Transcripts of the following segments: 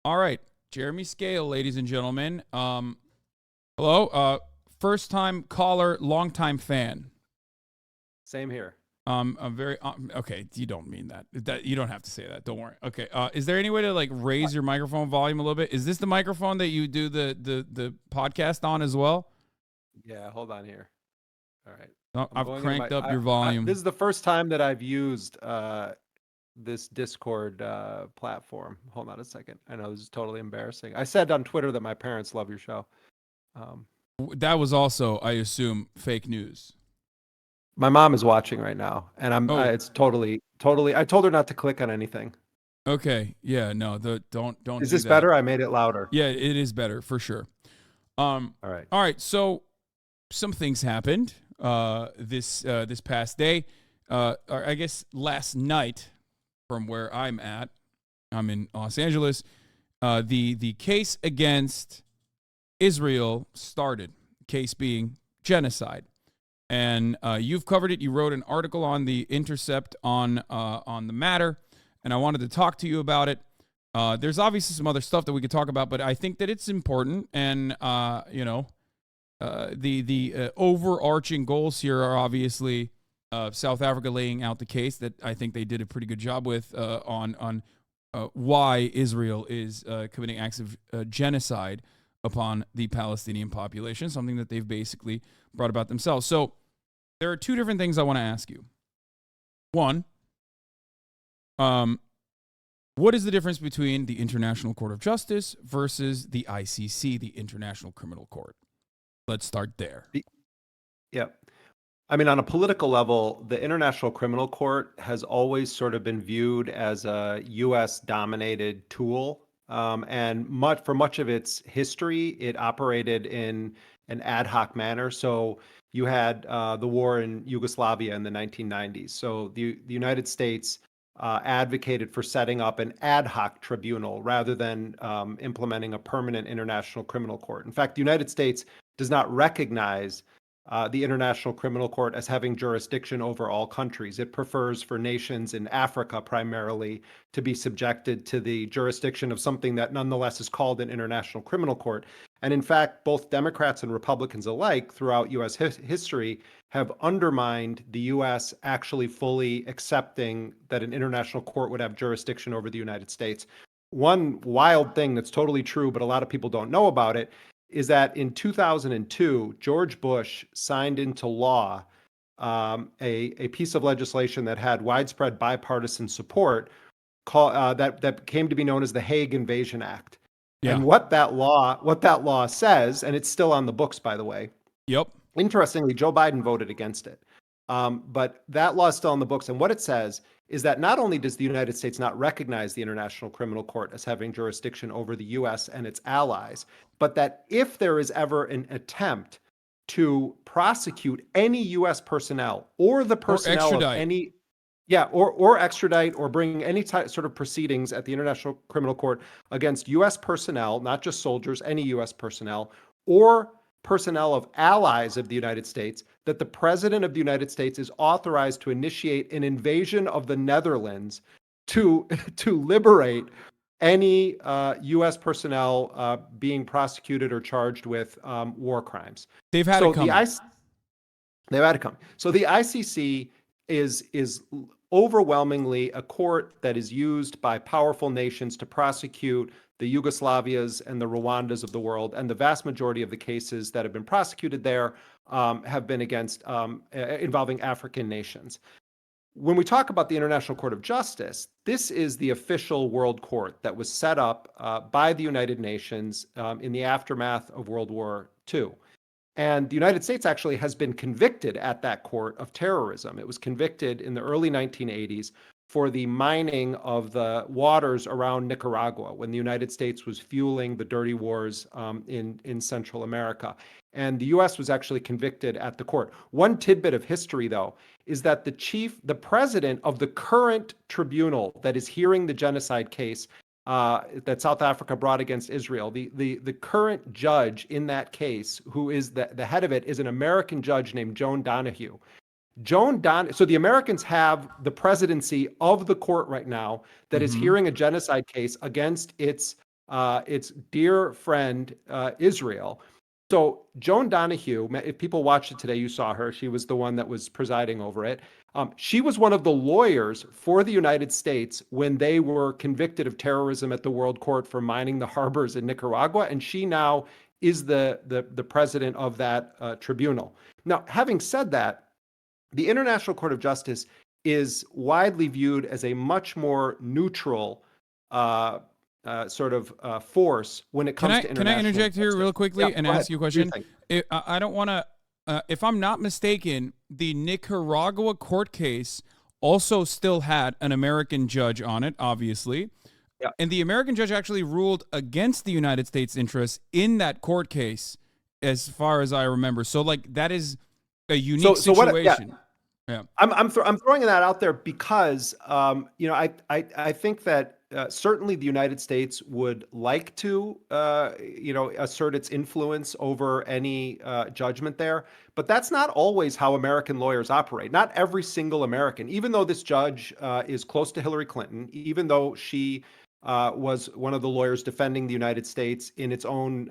All right, Jeremy Scahill, ladies and gentlemen. Hello. First time caller, long time fan. Same here. I'm very okay. You don't mean that. That you don't have to say that. Don't worry. Okay. Is there any way to like raise your microphone volume a little bit? Is this the microphone that you do the podcast on as well? Yeah, hold on here. All right. Oh, I'm I've going into cranked up your volume. this is the first time that I've used this Discord platform. Hold on a second. I know this is totally embarrassing. I said on Twitter that my parents love your show. Um, That was also, I assume, fake news. my mom is watching right now, and Oh, it's totally. I told her not to click on anything. okay. Yeah. No. Don't Is do this that. better? I made it louder. Yeah, it is better for sure. Um. All right. All right. So some things happened this past day, or I guess last night, from where I'm at. I'm in Los Angeles. The case against Israel started. Case being genocide, and you've covered it. You wrote an article on the Intercept on the matter, and I wanted to talk to you about it. There's obviously some other stuff that we could talk about, but I think that it's important, and the overarching goals here are obviously South Africa laying out the case that I think they did a pretty good job with on why Israel is committing acts of genocide upon the Palestinian population, something that they've basically brought about themselves. So there are two different things I want to ask you. One, what is the difference between the International Court of Justice versus the ICC, the International Criminal Court? Let's start there. Yep. I mean, on a political level, the International Criminal Court has always sort of been viewed as a U.S. dominated tool. And for much of its history, it operated in an ad hoc manner. So you had the war in Yugoslavia in the 1990s. So the United States advocated for setting up an ad hoc tribunal rather than implementing a permanent international criminal court. In fact, the United States does not recognize the International Criminal Court as having jurisdiction over all countries. It prefers for nations in Africa primarily to be subjected to the jurisdiction of something that nonetheless is called an International Criminal Court. And in fact, both Democrats and Republicans alike throughout U.S. history have undermined the U.S. actually fully accepting that an international court would have jurisdiction over the United States. One wild thing that's totally true, but a lot of people don't know about it, is that in 2002, George Bush signed into law a piece of legislation that had widespread bipartisan support that came to be known as the Hague Invasion Act. Yeah. And what that law says, and it's still on the books, by the way. Yep. Interestingly, Joe Biden voted against it. But that law is still on the books. And what it says is that not only does the United States not recognize the International Criminal Court as having jurisdiction over the U.S. and its allies, but that if there is ever an attempt to prosecute any U.S. personnel or the personnel of any, or extradite or bring any sort of proceedings at the International Criminal Court against U.S. personnel, not just soldiers, any U.S. personnel, or personnel of allies of the United States, that the President of the United States is authorized to initiate an invasion of the Netherlands to liberate any U.S. personnel being prosecuted or charged with war crimes. They've had it coming. They've had it coming. So the ICC is overwhelmingly a court that is used by powerful nations to prosecute the Yugoslavias and the Rwandas of the world, and the vast majority of the cases that have been prosecuted there have been against involving African nations. When we talk about the International Court of Justice, this is the official world court that was set up by the United Nations in the aftermath of World War II. And the United States actually has been convicted at that court of terrorism. It was convicted in the early 1980s for the mining of the waters around Nicaragua when the United States was fueling the dirty wars in Central America. And the U.S. was actually convicted at the court. One tidbit of history, though, is that the president of the current tribunal that is hearing the genocide case that South Africa brought against Israel, the current judge in that case, who is the head of it, is an American judge named Joan Donoghue. So the Americans have the presidency of the court right now that is hearing a genocide case against its its dear friend Israel. So Joan Donahue, if people watched it today, you saw her. She was the one that was presiding over it. She was one of the lawyers for the United States when they were convicted of terrorism at the World Court for mining the harbors in Nicaragua, and she now is the president of that tribunal. Now, having said that, the International Court of Justice is widely viewed as a much more neutral uh, force when it comes to Can I international interject here justice. real Yeah, quickly and go ahead. ask you a What do you question? think? I don't want to. If I'm not mistaken, the Nicaragua court case also still had an American judge on it, obviously. Yeah. And the American judge actually ruled against the United States interests in that court case, as far as I remember. So, like, that is a unique situation. Yeah. I'm throwing that out there because I think that certainly the United States would like to assert its influence over any judgment there, but that's not always how American lawyers operate. Not every single American, even though this judge is close to Hillary Clinton, even though she was one of the lawyers defending the United States in its own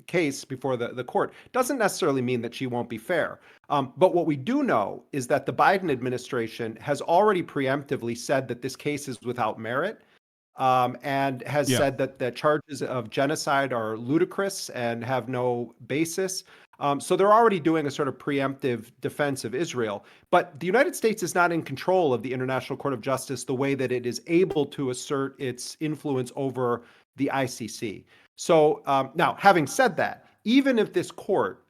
case before the court, doesn't necessarily mean that she won't be fair. But what we do know is that the Biden administration has already preemptively said that this case is without merit, and has Yeah. said that the charges of genocide are ludicrous and have no basis. So they're already doing a sort of preemptive defense of Israel. But the United States is not in control of the International Court of Justice the way that it is able to assert its influence over the ICC. So now, having said that, even if this court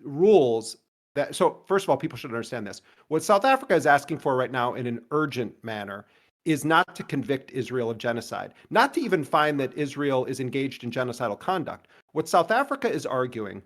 rules that, so first of all, people should understand this. What South Africa is asking for right now in an urgent manner is not to convict Israel of genocide, not to even find that Israel is engaged in genocidal conduct. What South Africa is arguing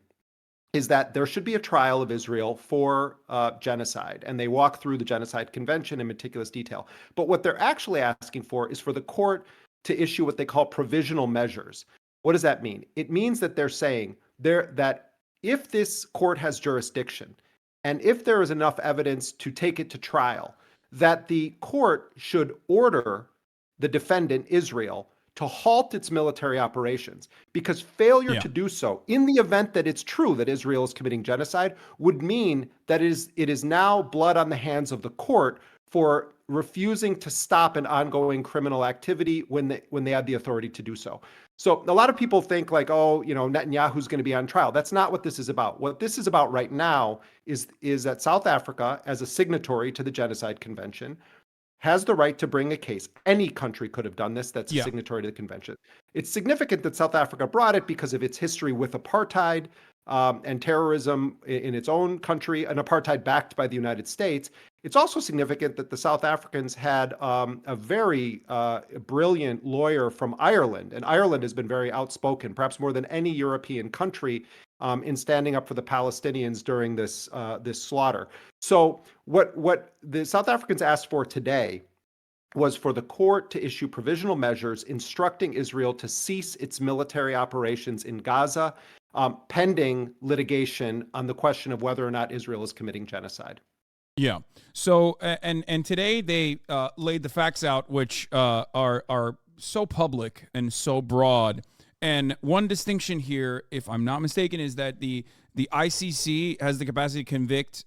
is that there should be a trial of Israel for genocide, and they walk through the Genocide Convention in meticulous detail. But what they're actually asking for is for the court to issue what they call provisional measures. What does that mean? It means that they're saying that if this court has jurisdiction, and if there is enough evidence to take it to trial, that the court should order the defendant, Israel, to halt its military operations, because failure Yeah. to do so, in the event that it's true that Israel is committing genocide, would mean that it is now blood on the hands of the court for refusing to stop an ongoing criminal activity when they had the authority to do so. So a lot of people think like, oh, Netanyahu's going to be on trial. That's not what this is about. What this is about right now is that South Africa, as a signatory to the Genocide Convention, has the right to bring a case. Any country could have done this that's a Yeah. signatory to the convention. It's significant that South Africa brought it because of its history with apartheid and terrorism in its own country, and apartheid backed by the United States. It's also significant that the South Africans had a very brilliant lawyer from Ireland, and Ireland has been very outspoken, perhaps more than any European country, in standing up for the Palestinians during this slaughter. So what the South Africans asked for today was for the court to issue provisional measures instructing Israel to cease its military operations in Gaza, pending litigation on the question of whether or not Israel is committing genocide. Yeah. So and today they laid the facts out, which are so public and so broad. And one distinction here, if I'm not mistaken, is that the ICC has the capacity to convict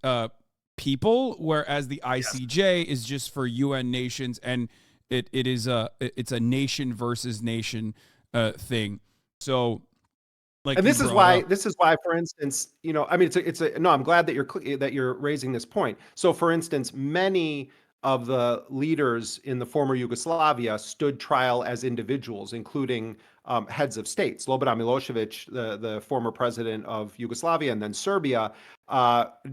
people, whereas the ICJ is just for UN nations, and it's a nation versus nation thing. So, like, And this is why, for instance, I mean, no, I'm glad that you're raising this point. So, for instance, many of the leaders in the former Yugoslavia stood trial as individuals, including heads of states. Slobodan Milosevic, the former president of Yugoslavia and then Serbia,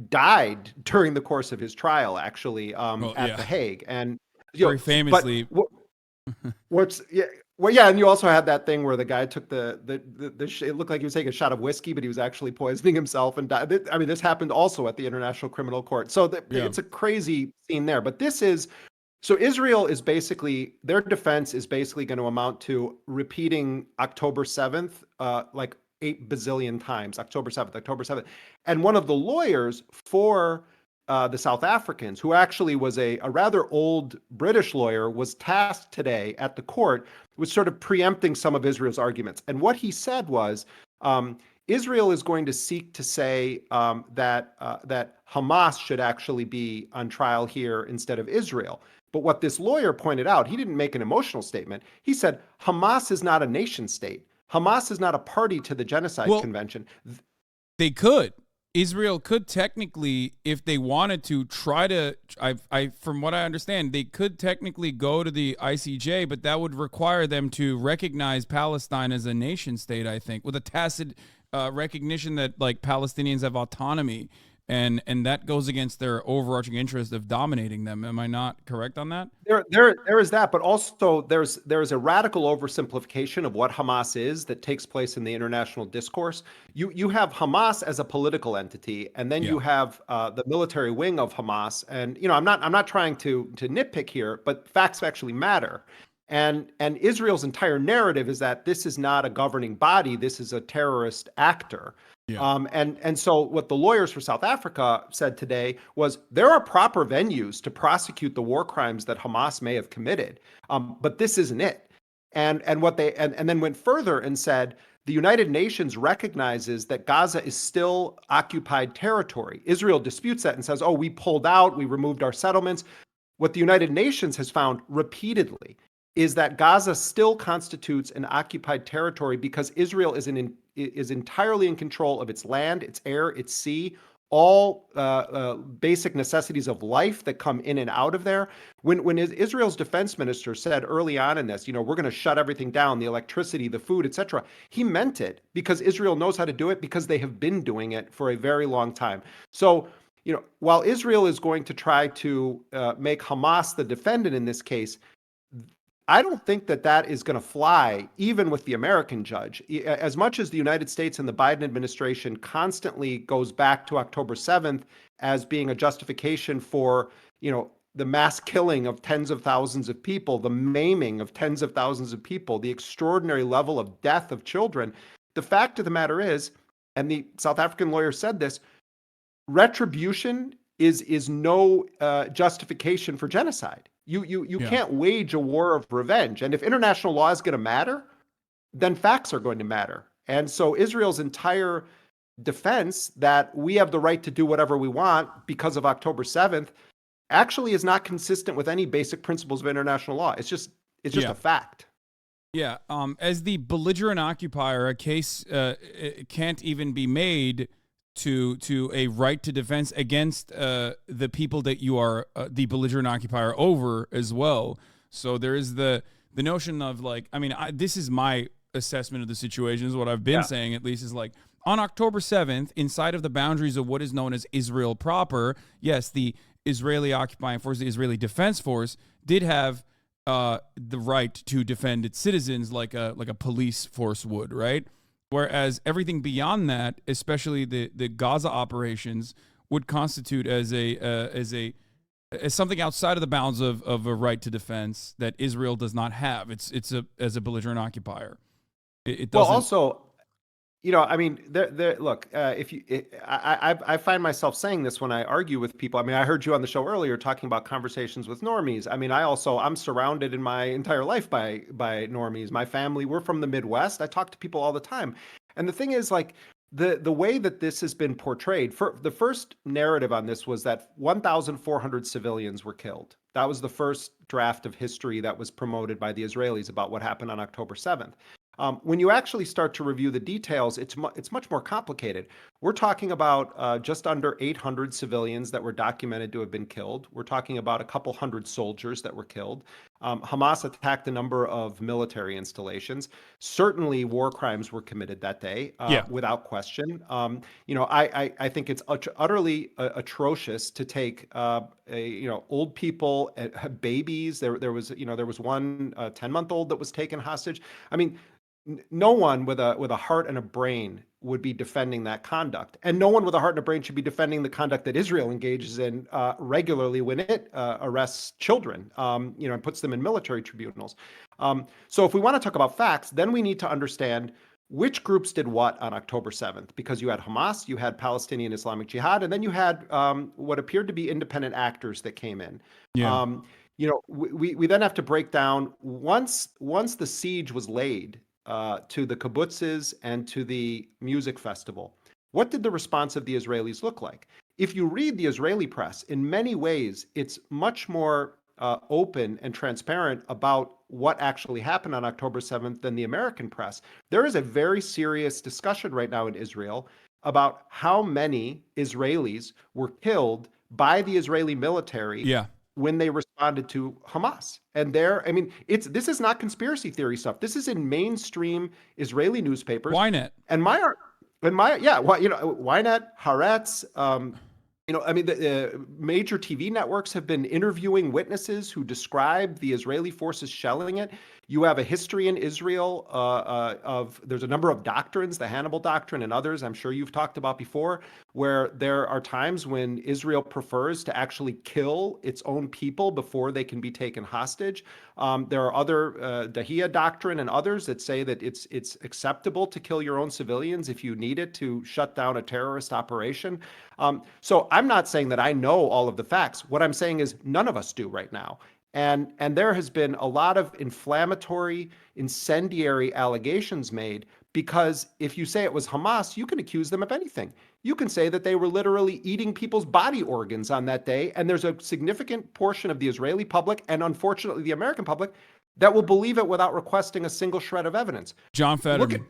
died during the course of his trial, actually, at The Hague. And very famously. But what's well, yeah, and you also had that thing where the guy took it looked like he was taking a shot of whiskey, but he was actually poisoning himself and died. I mean, this happened also at the International Criminal Court. So it's a crazy scene there. But so Israel is basically, their defense is basically going to amount to repeating October 7th, like 8 bazillion times, October 7th. And one of the lawyers for the South Africans, who actually was a rather old British lawyer, was tasked today at the court with sort of preempting some of Israel's arguments. And what he said was, Israel is going to seek to say that Hamas should actually be on trial here instead of Israel. But what this lawyer pointed out, he didn't make an emotional statement. He said, Hamas is not a nation state. Hamas is not a party to the Genocide Convention. They could. Israel could technically, if they wanted to, try to. From what I understand, they could technically go to the ICJ, but that would require them to recognize Palestine as a nation state. I think, with a tacit recognition that like Palestinians have autonomy, and that goes against their overarching interest of dominating them. Am I not correct on that? There is that, but also there's a radical oversimplification of what Hamas is that takes place in the international discourse. You have Hamas as a political entity, and then you have the military wing of Hamas. And I'm not trying to nitpick here, but facts actually matter. And Israel's entire narrative is that this is not a governing body; this is a terrorist actor. Yeah. And so what the lawyers for South Africa said today was there are proper venues to prosecute the war crimes that Hamas may have committed, but this isn't it. And what they and then went further and said the United Nations recognizes that Gaza is still occupied territory. Israel disputes that and says, "Oh, we pulled out, we removed our settlements." What the United Nations has found repeatedly is that Gaza still constitutes an occupied territory because Israel is entirely in control of its land, its air, its sea, all basic necessities of life that come in and out of there. When Israel's defense minister said early on in this, we're going to shut everything down, the electricity, the food, etc., he meant it because Israel knows how to do it because they have been doing it for a very long time. So, while Israel is going to try to make Hamas the defendant in this case, I don't think that is going to fly, even with the American judge. As much as the United States and the Biden administration constantly goes back to October 7th as being a justification for, the mass killing of tens of thousands of people, the maiming of tens of thousands of people, the extraordinary level of death of children, the fact of the matter is, and the South African lawyer said this, retribution is no justification for genocide. You can't wage a war of revenge. And if international law is going to matter, then facts are going to matter. And so Israel's entire defense that we have the right to do whatever we want because of October 7th actually is not consistent with any basic principles of international law. It's just a fact. Yeah. As the belligerent occupier, a case can't even be made to a right to defense against the people that you are the belligerent occupier over as well. So there is the notion of this is my assessment of the situation, is what I've been saying at least, is like on October 7th, inside of the boundaries of what is known as Israel proper, yes, the Israeli occupying force, the Israeli Defense Force, did have the right to defend its citizens like a police force would, right? Whereas everything beyond that, especially the Gaza operations, would constitute as something outside of the bounds of a right to defense that Israel does not have. It's as a belligerent occupier. It doesn't. Well, also, look, I find myself saying this when I argue with people. I heard you on the show earlier talking about conversations with normies. I'm surrounded in my entire life by normies. My family, we're from the Midwest. I talk to people all the time. And the thing is, like, the way that this has been portrayed, the first narrative on this was that 1,400 civilians were killed. That was the first draft of history that was promoted by the Israelis about what happened on October 7th. When you actually start to review the details, it's much more complicated. We're talking about just under 800 civilians that were documented to have been killed. We're talking about a couple hundred soldiers that were killed. Hamas attacked a number of military installations. Certainly, war crimes were committed that day, without question. I think it's utterly atrocious to take old people, babies. There was one 10-month-old that was taken hostage. No one with a heart and a brain would be defending that conduct. And no one with a heart and a brain should be defending the conduct that Israel engages in regularly when it arrests children, and puts them in military tribunals. So if we want to talk about facts, then we need to understand which groups did what on October 7th? Because you had Hamas, you had Palestinian Islamic Jihad, and then you had what appeared to be independent actors that came in. Yeah. We then have to break down once the siege was laid to the kibbutzes and to the music festival. What did the response of the Israelis look like? If you read the Israeli press, in many ways, it's much more open and transparent about what actually happened on October 7th than the American press. There is a very serious discussion right now in Israel about how many Israelis were killed by the Israeli military Yeah. when they responded to Hamas. And this is not conspiracy theory stuff. This is in mainstream Israeli newspapers. Ynet. And Ynet, Haaretz, the major TV networks have been interviewing witnesses who describe the Israeli forces shelling it. You have a history in Israel there's a number of doctrines, the Hannibal doctrine and others I'm sure you've talked about before, where there are times when Israel prefers to actually kill its own people before they can be taken hostage. There are other Dahiyya doctrine and others that say that it's acceptable to kill your own civilians if you need it to shut down a terrorist operation. So I'm not saying that I know all of the facts. What I'm saying is none of us do right now. And there has been a lot of inflammatory, incendiary allegations made because if you say it was Hamas, you can accuse them of anything. You can say that they were literally eating people's body organs on that day. And there's a significant portion of the Israeli public and unfortunately the American public that will believe it without requesting a single shred of evidence. John Fetterman.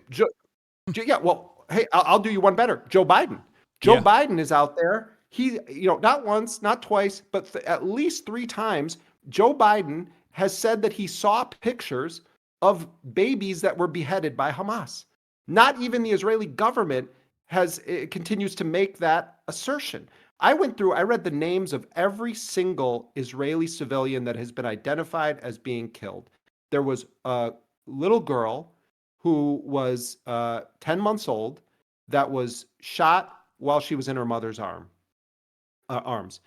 Hey, I'll do you one better. Joe Biden. Joe Biden is out there. He, not once, not twice, but at least 3 times, Joe Biden has said that he saw pictures of babies that were beheaded by Hamas. Not even the Israeli government continues to make that assertion. I read the names of every single Israeli civilian that has been identified as being killed. There was a little girl who was 10 months old that was shot while she was in her mother's arms.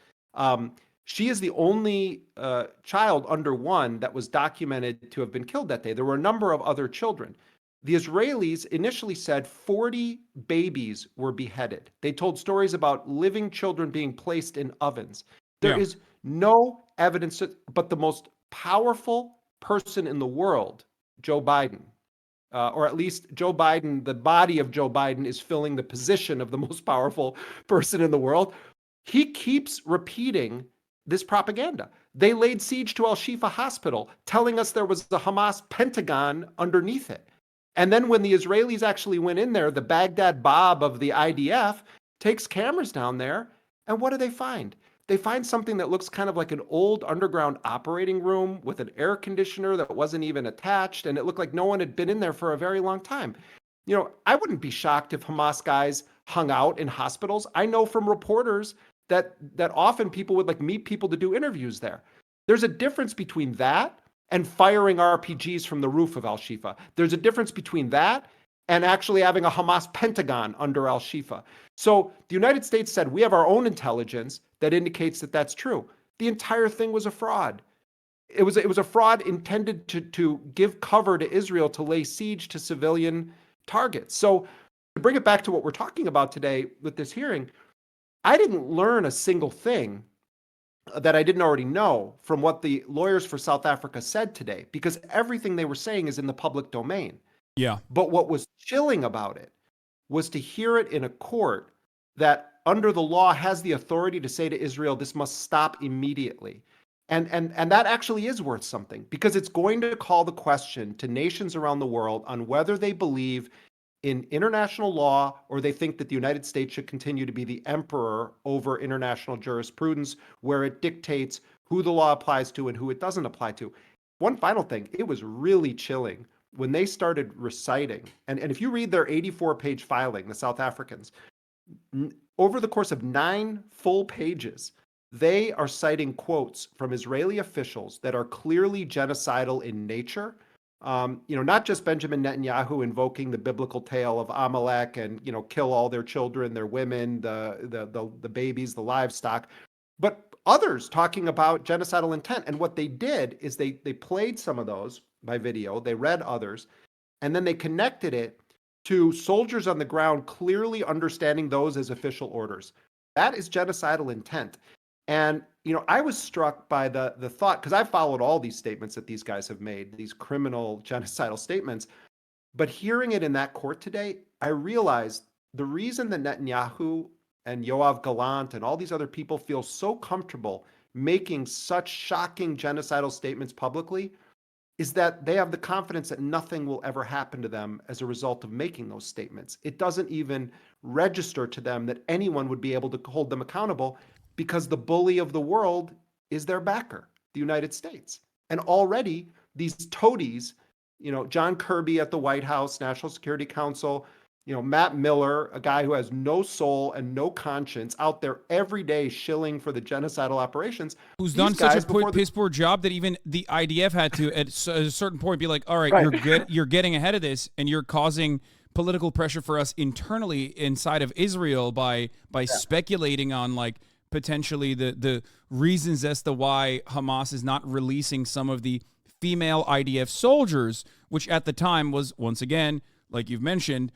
She is the only child under 1 that was documented to have been killed that day. There were a number of other children. The Israelis initially said 40 babies were beheaded. They told stories about living children being placed in ovens. There is no evidence, but the most powerful person in the world, Joe Biden, or at least Joe Biden, the body of Joe Biden is filling the position of the most powerful person in the world. He keeps repeating this propaganda. They laid siege to Al-Shifa Hospital, telling us there was a Hamas Pentagon underneath it. And then when the Israelis actually went in there, the Baghdad Bob of the IDF takes cameras down there, and what do they find? They find something that looks kind of like an old underground operating room with an air conditioner that wasn't even attached, and it looked like no one had been in there for a very long time. I wouldn't be shocked if Hamas guys hung out in hospitals. I know from reporters that often people would meet people to do interviews there. There's a difference between that and firing RPGs from the roof of Al-Shifa. There's a difference between that and actually having a Hamas Pentagon under Al-Shifa. So the United States said, we have our own intelligence that indicates that that's true. The entire thing was a fraud. It was a fraud intended to give cover to Israel to lay siege to civilian targets. So to bring it back to what we're talking about today with this hearing, I didn't learn a single thing that I didn't already know from what the lawyers for South Africa said today, because everything they were saying is in the public domain. Yeah. But what was chilling about it was to hear it in a court that under the law has the authority to say to Israel, this must stop immediately. And that actually is worth something, because it's going to call the question to nations around the world on whether they believe in international law or they think that the United States should continue to be the emperor over international jurisprudence, where it dictates who the law applies to and who it doesn't apply to. One final thing, it was really chilling when they started reciting, and if you read their 84-page filing, the South Africans, over the course of 9 full pages, they are citing quotes from Israeli officials that are clearly genocidal in nature. Not just Benjamin Netanyahu invoking the biblical tale of Amalek and, kill all their children, their women, the babies, the livestock, but others talking about genocidal intent. And what they did is they played some of those by video, they read others, and then they connected it to soldiers on the ground clearly understanding those as official orders. That is genocidal intent. And, I was struck by the thought, because I've followed all these statements that these guys have made, these criminal genocidal statements. But hearing it in that court today, I realized the reason that Netanyahu and Yoav Gallant and all these other people feel so comfortable making such shocking genocidal statements publicly is that they have the confidence that nothing will ever happen to them as a result of making those statements. It doesn't even register to them that anyone would be able to hold them accountable because the bully of the world is their backer, the United States. And already these toadies, John Kirby at the White House, National Security Council, Matt Miller, a guy who has no soul and no conscience, out there every day shilling for the genocidal operations. Who's done such a piss poor job that even the IDF had to, at a certain point, be like, all right, you're good. You're getting ahead of this, and you're causing political pressure for us internally inside of Israel by speculating on, like, potentially the reasons as to why Hamas is not releasing some of the female IDF soldiers, which at the time was, once again, like you've mentioned,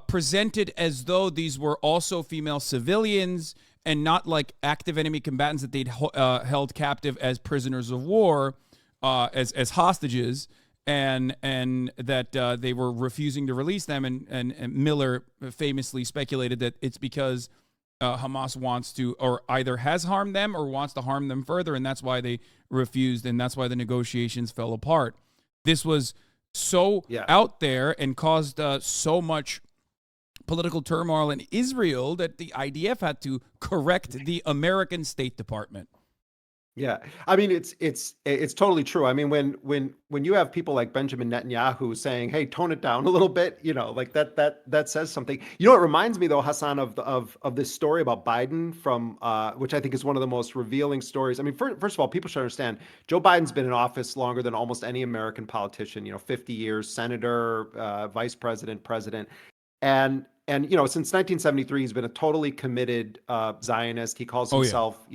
presented as though these were also female civilians and not like active enemy combatants that they'd held captive as prisoners of war, as hostages, and that they were refusing to release them. And Miller famously speculated that it's because Hamas wants to, or either has harmed them or wants to harm them further, and that's why they refused, and that's why the negotiations fell apart. This was so out there and caused so much political turmoil in Israel that the IDF had to correct the American State Department. Yeah, I mean it's totally true. I mean when you have people like Benjamin Netanyahu saying, "Hey, tone it down a little bit," like that says something. It reminds me though, Hasan, of this story about Biden from which I think is one of the most revealing stories. I mean, first of all, people should understand Joe Biden's been in office longer than almost any American politician. 50 years, senator, vice president, president, and since 1973, he's been a totally committed Zionist. He calls himself,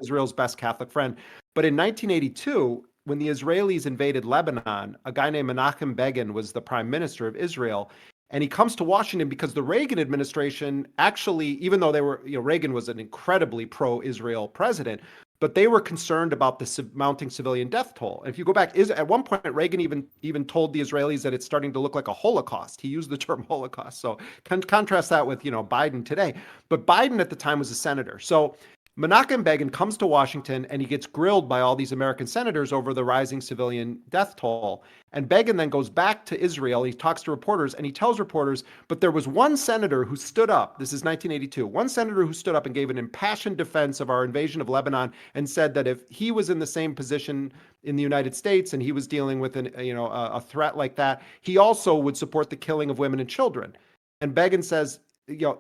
Israel's best Catholic friend. But in 1982, when the Israelis invaded Lebanon, a guy named Menachem Begin was the prime minister of Israel. And he comes to Washington because the Reagan administration actually, even though they were, Reagan was an incredibly pro-Israel president, but they were concerned about the mounting civilian death toll. And if you go back, at one point, Reagan even told the Israelis that it's starting to look like a Holocaust. He used the term Holocaust. So contrast that with, Biden today. But Biden at the time was a senator. So Menachem Begin comes to Washington and he gets grilled by all these American senators over the rising civilian death toll. And Begin then goes back to Israel. He talks to reporters and he tells reporters, but there was one senator who stood up. This is 1982. One senator who stood up and gave an impassioned defense of our invasion of Lebanon and said that if he was in the same position in the United States and he was dealing with a threat like that, he also would support the killing of women and children. And Begin says,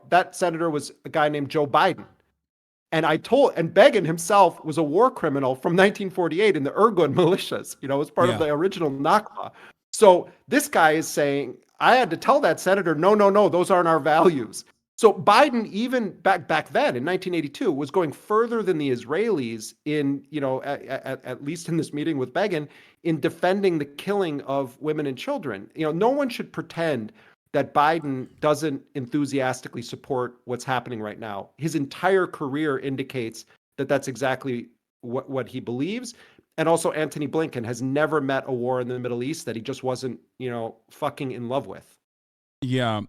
that senator was a guy named Joe Biden. And Begin himself was a war criminal from 1948 in the Irgun militias, as part of the original Nakba. So this guy is saying, I had to tell that senator, no, those aren't our values. So Biden, even back then in 1982, was going further than the Israelis in, at least in this meeting with Begin, in defending the killing of women and children. No one should pretend that Biden doesn't enthusiastically support what's happening right now. His entire career indicates that that's exactly what he believes. And also Antony Blinken has never met a war in the Middle East that he just wasn't, fucking in love with. Yeah.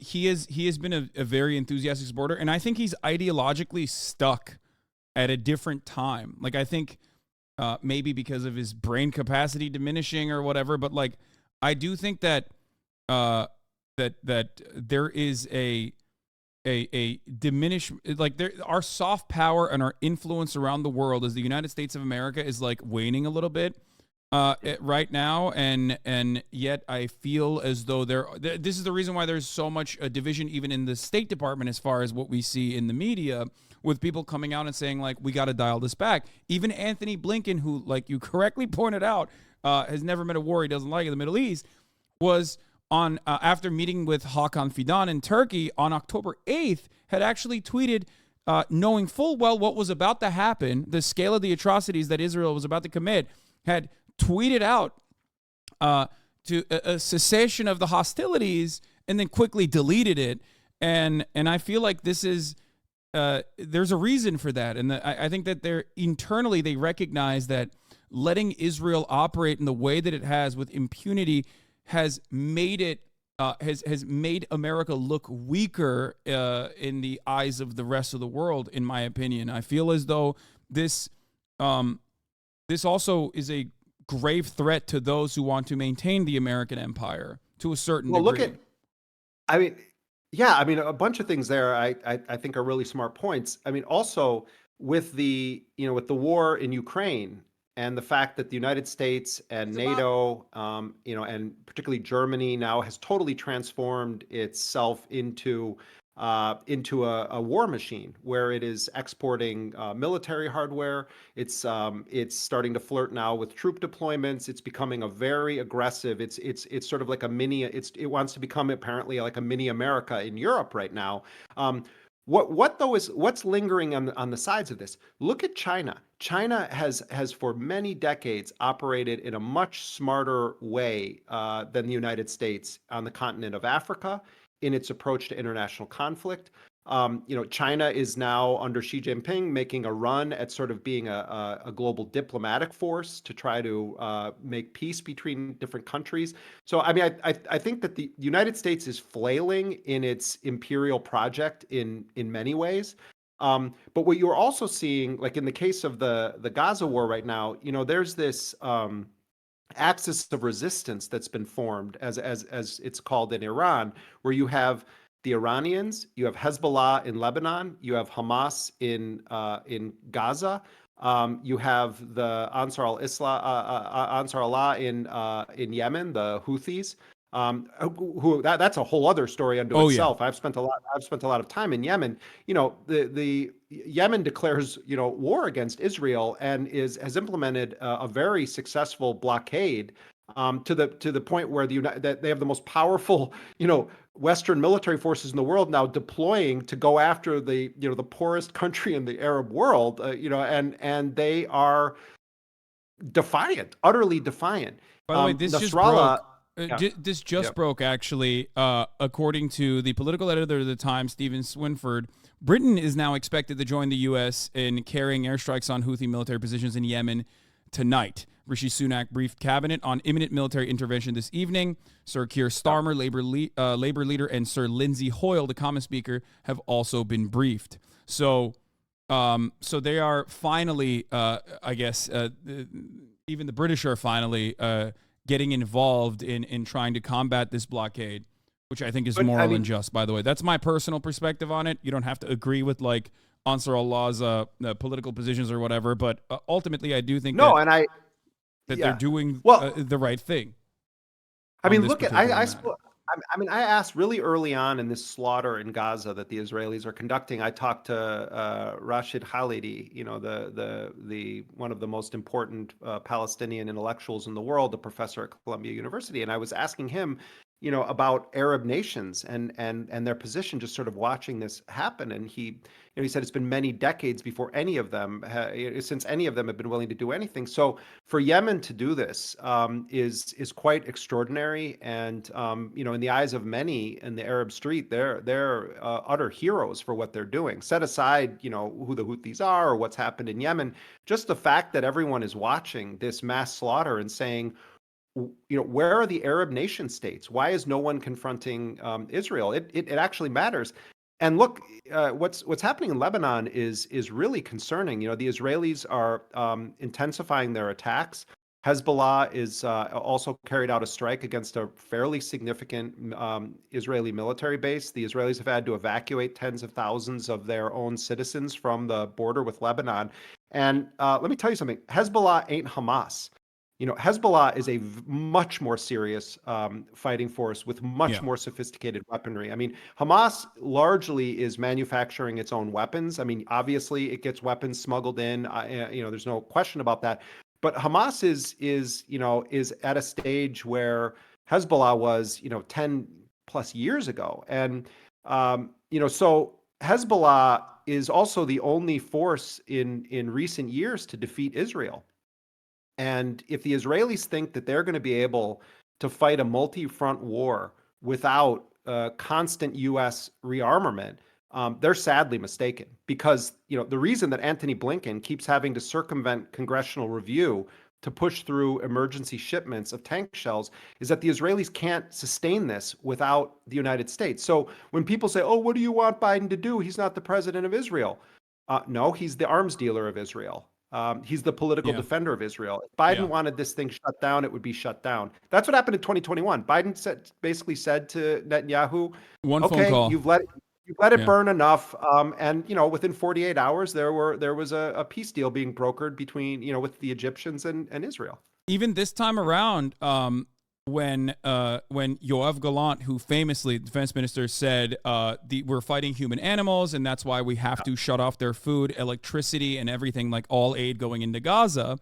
He has been a very enthusiastic supporter, and I think he's ideologically stuck at a different time. Like, I think maybe because of his brain capacity diminishing or whatever, but like, I do think that that there is a diminish, like, our soft power and our influence around the world as the United States of America is like waning a little bit right now, and yet I feel as though this is the reason why there's so much division even in the State Department as far as what we see in the media, with people coming out and saying, like, we got to dial this back. Even Antony Blinken, who, like you correctly pointed out, has never met a war he doesn't like in the Middle East, was on after meeting with Hakan Fidan in Turkey on October 8th, had actually tweeted, knowing full well what was about to happen, the scale of the atrocities that Israel was about to commit, had tweeted out to a cessation of the hostilities and then quickly deleted it. And I feel like this is there's a reason for that, and I think that they're internally they recognize that letting Israel operate in the way that it has with impunity has made it has made America look weaker in the eyes of the rest of the world. In my opinion, I feel as though this this also is a grave threat to those who want to maintain the American empire to a certain Well, degree. I mean, yeah, I mean, a bunch of things there I think are really smart points. I mean, also with with the war in Ukraine and the fact that the United States and NATO, and particularly Germany now has totally transformed itself into a war machine where it is exporting military hardware. It's starting to flirt now with troop deployments. It's becoming a very aggressive. It's sort of like a mini. It wants to become apparently like a mini America in Europe right now. What though is what's lingering on the sides of this? Look at China. China has for many decades operated in a much smarter way than the United States on the continent of Africa in its approach to international conflict. China is now under Xi Jinping making a run at sort of being a global diplomatic force to try to make peace between different countries. So, I mean, I think that the United States is flailing in its imperial project in many ways. But what you're also seeing, like in the case of the Gaza war right now, there's this axis of resistance that's been formed, as it's called in Iran, where you have the Iranians, you have Hezbollah in Lebanon, you have Hamas in Gaza, you have the Ansar Allah in Yemen, the Houthis. That's a whole other story unto Oh yeah. itself. I've spent a lot of time in Yemen. The Yemen declares war against Israel and has implemented a very successful blockade to the point where that they have the most powerful Western military forces in the world now deploying to go after the poorest country in the Arab world. And they are defiant, utterly defiant. By the way, this just Nasrallah. broke. Yeah. This just Yep. broke, actually. According to the political editor of the Times, Stephen Swinford, Britain is now expected to join the U.S. in carrying airstrikes on Houthi military positions in Yemen tonight. Rishi Sunak briefed cabinet on imminent military intervention this evening. Sir Keir Starmer, Labour leader, and Sir Lindsay Hoyle, the Commons Speaker, have also been briefed. So they are finally, I guess, even the British are finally getting involved in trying to combat this blockade, which I think is moral and just, by the way. That's my personal perspective on it. You don't have to agree with like Ansar Allah's political positions or whatever, but ultimately I do think that they're doing the right thing. I mean, look at I asked really early on in this slaughter in Gaza that the Israelis are conducting. I talked to Rashid Khalidi, the one of the most important Palestinian intellectuals in the world, a professor at Columbia University, and I was asking him, about Arab nations and their position, just sort of watching this happen. And he said it's been many decades before since any of them have been willing to do anything. So for Yemen to do this is quite extraordinary. And in the eyes of many in the Arab street, they're utter heroes for what they're doing. Set aside, who the Houthis are or what's happened in Yemen, just the fact that everyone is watching this mass slaughter and saying, where are the Arab nation states? Why is no one confronting Israel? It actually matters. And look, what's happening in Lebanon is really concerning. The Israelis are intensifying their attacks. Hezbollah is also carried out a strike against a fairly significant Israeli military base. The Israelis have had to evacuate tens of thousands of their own citizens from the border with Lebanon. And let me tell you something. Hezbollah ain't Hamas. Hezbollah is a much more serious fighting force with much more sophisticated weaponry. I mean, Hamas largely is manufacturing its own weapons. I mean, obviously, it gets weapons smuggled in. There's no question about that. But Hamas is at a stage where Hezbollah was, 10 plus years ago, and so Hezbollah is also the only force in recent years to defeat Israel. And if the Israelis think that they're going to be able to fight a multi-front war without constant U.S. rearmament, they're sadly mistaken, because the reason that Antony Blinken keeps having to circumvent congressional review to push through emergency shipments of tank shells is that the Israelis can't sustain this without the United States. So when people say, "Oh, what do you want Biden to do? He's not the president of Israel." No, he's the arms dealer of Israel. He's the political Yeah. defender of Israel. If Biden wanted this thing shut down, it would be shut down. That's what happened in 2021. Biden basically said to Netanyahu, One phone "Okay, call. you've let it Yeah. burn enough." And within 48 hours, there was a peace deal being brokered between with the Egyptians and Israel. Even this time around, when Yoav Gallant, who famously, the defense minister, said we're fighting human animals and that's why we have to shut off their food, electricity, and everything, like all aid going into Gaza,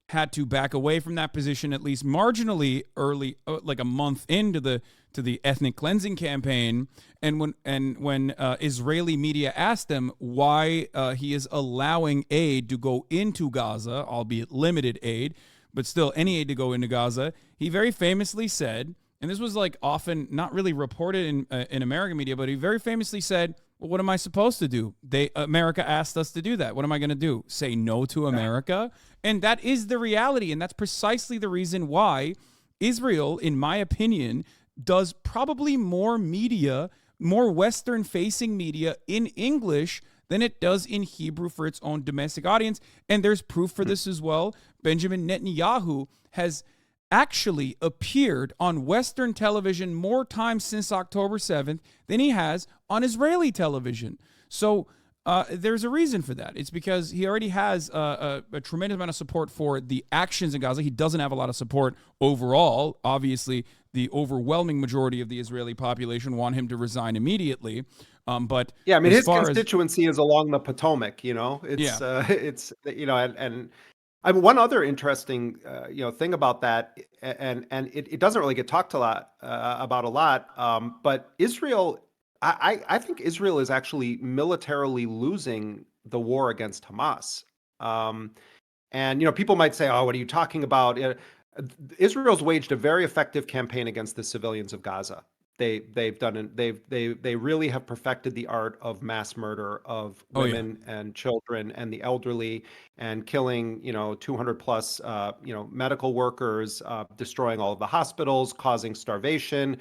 had to back away from that position at least marginally early, like a month into the ethnic cleansing campaign. And when Israeli media asked him why he is allowing aid to go into Gaza, albeit limited aid, but still any aid to go into Gaza, he very famously said, and this was like often not really reported in American media, but he very famously said, "Well, what am I supposed to do? America asked us to do that. What am I going to do? Say no to America?" And that is the reality, and that's precisely the reason why Israel, in my opinion, does probably more media, more Western-facing media in English than it does in Hebrew for its own domestic audience. And there's proof for this as well. Benjamin Netanyahu has actually appeared on Western television more times since October 7th than he has on Israeli television. So there's a reason for that. It's because he already has a tremendous amount of support for the actions in Gaza. He doesn't have a lot of support overall. Obviously, the overwhelming majority of the Israeli population want him to resign immediately. But yeah, I mean, his far constituency is along the Potomac. It's and I mean, one other interesting thing about that, and it doesn't really get talked about a lot, but Israel. I think Israel is actually militarily losing the war against Hamas. And people might say, "Oh, what are you talking about?" Israel's waged a very effective campaign against the civilians of Gaza. They've done it. They really have perfected the art of mass murder of women and children and the elderly, and killing 200 plus medical workers, destroying all of the hospitals, causing starvation,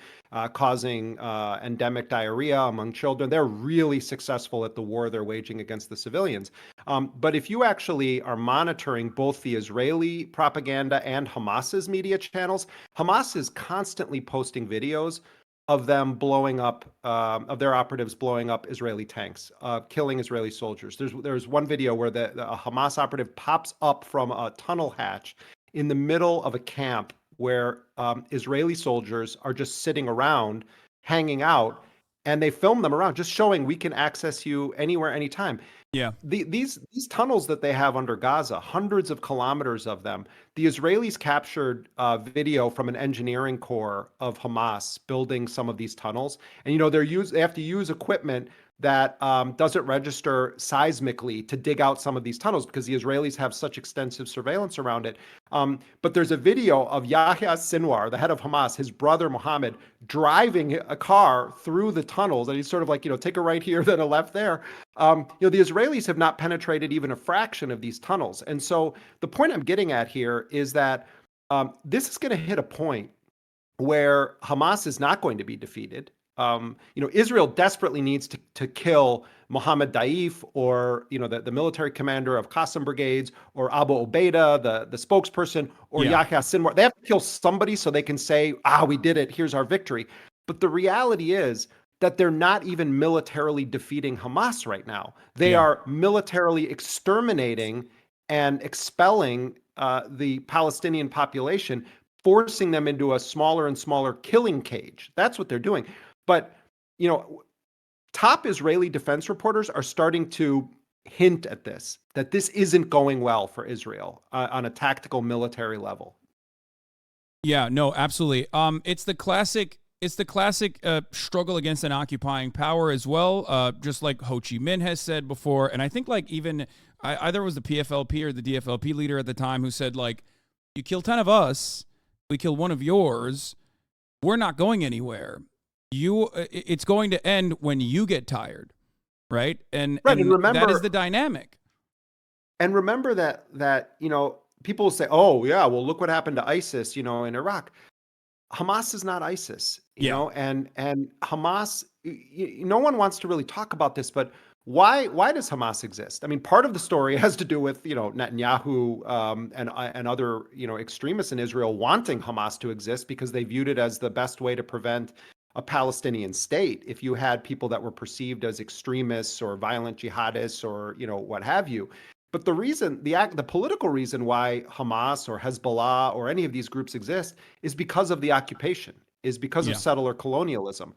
causing endemic diarrhea among children. They're really successful at the war they're waging against the civilians. But if you actually are monitoring both the Israeli propaganda and Hamas's media channels, Hamas is constantly posting videos of them blowing up, of their operatives blowing up Israeli tanks, killing Israeli soldiers. There's one video where a Hamas operative pops up from a tunnel hatch in the middle of a camp where Israeli soldiers are just sitting around, hanging out, and they film them around, just showing we can access you anywhere, anytime. Yeah. These tunnels that they have under Gaza, hundreds of kilometers of them, the Israelis captured video from an engineering corps of Hamas building some of these tunnels. And they have to use equipment that doesn't register seismically to dig out some of these tunnels, because the Israelis have such extensive surveillance around it. But there's a video of Yahya Sinwar, the head of Hamas, his brother Mohammed, driving a car through the tunnels. And he's sort of like, take a right here, then a left there. The Israelis have not penetrated even a fraction of these tunnels. And so the point I'm getting at here is that this is going to hit a point where Hamas is not going to be defeated. Israel desperately needs to kill Mohammed Daif, or the military commander of Qassam brigades, or Abu Obaida, the spokesperson, or Yahya Sinwar. They have to kill somebody so they can say, we did it, here's our victory. But the reality is that they're not even militarily defeating Hamas right now. They are militarily exterminating and expelling the Palestinian population, forcing them into a smaller and smaller killing cage. That's what they're doing. But, top Israeli defense reporters are starting to hint at this, that this isn't going well for Israel on a tactical military level. Yeah, no, absolutely. It's the classic struggle against an occupying power as well, just like Ho Chi Minh has said before. And I think even either it was the PFLP or the DFLP leader at the time who said, you kill 10 of us, we kill one of yours, we're not going anywhere. it's going to end when you get tired, right? And Right, and that is remember the dynamic. and remember that people say, "Oh, yeah, well, look what happened to ISIS, in Iraq." Hamas is not ISIS, Yeah. and Hamas. No one wants to really talk about this, but why does Hamas exist? I mean, part of the story has to do with Netanyahu and other extremists in Israel wanting Hamas to exist because they viewed it as the best way to prevent a Palestinian state. If you had people that were perceived as extremists or violent jihadists or what have you. But the political reason why Hamas or Hezbollah or any of these groups exist is because of the occupation, is because of Yeah. settler colonialism,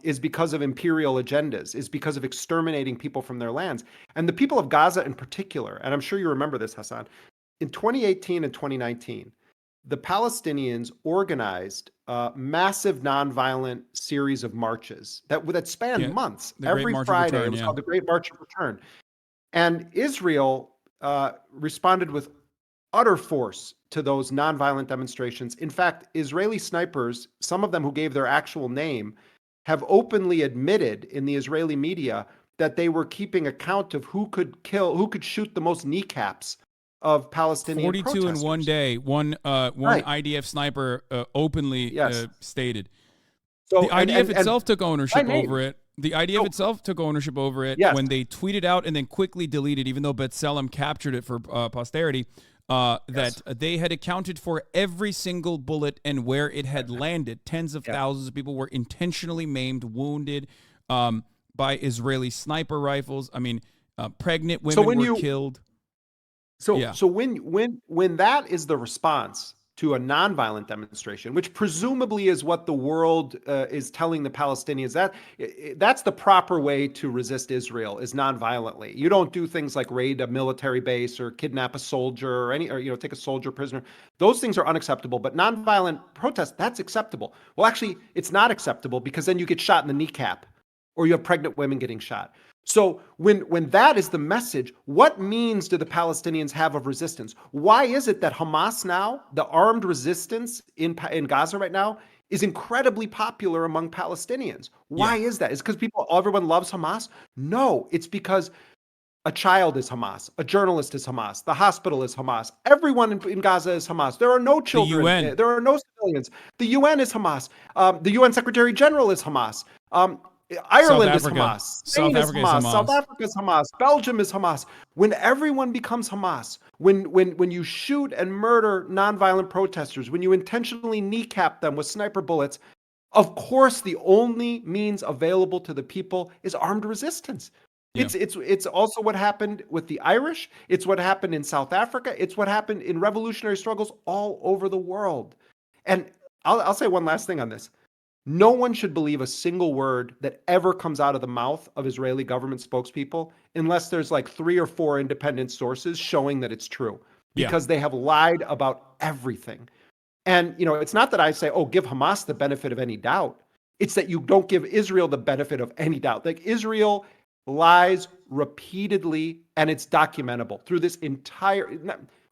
is because of imperial agendas, is because of exterminating people from their lands. And the people of Gaza in particular, and I'm sure you remember this, Hasan, in 2018 and 2019, the Palestinians organized a massive nonviolent series of marches that spanned Yeah. months. The Great Every March of Friday, Return, it was yeah. called the Great March of Return. And Israel responded with utter force to those nonviolent demonstrations. In fact, Israeli snipers, some of them who gave their actual name, have openly admitted in the Israeli media that they were keeping account of who could shoot the most kneecaps of Palestinian 42 in one protesters. day. One Right. IDF sniper openly Yes. stated. The So IDF and itself took by ownership name. over it. The IDF So itself took ownership over it yes. when they tweeted out and then quickly deleted, even though B'Tselem captured it for posterity, Yes. that they had accounted for every single bullet and where it had landed. Tens of Yeah. thousands of people were intentionally maimed, wounded by Israeli sniper rifles. I mean, pregnant So women when were you killed. So Yeah. so when that is the response to a nonviolent demonstration, which presumably is what the world is telling the Palestinians, that's the proper way to resist Israel is nonviolently. You don't do things like raid a military base or kidnap a soldier or take a soldier prisoner. Those things are unacceptable. But nonviolent protest, that's acceptable. Well, actually, it's not acceptable because then you get shot in the kneecap, or you have pregnant women getting shot. So when that is the message, what means do the Palestinians have of resistance? Why is it that Hamas now, the armed resistance in Gaza right now, is incredibly popular among Palestinians? Why Yeah. is that? Is it because everyone loves Hamas? No, it's because a child is Hamas, a journalist is Hamas, the hospital is Hamas, everyone in Gaza is Hamas. There are no The children, UN. there are no civilians. The UN is Hamas. The UN Secretary General is Hamas. South Ireland is Africa. Hamas. South Spain is Africa is Hamas. South Hamas. Africa is Hamas. Belgium is Hamas. When everyone becomes Hamas, when you shoot and murder nonviolent protesters, when you intentionally kneecap them with sniper bullets, of course, the only means available to the people is armed resistance. Yeah. It's also what happened with the Irish. It's what happened in South Africa. It's what happened in revolutionary struggles all over the world. And I'll say one last thing on this. No one should believe a single word that ever comes out of the mouth of Israeli government spokespeople unless there's like 3 or 4 independent sources showing that it's true, Yeah. because they have lied about everything. And, it's not that I say, oh, give Hamas the benefit of any doubt. It's that you don't give Israel the benefit of any doubt. Like, Israel lies repeatedly, and it's documentable through this entire.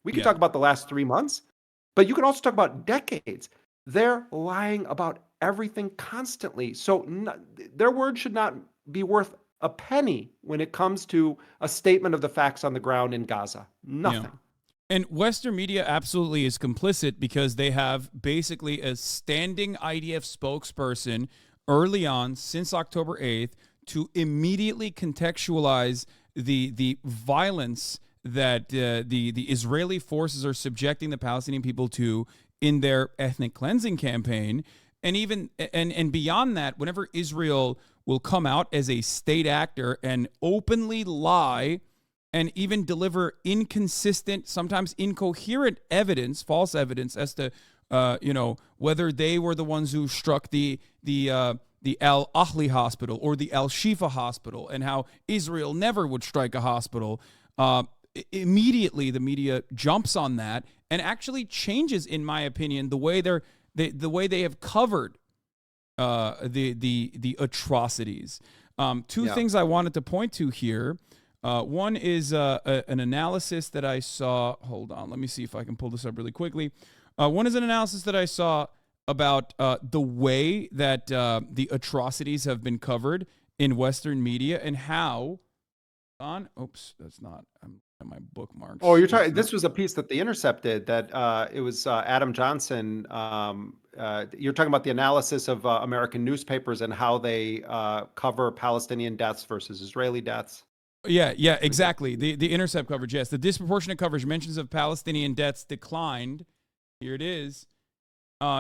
We can Yeah. talk about the last 3 months, but you can also talk about decades. They're lying about everything constantly. So their word should not be worth a penny when it comes to a statement of the facts on the ground in Gaza. Nothing. Yeah. And Western media absolutely is complicit because they have basically a standing IDF spokesperson early on since October 8th to immediately contextualize the violence that the Israeli forces are subjecting the Palestinian people to in their ethnic cleansing campaign. And even and beyond that, whenever Israel will come out as a state actor and openly lie and even deliver inconsistent, sometimes incoherent evidence, false evidence as to whether they were the ones who struck the Al Ahli hospital or the Al Shifa hospital, and how Israel never would strike a hospital. Immediately, the media jumps on that and actually changes, in my opinion, the way they have covered the atrocities. Two things I wanted to point to here. One is an analysis that I saw. Hold on, let me see if I can pull this up really quickly. One is an analysis that I saw about the way that the atrocities have been covered in Western media and how oops, that's not, I'm at my bookmarks. Oh, you're talking. This was a piece that The Intercept did. That it was Adam Johnson. You're talking about the analysis of American newspapers and how they cover Palestinian deaths versus Israeli deaths. Yeah, exactly. The Intercept coverage, yes. The disproportionate coverage, mentions of Palestinian deaths declined. Here it is.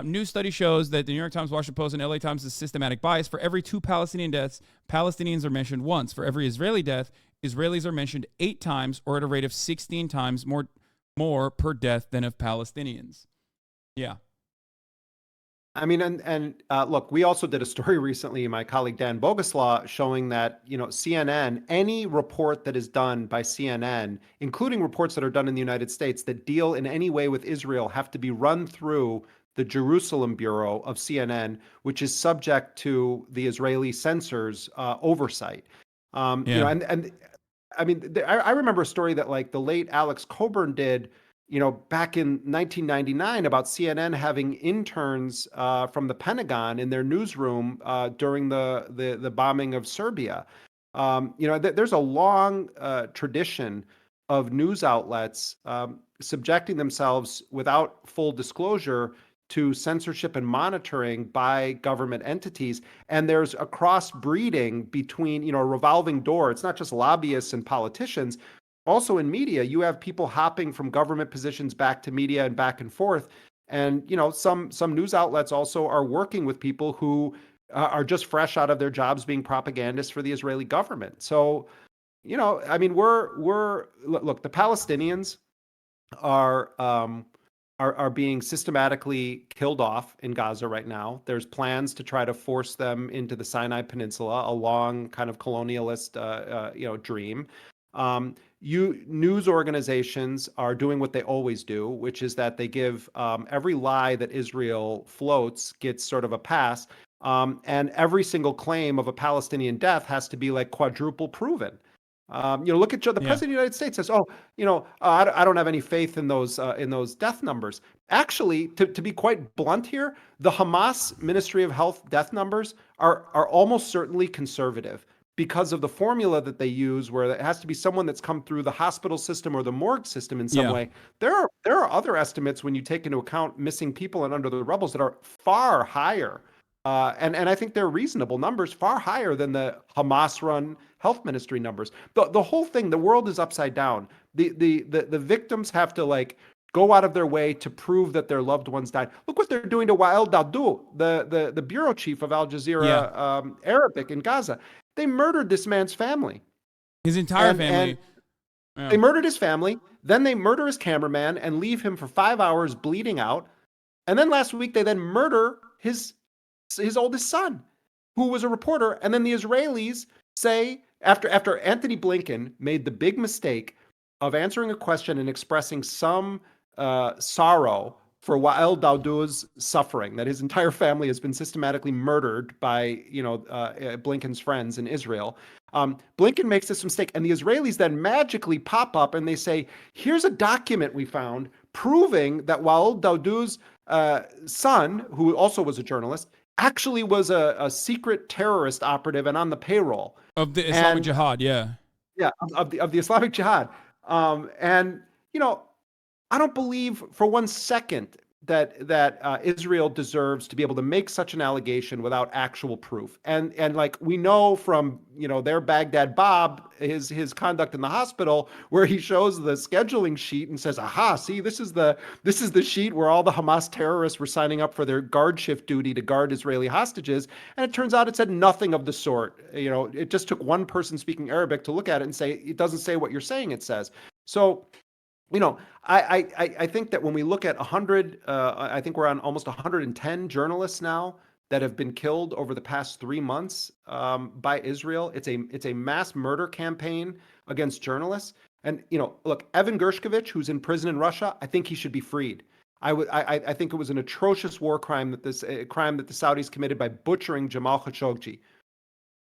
New study shows that the New York Times, Washington Post, and LA Times is systematic bias. For every 2 Palestinian deaths, Palestinians are mentioned once. For every Israeli death, Israelis are mentioned 8 times, or at a rate of 16 times more per death than of Palestinians. Yeah. I mean, and look, we also did a story recently, my colleague Dan Boguslaw, showing that, CNN, any report that is done by CNN, including reports that are done in the United States that deal in any way with Israel, have to be run through the Jerusalem bureau of CNN, which is subject to the Israeli censors' oversight. Yeah. And I mean, I remember a story that like the late Alex Coburn did, back in 1999 about CNN having interns from the Pentagon in their newsroom during the bombing of Serbia. There's a long tradition of news outlets subjecting themselves without full disclosure to censorship and monitoring by government entities. And there's a cross-breeding between, a revolving door. It's not just lobbyists and politicians. Also in media, you have people hopping from government positions back to media and back and forth. And, some news outlets also are working with people who are just fresh out of their jobs being propagandists for the Israeli government. So, I mean, look, the Palestinians are being systematically killed off in Gaza right now. There's plans to try to force them into the Sinai Peninsula, a long kind of colonialist, dream. News organizations are doing what they always do, which is that they give every lie that Israel floats gets sort of a pass, and every single claim of a Palestinian death has to be like quadruple proven. Look at the president of the United States says, "Oh, I don't have any faith in those death numbers." Actually, to be quite blunt here, the Hamas Ministry of Health death numbers are almost certainly conservative because of the formula that they use, where it has to be someone that's come through the hospital system or the morgue system in some way. There are other estimates when you take into account missing people and under the rubbles that are far higher. And I think they're reasonable numbers, far higher than the Hamas-run health ministry numbers. The whole thing, the world is upside down. The victims have to like go out of their way to prove that their loved ones died. Look what they're doing to Wael Dahdouh, the bureau chief of Al Jazeera Arabic in Gaza. They murdered this man's family. His entire family. They murdered his family. Then they murder his cameraman and leave him for 5 hours bleeding out. And then last week, they then murder his oldest son, who was a reporter. And then the Israelis say, after Anthony Blinken made the big mistake of answering a question and expressing some sorrow for Wael Dahdouh's suffering, that his entire family has been systematically murdered by Blinken's friends in Israel. Blinken makes this mistake, and the Israelis then magically pop up and they say, "Here's a document we found proving that Wael Dahdouh's son, who also was a journalist, actually was a secret terrorist operative and on the payroll of the Islamic Jihad." Yeah, of the Islamic Jihad. I don't believe for one second that Israel deserves to be able to make such an allegation without actual proof. And like we know from their Baghdad Bob, his conduct in the hospital, where he shows the scheduling sheet and says, "Aha, see, this is the sheet where all the Hamas terrorists were signing up for their guard shift duty to guard Israeli hostages." And it turns out it said nothing of the sort. It just took one person speaking Arabic to look at it and say, it doesn't say what you're saying it says. So I think that when we look at 100, I think we're on almost 110 journalists now that have been killed over the past 3 months by Israel. It's a mass murder campaign against journalists. And look, Evan Gershkovich, who's in prison in Russia, I think he should be freed. I think it was an atrocious war crime that the Saudis committed by butchering Jamal Khashoggi.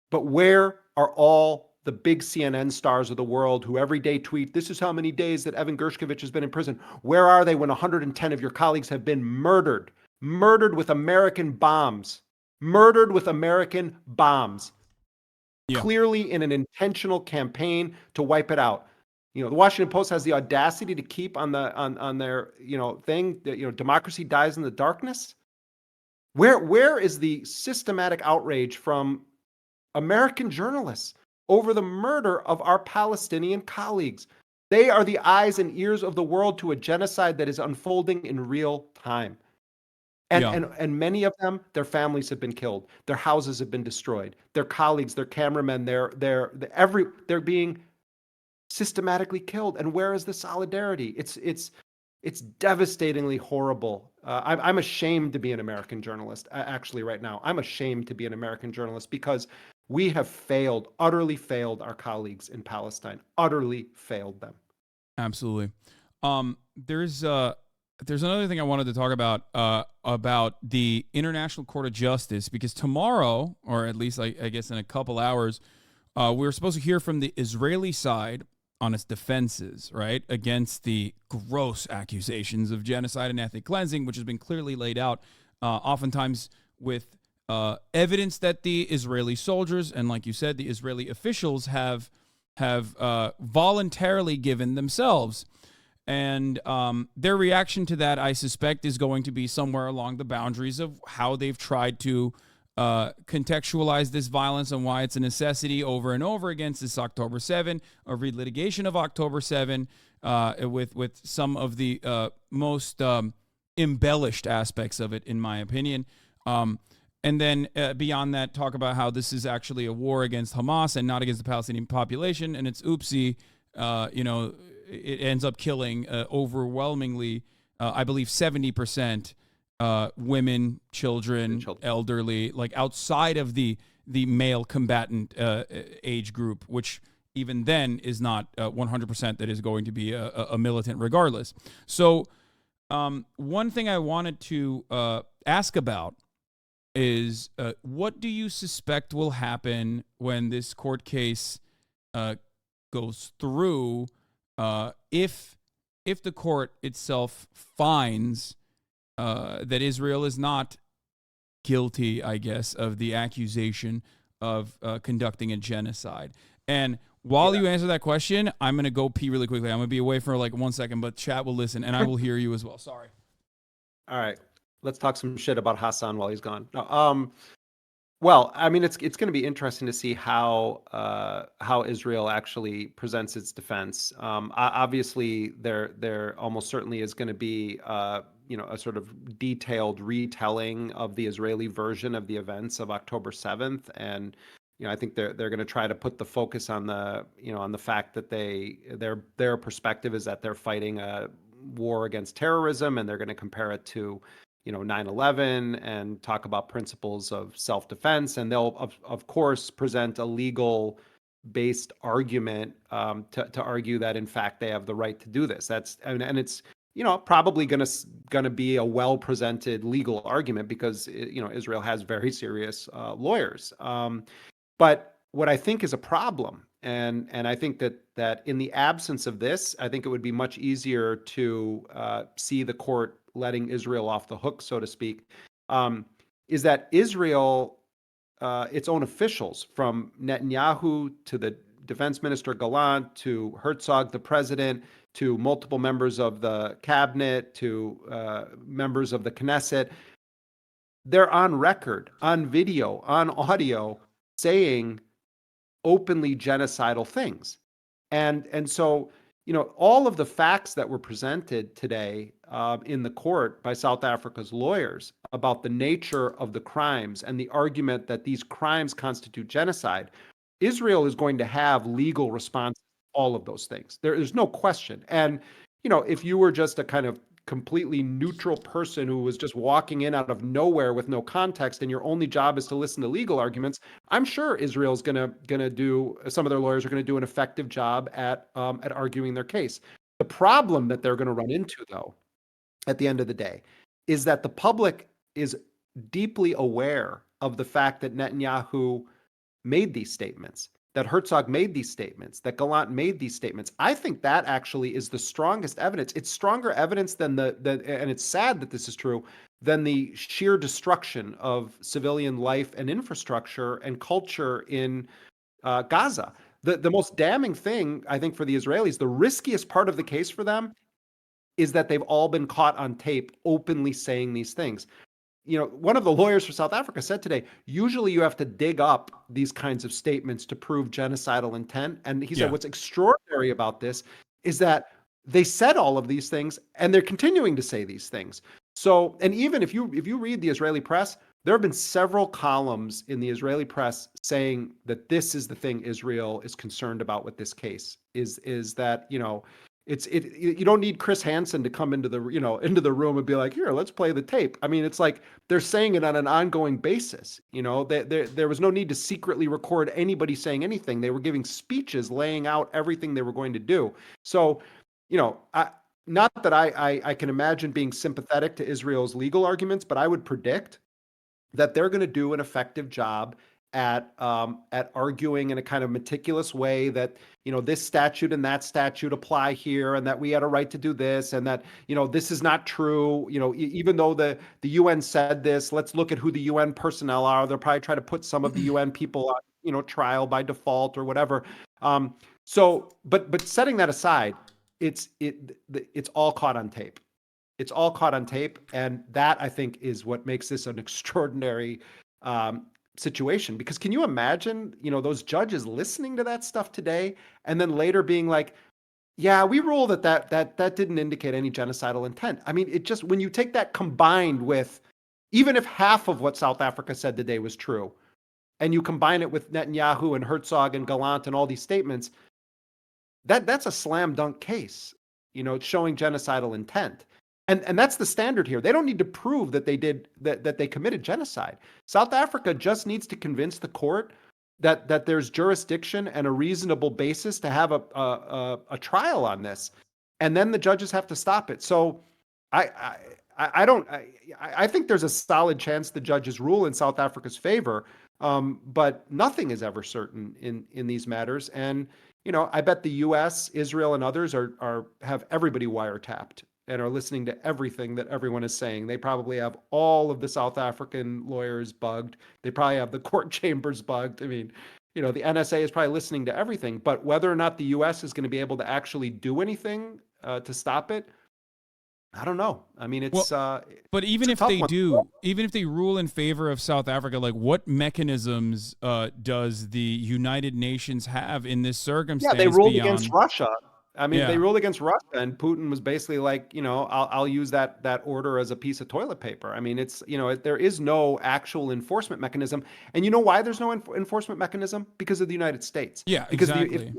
But where are all the big CNN stars of the world who every day tweet, "This is how many days that Evan Gershkovich has been in prison"? Where are they when 110 of your colleagues have been murdered murdered with American bombs, murdered with American bombs, Yeah. clearly in an intentional campaign to wipe it out. The Washington Post has the audacity to keep on their thing that democracy dies in the darkness. Where is the systematic outrage from American journalists over the murder of our Palestinian colleagues? They are the eyes and ears of the world to a genocide that is unfolding in real time. And, Yeah. and many of them, their families have been killed. Their houses have been destroyed. Their colleagues, their cameramen, they're being systematically killed. And where is the solidarity? It's devastatingly horrible. I'm ashamed to be an American journalist. Actually, right now, I'm ashamed to be an American journalist because we have utterly failed our colleagues in Palestine. Utterly failed them. Absolutely. There's another thing I wanted to talk about the International Court of Justice, because tomorrow, or at least I guess in a couple hours, we're supposed to hear from the Israeli side on its defenses, right, against the gross accusations of genocide and ethnic cleansing, which has been clearly laid out, oftentimes with evidence that the Israeli soldiers and, like you said, the Israeli officials have voluntarily given themselves. And their reaction to that, I suspect, is going to be somewhere along the boundaries of how they've tried to contextualize this violence and why it's a necessity over and over again since October 7, a relitigation of October 7, with some of the most embellished aspects of it, in my opinion. And then beyond that, talk about how this is actually a war against Hamas and not against the Palestinian population. And it's oopsie, it ends up killing overwhelmingly, I believe, 70% women, children, elderly, like outside of the male combatant age group, which even then is not 100% that is going to be a militant regardless. So one thing I wanted to ask about is what do you suspect will happen when this court case goes through, if the court itself finds that Israel is not guilty, I guess, of the accusation of conducting a genocide? And while you answer that question, I'm going to go pee really quickly. I'm going to be away for like 1 second, but chat will listen, and I will hear you as well. Sorry. All right. Let's talk some shit about Hasan while he's gone. No, well, I mean, it's going to be interesting to see how Israel actually presents its defense. Obviously, there almost certainly is going to be a sort of detailed retelling of the Israeli version of the events of October 7th, and I think they're going to try to put the focus on the fact that their perspective is that they're fighting a war against terrorism, and they're going to compare it to 9/11 and talk about principles of self-defense. And they'll, of course, present a legal based argument to argue that, in fact, they have the right to do this. And it's, probably going to be a well-presented legal argument because, Israel has very serious lawyers. But what I think is a problem, and I think that in the absence of this, I think it would be much easier to see the court letting Israel off the hook, so to speak, is that Israel, its own officials, from Netanyahu to the defense minister Gallant to Herzog, the president, to multiple members of the cabinet, to members of the Knesset, they're on record, on video, on audio, saying openly genocidal things. And so, all of the facts that were presented today in the court by South Africa's lawyers about the nature of the crimes and the argument that these crimes constitute genocide, Israel is going to have legal responses to all of those things. There's no question. And, if you were just a kind of completely neutral person who was just walking in out of nowhere with no context, and your only job is to listen to legal arguments, I'm sure Israel's gonna do, some of their lawyers are gonna do an effective job at arguing their case. The problem that they're gonna run into, though, at the end of the day, is that the public is deeply aware of the fact that Netanyahu made these statements, that Herzog made these statements, that Gallant made these statements. I think that actually is the strongest evidence. It's stronger evidence than and it's sad that this is true, than the sheer destruction of civilian life and infrastructure and culture in Gaza. The most damning thing, I think, for the Israelis, the riskiest part of the case for them is that they've all been caught on tape openly saying these things. One of the lawyers for South Africa said today, usually you have to dig up these kinds of statements to prove genocidal intent. And he said, what's extraordinary about this is that they said all of these things and they're continuing to say these things. So, and even if you read the Israeli press, there have been several columns in the Israeli press saying that this is the thing Israel is concerned about with this case, is that, you don't need Chris Hansen to come into the room and be like, here, let's play the tape. I mean, it's like they're saying it on an ongoing basis. There was no need to secretly record anybody saying anything. They were giving speeches laying out everything they were going to do. So, not that I can imagine being sympathetic to Israel's legal arguments, but I would predict that they're going to do an effective job at arguing in a kind of meticulous way that, this statute and that statute apply here, and that we had a right to do this, and that, this is not true. Even though the UN said this, let's look at who the UN personnel are. They'll probably try to put some of the UN people on, trial by default or whatever. But setting that aside, it's all caught on tape. It's all caught on tape, and that, I think, is what makes this an extraordinary situation. Because can you imagine, those judges listening to that stuff today and then later being like, yeah, we rule that didn't indicate any genocidal intent. I mean, it just, when you take that combined with, even if half of what South Africa said today was true, and you combine it with Netanyahu and Herzog and Gallant and all these statements, that's a slam dunk case. It's showing genocidal intent. And that's the standard here. They don't need to prove that they committed genocide. South Africa just needs to convince the court that there's jurisdiction and a reasonable basis to have a trial on this, and then the judges have to stop it. So I think there's a solid chance the judges rule in South Africa's favor, but nothing is ever certain in these matters. And I bet the U.S., Israel, and others have everybody wiretapped and are listening to everything that everyone is saying. They probably have all of the South African lawyers bugged. They probably have the court chambers bugged. I mean, the NSA is probably listening to everything. But whether or not the U.S. is going to be able to actually do anything to stop it, I don't know. I mean, it's but even if they do, even if they rule in favor of South Africa, like, what mechanisms does the United Nations have in this circumstance? Yeah, they ruled against Russia. I mean, they ruled against Russia, and Putin was basically like, I'll use that order as a piece of toilet paper. I mean, it's, there is no actual enforcement mechanism. And you know why there's no enforcement mechanism? Because of the United States. Yeah, because exactly.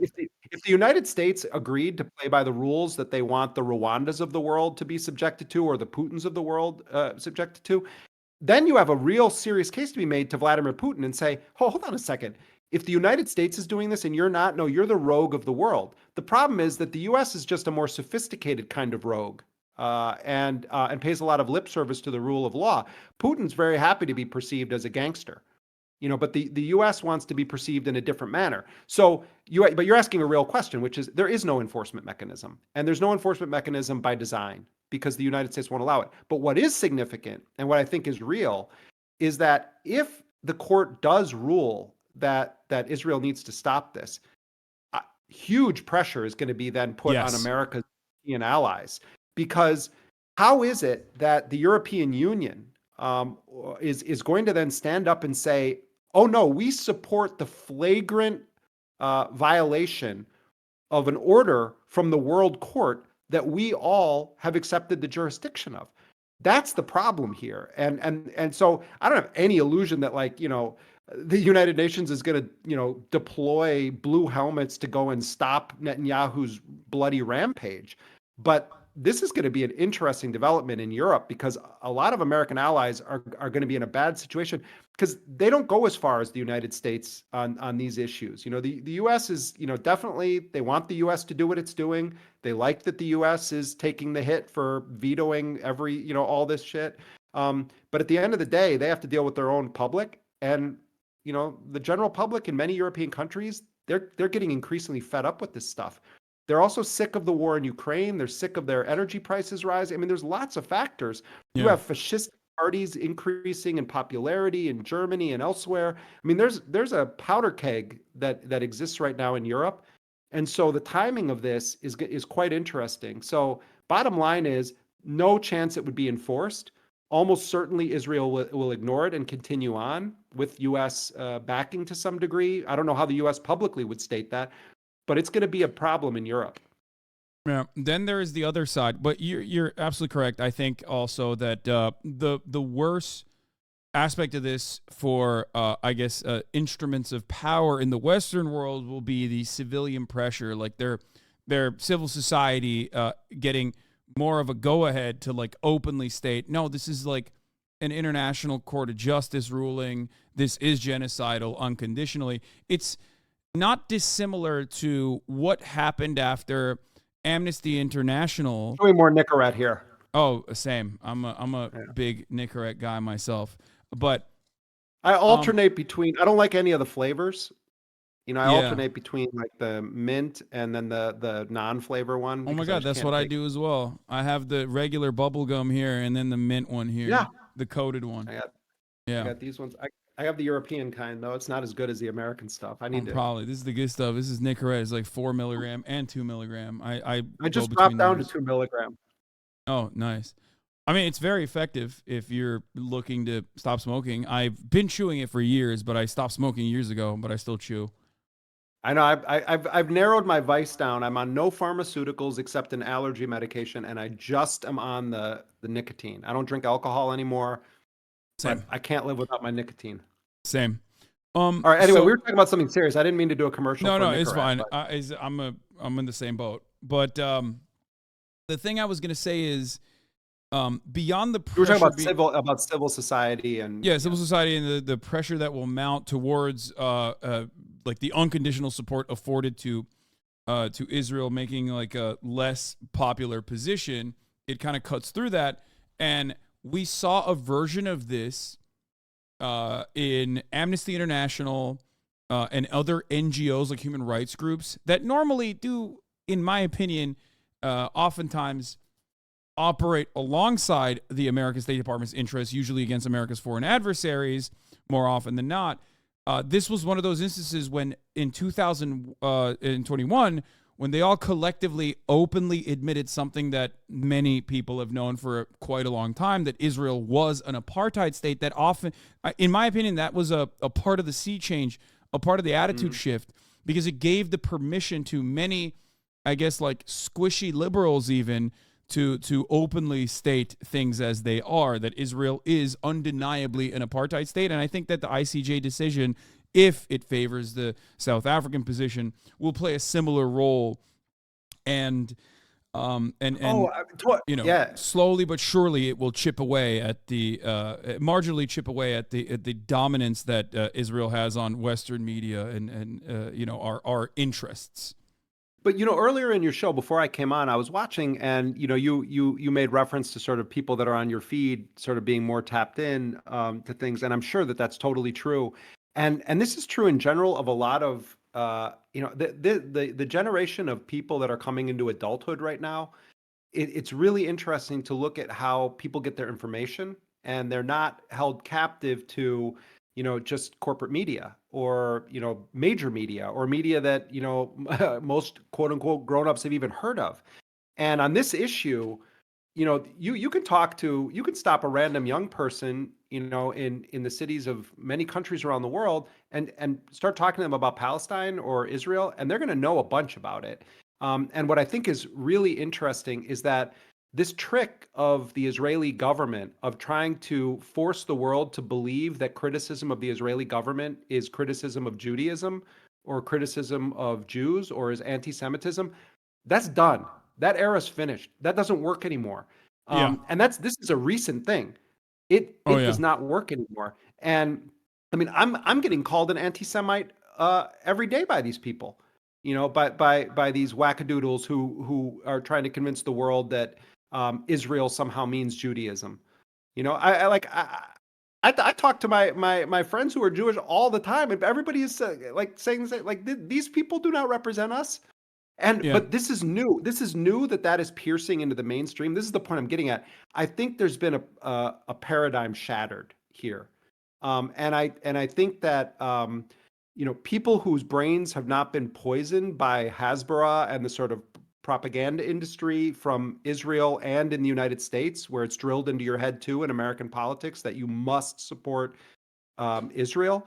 If the United States agreed to play by the rules that they want the Rwandas of the world to be subjected to, or the Putins of the world subjected to, then you have a real serious case to be made to Vladimir Putin and say, oh, hold on a second. If the United States is doing this and you're not, no, you're the rogue of the world. The problem is that the U.S. is just a more sophisticated kind of rogue and pays a lot of lip service to the rule of law. Putin's very happy to be perceived as a gangster, but the U.S. wants to be perceived in a different manner. So but you're asking a real question, which is, there is no enforcement mechanism, and there's no enforcement mechanism by design because the United States won't allow it. But what is significant, and what I think is real, is that if the court does rule that Israel needs to stop this, huge pressure is going to be then put on America's European allies. Because how is it that the European Union is going to then stand up and say, oh no, we support the flagrant violation of an order from the World Court that we all have accepted the jurisdiction of? That's the problem here. And so I don't have any illusion that, like, the United Nations is going to, deploy blue helmets to go and stop Netanyahu's bloody rampage. But this is going to be an interesting development in Europe, because a lot of American allies are going to be in a bad situation because they don't go as far as the United States on these issues. The U.S. is, definitely, they want the U.S. to do what it's doing. They like that the U.S. is taking the hit for vetoing every, all this shit. But at the end of the day, they have to deal with their own public. And the general public in many European countries, they're getting increasingly fed up with this stuff. They're also sick of the war in Ukraine. They're sick of their energy prices rising. I mean, there's lots of factors. You have fascist parties increasing in popularity in Germany and elsewhere. I mean, there's a powder keg that exists right now in Europe, and so the timing of this is quite interesting. So bottom line is no chance it would be enforced. Almost certainly Israel will ignore it and continue on with U.S. Backing to some degree. I don't know how the U.S. publicly would state that, but it's going to be a problem in Europe. Yeah. Then there is the other side, but you're absolutely correct. I think also that the worst aspect of this for I guess instruments of power in the Western world will be the civilian pressure, like their civil society getting more of a go ahead to like openly state, no, this is like an international court of justice ruling. This is genocidal unconditionally. It's not dissimilar to what happened after Amnesty International. Doing more Nicorette here. Oh, same. I'm a big Nicorette guy myself, but I alternate between. I don't like any of the flavors. I Yeah. alternate between like the mint and then the non-flavor one. Oh my because I God, just that's can't what I take- do as well. I have the regular bubble gum here and then the mint one here. Yeah. The coated one. I got Yeah. these ones. I have the European kind though. It's not as good as the American stuff. I need to. Probably. This is the good stuff. This is Nicorette. It's like 4 milligram and 2 milligram. I just go dropped between down those. to 2 milligram. Oh, nice. I mean, it's very effective if you're looking to stop smoking. I've been chewing it for years, but I stopped smoking years ago, but I still chew. I know I've narrowed my vice down. I'm on no pharmaceuticals except an allergy medication, and I just am on the nicotine. I don't drink alcohol anymore. Same. But I can't live without my nicotine. Same. All right. Anyway, we were talking about something serious. I didn't mean to do a commercial. No, for it's Nicorette, fine. I'm in the same boat. But the thing I was gonna say is, beyond the pressure, we were talking about civil society and civil society and the pressure that will mount towards like the unconditional support afforded to Israel, making like a less popular position. It kind of cuts through that, and we saw a version of this in Amnesty International and other NGOs like human rights groups that normally do, in my opinion, oftentimes operate alongside the American State Department's interests, usually against America's foreign adversaries, more often than not. This was one of those instances when in 2021, when they all collectively openly admitted something that many people have known for quite a long time, that Israel was an apartheid state. That often, in my opinion, that was a part of the sea change, a part of the attitude shift, because it gave the permission to many, I guess, like squishy liberals even, to openly state things as they are, that Israel is undeniably an apartheid state. And I think that the ICJ decision, if it favors the South African position, will play a similar role. And slowly but surely it will chip away at the marginally chip away at the dominance that Israel has on Western media and our interests. But earlier in your show, before I came on, I was watching, and you made reference to sort of people that are on your feed, sort of being more tapped in to things, and I'm sure that that's totally true, and this is true in general of a lot of the generation of people that are coming into adulthood right now. It's really interesting to look at how people get their information, and they're not held captive to just corporate media or, major media or media that, most quote unquote grown-ups have even heard of. And on this issue, you can stop a random young person, in the cities of many countries around the world and start talking to them about Palestine or Israel, and they're going to know a bunch about it. And what I think is really interesting is that this trick of the Israeli government of trying to force the world to believe that criticism of the Israeli government is criticism of Judaism or criticism of Jews or is anti-Semitism, that's done. That era's finished. That doesn't work anymore. And this is a recent thing. It does not work anymore. And I mean, I'm getting called an anti-Semite every day by these people, by these wackadoodles who are trying to convince the world that Israel somehow means Judaism. I talk to my friends who are Jewish all the time, and everybody is like saying like these people do not represent us. Yeah. But this is new. This is new that is piercing into the mainstream. This is the point I'm getting at. I think there's been a paradigm shattered here, and I think that people whose brains have not been poisoned by Hasbara and the sort of propaganda industry from Israel and in the United States, where it's drilled into your head too in American politics that you must support Israel.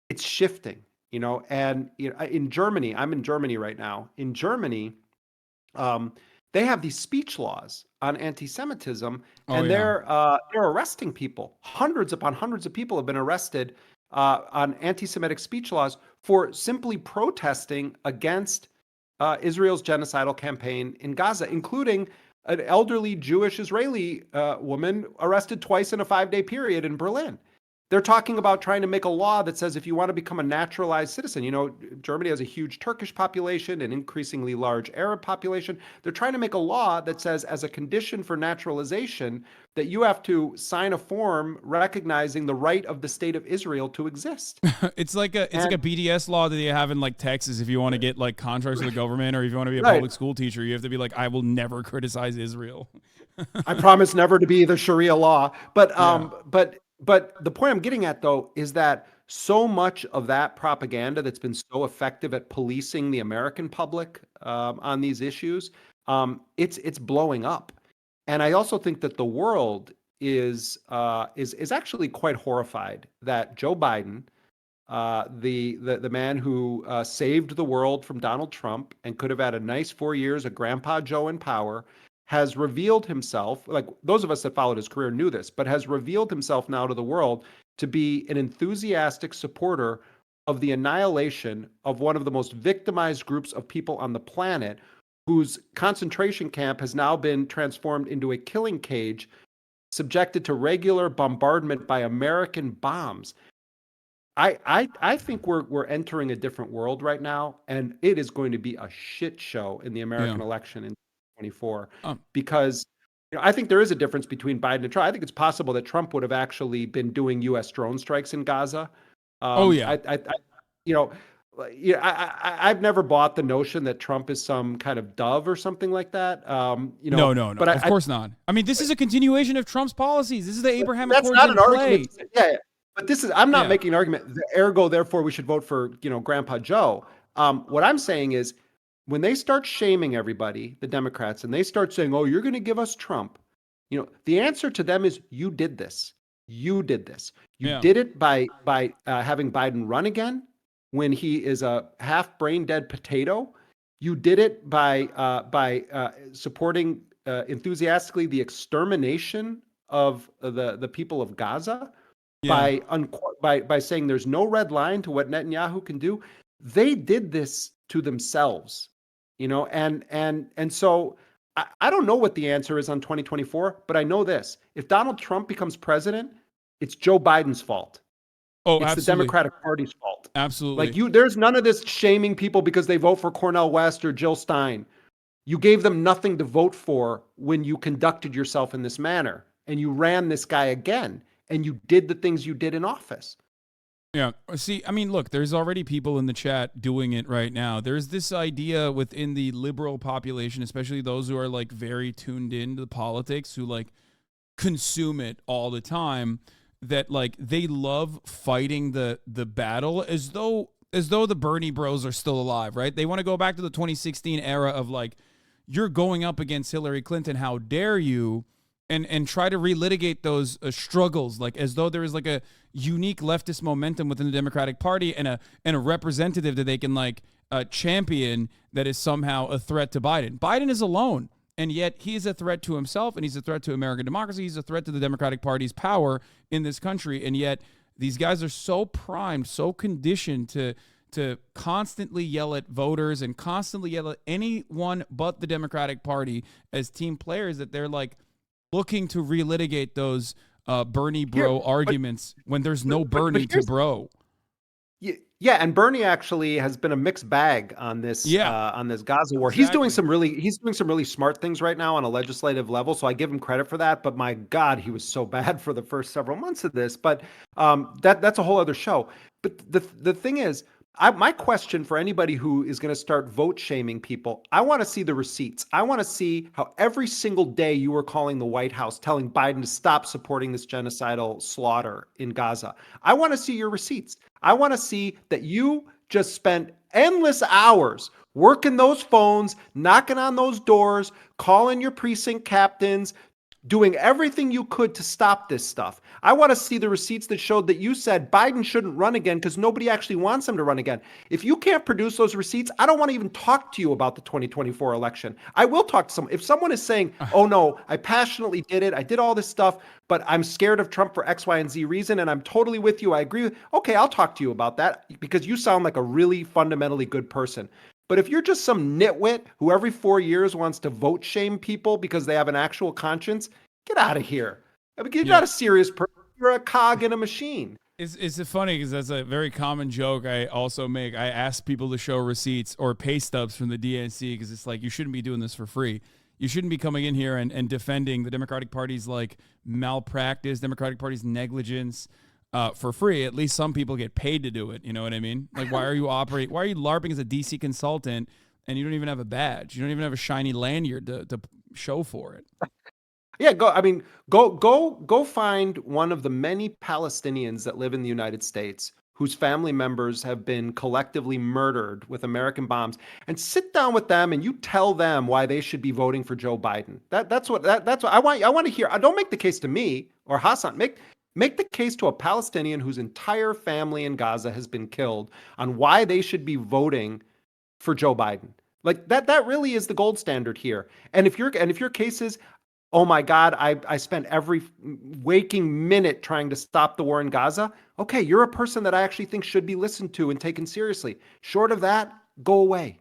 It's shifting, and in Germany, I'm in Germany right now. In Germany, um, they have these speech laws on anti-Semitism, Oh and yeah. they're arresting people. Hundreds upon hundreds of people have been arrested on anti-Semitic speech laws for simply protesting against Israel's genocidal campaign in Gaza, including an elderly Jewish Israeli woman arrested twice in a 5-day period in Berlin. They're talking about trying to make a law that says if you want to become a naturalized citizen, Germany has a huge Turkish population, an increasingly large Arab population. They're trying to make a law that says, as a condition for naturalization, that you have to sign a form recognizing the right of the state of Israel to exist. It's like a BDS law that you have in like Texas. If you want to get like contracts with the government, or if you want to be a Right. public school teacher, you have to be like, I will never criticize Israel. I promise never to be the Sharia law. But Yeah. the point I'm getting at though is that so much of that propaganda that's been so effective at policing the American public on these issues, it's blowing up. And I also think that the world is actually quite horrified that Joe Biden, the man who saved the world from Donald Trump and could have had a nice 4 years of Grandpa Joe in power, has revealed himself, like those of us that followed his career knew this, but has revealed himself now to the world to be an enthusiastic supporter of the annihilation of one of the most victimized groups of people on the planet, whose concentration camp has now been transformed into a killing cage, subjected to regular bombardment by American bombs. I think we're entering a different world right now, and it is going to be a shit show in the Yeah. American election in 2024 Um, because I think there is a difference between Biden and Trump. I think it's possible that Trump would have actually been doing U.S. drone strikes in Gaza. oh yeah. You know, yeah, I've never bought the notion that Trump is some kind of dove or something like that. No, no, no. But Of course not. I mean, this is a continuation of Trump's policies. This is the but Abraham that's Accords not in an argument. play. Yeah, yeah. But I'm not Yeah. making an argument. Ergo, therefore, we should vote for, Grandpa Joe. What I'm saying is when they start shaming everybody, the Democrats, and they start saying, oh, you're going to give us Trump, the answer to them is you did this. You did this. You Yeah. did it by having Biden run again when he is a half brain dead potato. You did it by supporting enthusiastically the extermination of the people of Gaza, Yeah. by saying there's no red line to what Netanyahu can do. They did this to themselves, and so I don't know what the answer is on 2024, but I know this: if Donald Trump becomes president, it's Joe Biden's fault. Oh, It's the absolutely. Democratic Party's fault. Like Absolutely. there's none of this shaming people because they vote for Cornel West or Jill Stein. You gave them nothing to vote for when you conducted yourself in this manner, and you ran this guy again, and you did the things you did in office. Yeah. See, I mean, look, there's already people in the chat doing it right now. There's this idea within the liberal population, especially those who are like very tuned into the politics, who like consume it all the time, that like they love fighting the battle as though the Bernie bros are still alive, right? They want to go back to the 2016 era of like, you're going up against Hillary Clinton, how dare you? And try to relitigate those struggles, like as though there is like a unique leftist momentum within the Democratic Party and a representative that they can like champion that is somehow a threat to Biden. Biden is alone, and yet he is a threat to himself, and he's a threat to American democracy. He's a threat to the Democratic Party's power in this country, and yet these guys are so primed, so conditioned to constantly yell at voters and constantly yell at anyone but the Democratic Party as team players that they're like looking to relitigate those Bernie bro arguments when there's no Bernie to bro. Yeah, and Bernie actually has been a mixed bag on this Gaza war. Exactly. He's doing some really smart things right now on a legislative level, so I give him credit for that. But my God, he was so bad for the first several months of this. But that's a whole other show. But the thing is, my question for anybody who is going to start vote shaming people, I want to see the receipts. I want to see how every single day you were calling the White House, telling Biden to stop supporting this genocidal slaughter in Gaza. I want to see your receipts. I want to see that you just spent endless hours working those phones, knocking on those doors, calling your precinct captains, doing everything you could to stop this stuff. I want to see the receipts that showed that you said Biden shouldn't run again because nobody actually wants him to run again. If you can't produce those receipts, I don't want to even talk to you about the 2024 election. I will talk to someone. If someone is saying, oh no, I passionately did it, I did all this stuff, but I'm scared of Trump for X, Y, and Z reason, and I'm totally with you, I agree with, okay, I'll talk to you about that because you sound like a really fundamentally good person. But if you're just some nitwit who every 4 years wants to vote shame people because they have an actual conscience, get out of here. I mean, you're not a serious person. You're a cog in a machine. It's funny because that's a very common joke I also make. I ask people to show receipts or pay stubs from the DNC because it's like, you shouldn't be doing this for free. You shouldn't be coming in here and defending the Democratic Party's like malpractice, Democratic Party's negligence for free. At least some people get paid to do it. You know what I mean? Like, why are you LARPing as a DC consultant and you don't even have a badge? You don't even have a shiny lanyard to show for it. Yeah, go find one of the many Palestinians that live in the United States whose family members have been collectively murdered with American bombs, and sit down with them and you tell them why they should be voting for Joe Biden. That's what I want. I want to hear. Don't make the case to me or Hasan. Make the case to a Palestinian whose entire family in Gaza has been killed on why they should be voting for Joe Biden. Like that really is the gold standard here. And if your case is, oh my God, I spent every waking minute trying to stop the war in Gaza. Okay, you're a person that I actually think should be listened to and taken seriously. Short of that, go away.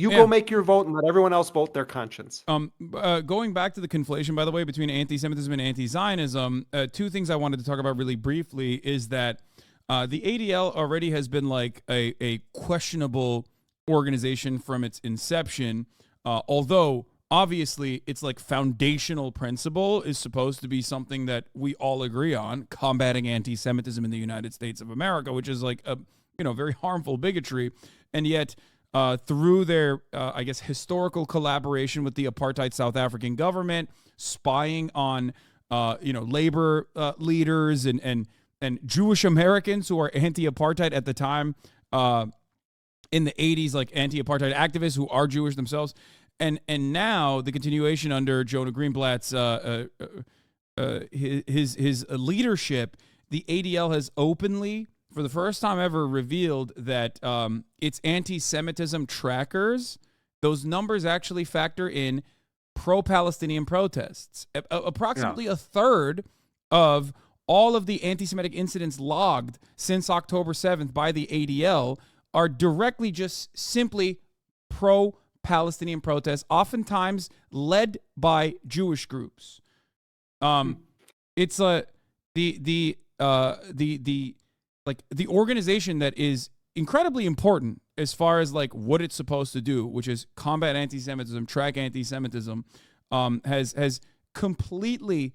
Go make your vote and let everyone else vote their conscience. Going back to the conflation, by the way, between anti-Semitism and anti-Zionism, two things I wanted to talk about really briefly is that the ADL already has been like a questionable organization from its inception, although obviously its like foundational principle is supposed to be something that we all agree on, combating anti-Semitism in the United States of America, which is like a very harmful bigotry. And yet through their I guess historical collaboration with the apartheid South African government, spying on labor leaders and Jewish Americans who are anti-apartheid at the time in the 80s, like anti-apartheid activists who are Jewish themselves. And now the continuation under Jonah Greenblatt's his leadership, the ADL has openly, for the first time ever, revealed that its anti-Semitism trackers, those numbers actually factor in pro-Palestinian protests. Approximately a third of all of the anti-Semitic incidents logged since October 7th by the ADL are directly just simply pro-Palestinian protests, oftentimes led by Jewish groups. It's the organization that is incredibly important as far as like what it's supposed to do, which is combat anti-Semitism, track anti-Semitism, has completely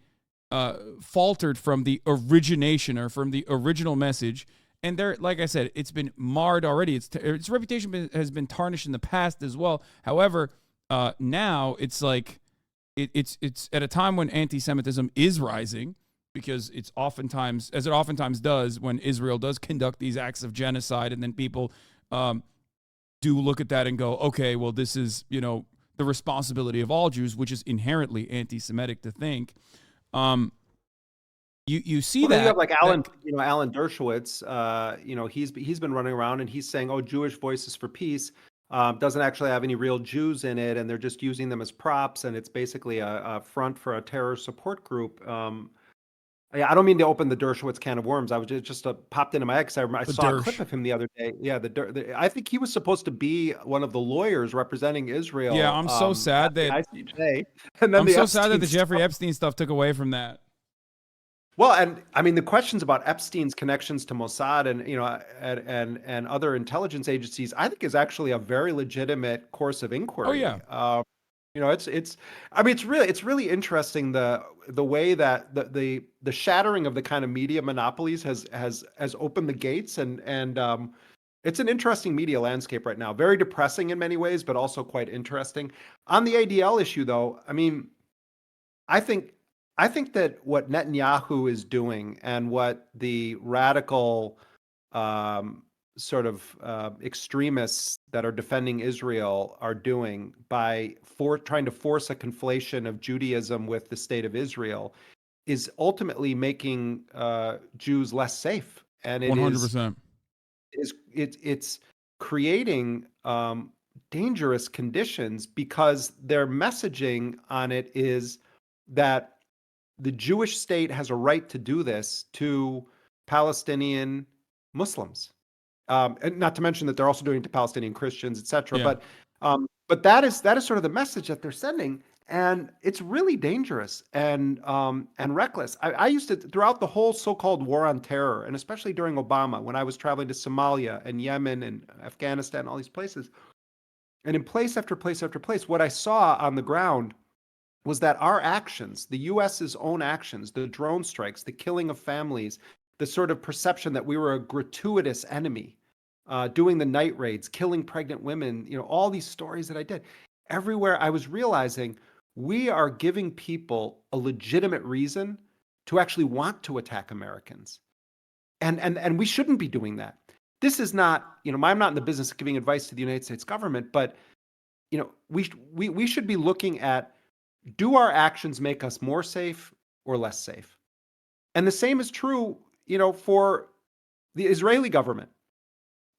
faltered from the origination or from the original message. And there, like I said, it's been marred already. Its reputation has been tarnished in the past as well. However, now it's like it's at a time when anti-Semitism is rising, because it's oftentimes, as it oftentimes does, when Israel does conduct these acts of genocide, and then people do look at that and go, okay, well, this is the responsibility of all Jews, which is inherently anti-Semitic to think. You see that you have like Alan Dershowitz. He's been running around and he's saying, "Oh, Jewish Voices for Peace doesn't actually have any real Jews in it, and they're just using them as props, and it's basically a front for a terror support group." I don't mean to open the Dershowitz can of worms. I was just popped into my head because I saw a clip of him the other day. Yeah, I think he was supposed to be one of the lawyers representing Israel. Yeah, I'm so sad that ICJ, and then I'm so sad that the Jeffrey Epstein stuff took away from that. Well, and I mean the questions about Epstein's connections to Mossad and other intelligence agencies, I think, is actually a very legitimate course of inquiry. Oh yeah. It's really interesting the way that the shattering of the kind of media monopolies has opened the gates and It's an interesting media landscape right now. Very depressing in many ways, but also quite interesting. On the ADL issue, though, I mean, I think I think that what Netanyahu is doing and what the radical um, sort of extremists that are defending Israel are doing by trying to force a conflation of Judaism with the state of Israel is ultimately making Jews less safe, and it is 100%. it's creating dangerous conditions because their messaging on it is that the Jewish state has a right to do this to Palestinian Muslims, and not to mention that they're also doing it to Palestinian Christians, etc. Yeah. But that is sort of the message that they're sending, and it's really dangerous and reckless. I used to throughout the whole so-called war on terror, and especially during Obama, when I was traveling to Somalia and Yemen and Afghanistan, all these places, and in place after place after place, what I saw on the ground was that our actions, the US's own actions, the drone strikes, the killing of families, the sort of perception that we were a gratuitous enemy, doing the night raids, killing pregnant women, all these stories that I did. Everywhere I was realizing we are giving people a legitimate reason to actually want to attack Americans. And we shouldn't be doing that. This is not, I'm not in the business of giving advice to the United States government, but we should be looking at, do our actions make us more safe or less safe? And the same is true, for the Israeli government.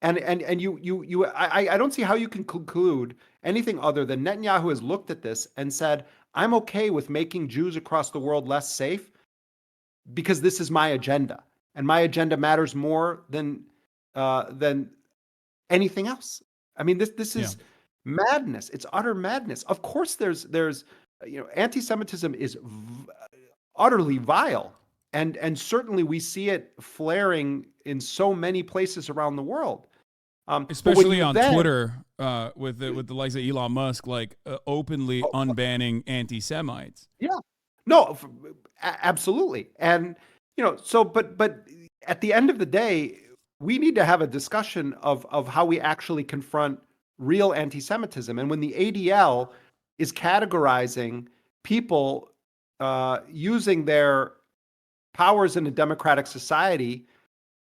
And I don't see how you can conclude anything other than Netanyahu has looked at this and said, I'm okay with making Jews across the world less safe because this is my agenda, and my agenda matters more than anything else. I mean, this is madness. It's utter madness. Of course, there's anti-Semitism is utterly vile, and certainly we see it flaring in so many places around the world. Especially on Twitter, with the likes of Elon Musk, openly unbanning anti-Semites. Yeah, no, absolutely, and but at the end of the day, we need to have a discussion of how we actually confront real anti-Semitism. And when the ADL is categorizing people using their powers in a democratic society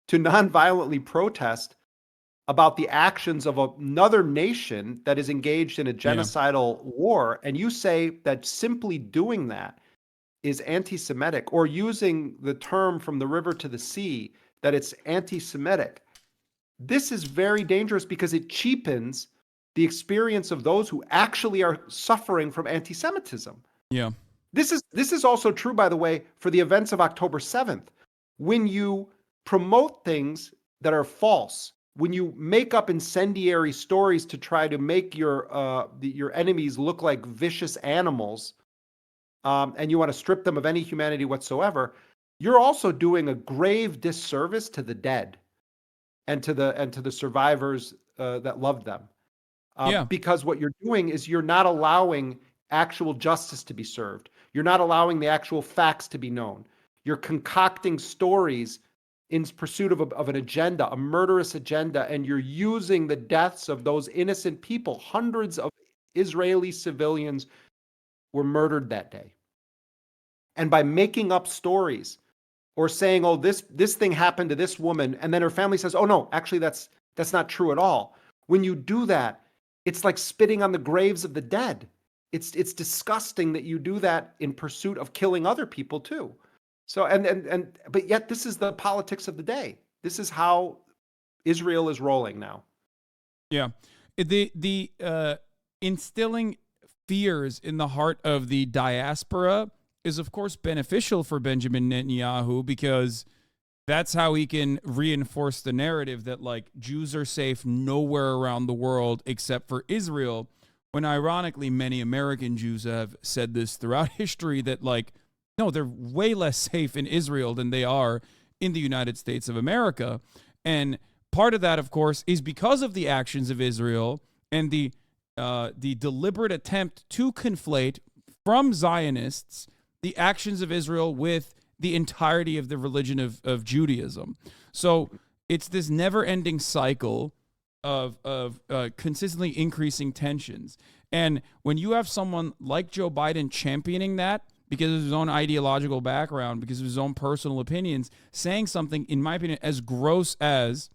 to nonviolently protest about the actions of another nation that is engaged in a genocidal war, and you say that simply doing that is anti-Semitic, or using the term from the river to the sea, that it's anti-Semitic, this is very dangerous because it cheapens the experience of those who actually are suffering from anti-Semitism. Yeah. This is also true, by the way, for the events of October 7th. When you promote things that are false, when you make up incendiary stories to try to make your enemies look like vicious animals, and you want to strip them of any humanity whatsoever, you're also doing a grave disservice to the dead and to the survivors that loved them. Because what you're doing is you're not allowing actual justice to be served. You're not allowing the actual facts to be known. You're concocting stories in pursuit of an agenda, a murderous agenda, and you're using the deaths of those innocent people. Hundreds of Israeli civilians were murdered that day. And by making up stories or saying, oh, this thing happened to this woman, and then her family says, oh no, actually that's not true at all. When you do that, it's like spitting on the graves of the dead. It's disgusting that you do that in pursuit of killing other people too. So but yet this is the politics of the day. This is how Israel is rolling now. Yeah. The instilling fears in the heart of the diaspora is, of course, beneficial for Benjamin Netanyahu, because that's how he can reinforce the narrative that, Jews are safe nowhere around the world except for Israel, when ironically many American Jews have said this throughout history, that, no, they're way less safe in Israel than they are in the United States of America. And part of that, of course, is because of the actions of Israel and the deliberate attempt to conflate from Zionists the actions of Israel with the entirety of the religion of Judaism. So it's this never-ending cycle of consistently increasing tensions. And when you have someone like Joe Biden championing that because of his own ideological background, because of his own personal opinions, saying something, in my opinion, as gross as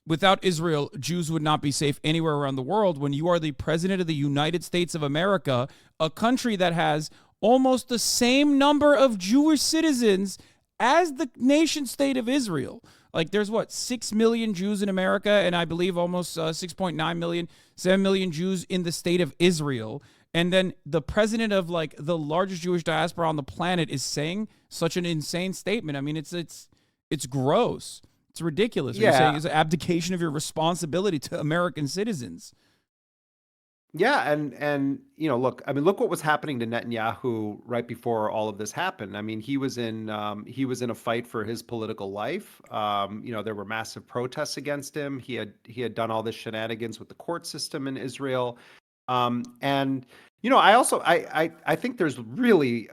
without Israel, Jews would not be safe anywhere around the world, when you are the president of the United States of America, a country that has almost the same number of Jewish citizens as the nation state of Israel. Like, there's 6 million Jews in America, and I believe almost 6.9 million, 7 million Jews in the state of Israel. And then the president of like the largest Jewish diaspora on the planet is saying such an insane statement. I mean, it's gross. It's ridiculous. What you're saying is an abdication of your responsibility to American citizens. Yeah, and look, I mean, look what was happening to Netanyahu right before all of this happened. I mean, he was in a fight for his political life. There were massive protests against him. He had done all this shenanigans with the court system in Israel. And I think there's really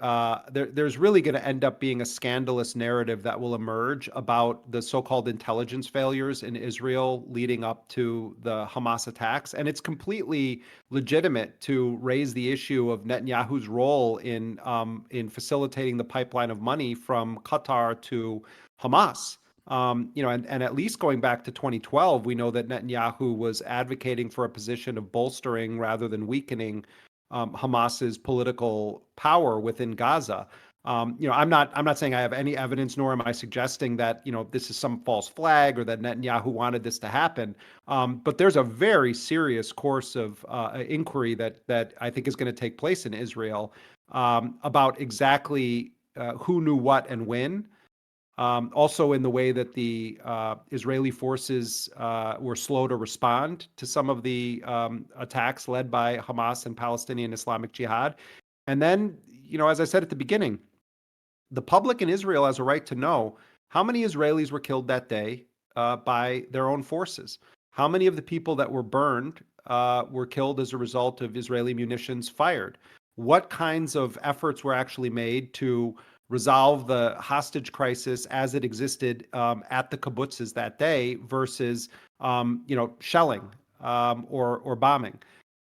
there's really going to end up being a scandalous narrative that will emerge about the so-called intelligence failures in Israel leading up to the Hamas attacks, and it's completely legitimate to raise the issue of Netanyahu's role in facilitating the pipeline of money from Qatar to Hamas. And at least going back to 2012, we know that Netanyahu was advocating for a position of bolstering rather than weakening Hamas's political power within Gaza. I'm not saying I have any evidence, nor am I suggesting that this is some false flag or that Netanyahu wanted this to happen. But there's a very serious course of inquiry that I think is going to take place in Israel about exactly who knew what and when. Also, in the way that the Israeli forces were slow to respond to some of the attacks led by Hamas and Palestinian Islamic Jihad. And then, as I said at the beginning, the public in Israel has a right to know how many Israelis were killed that day by their own forces. How many of the people that were burned were killed as a result of Israeli munitions fired? What kinds of efforts were actually made to resolve the hostage crisis as it existed at the kibbutzes that day versus, shelling or bombing.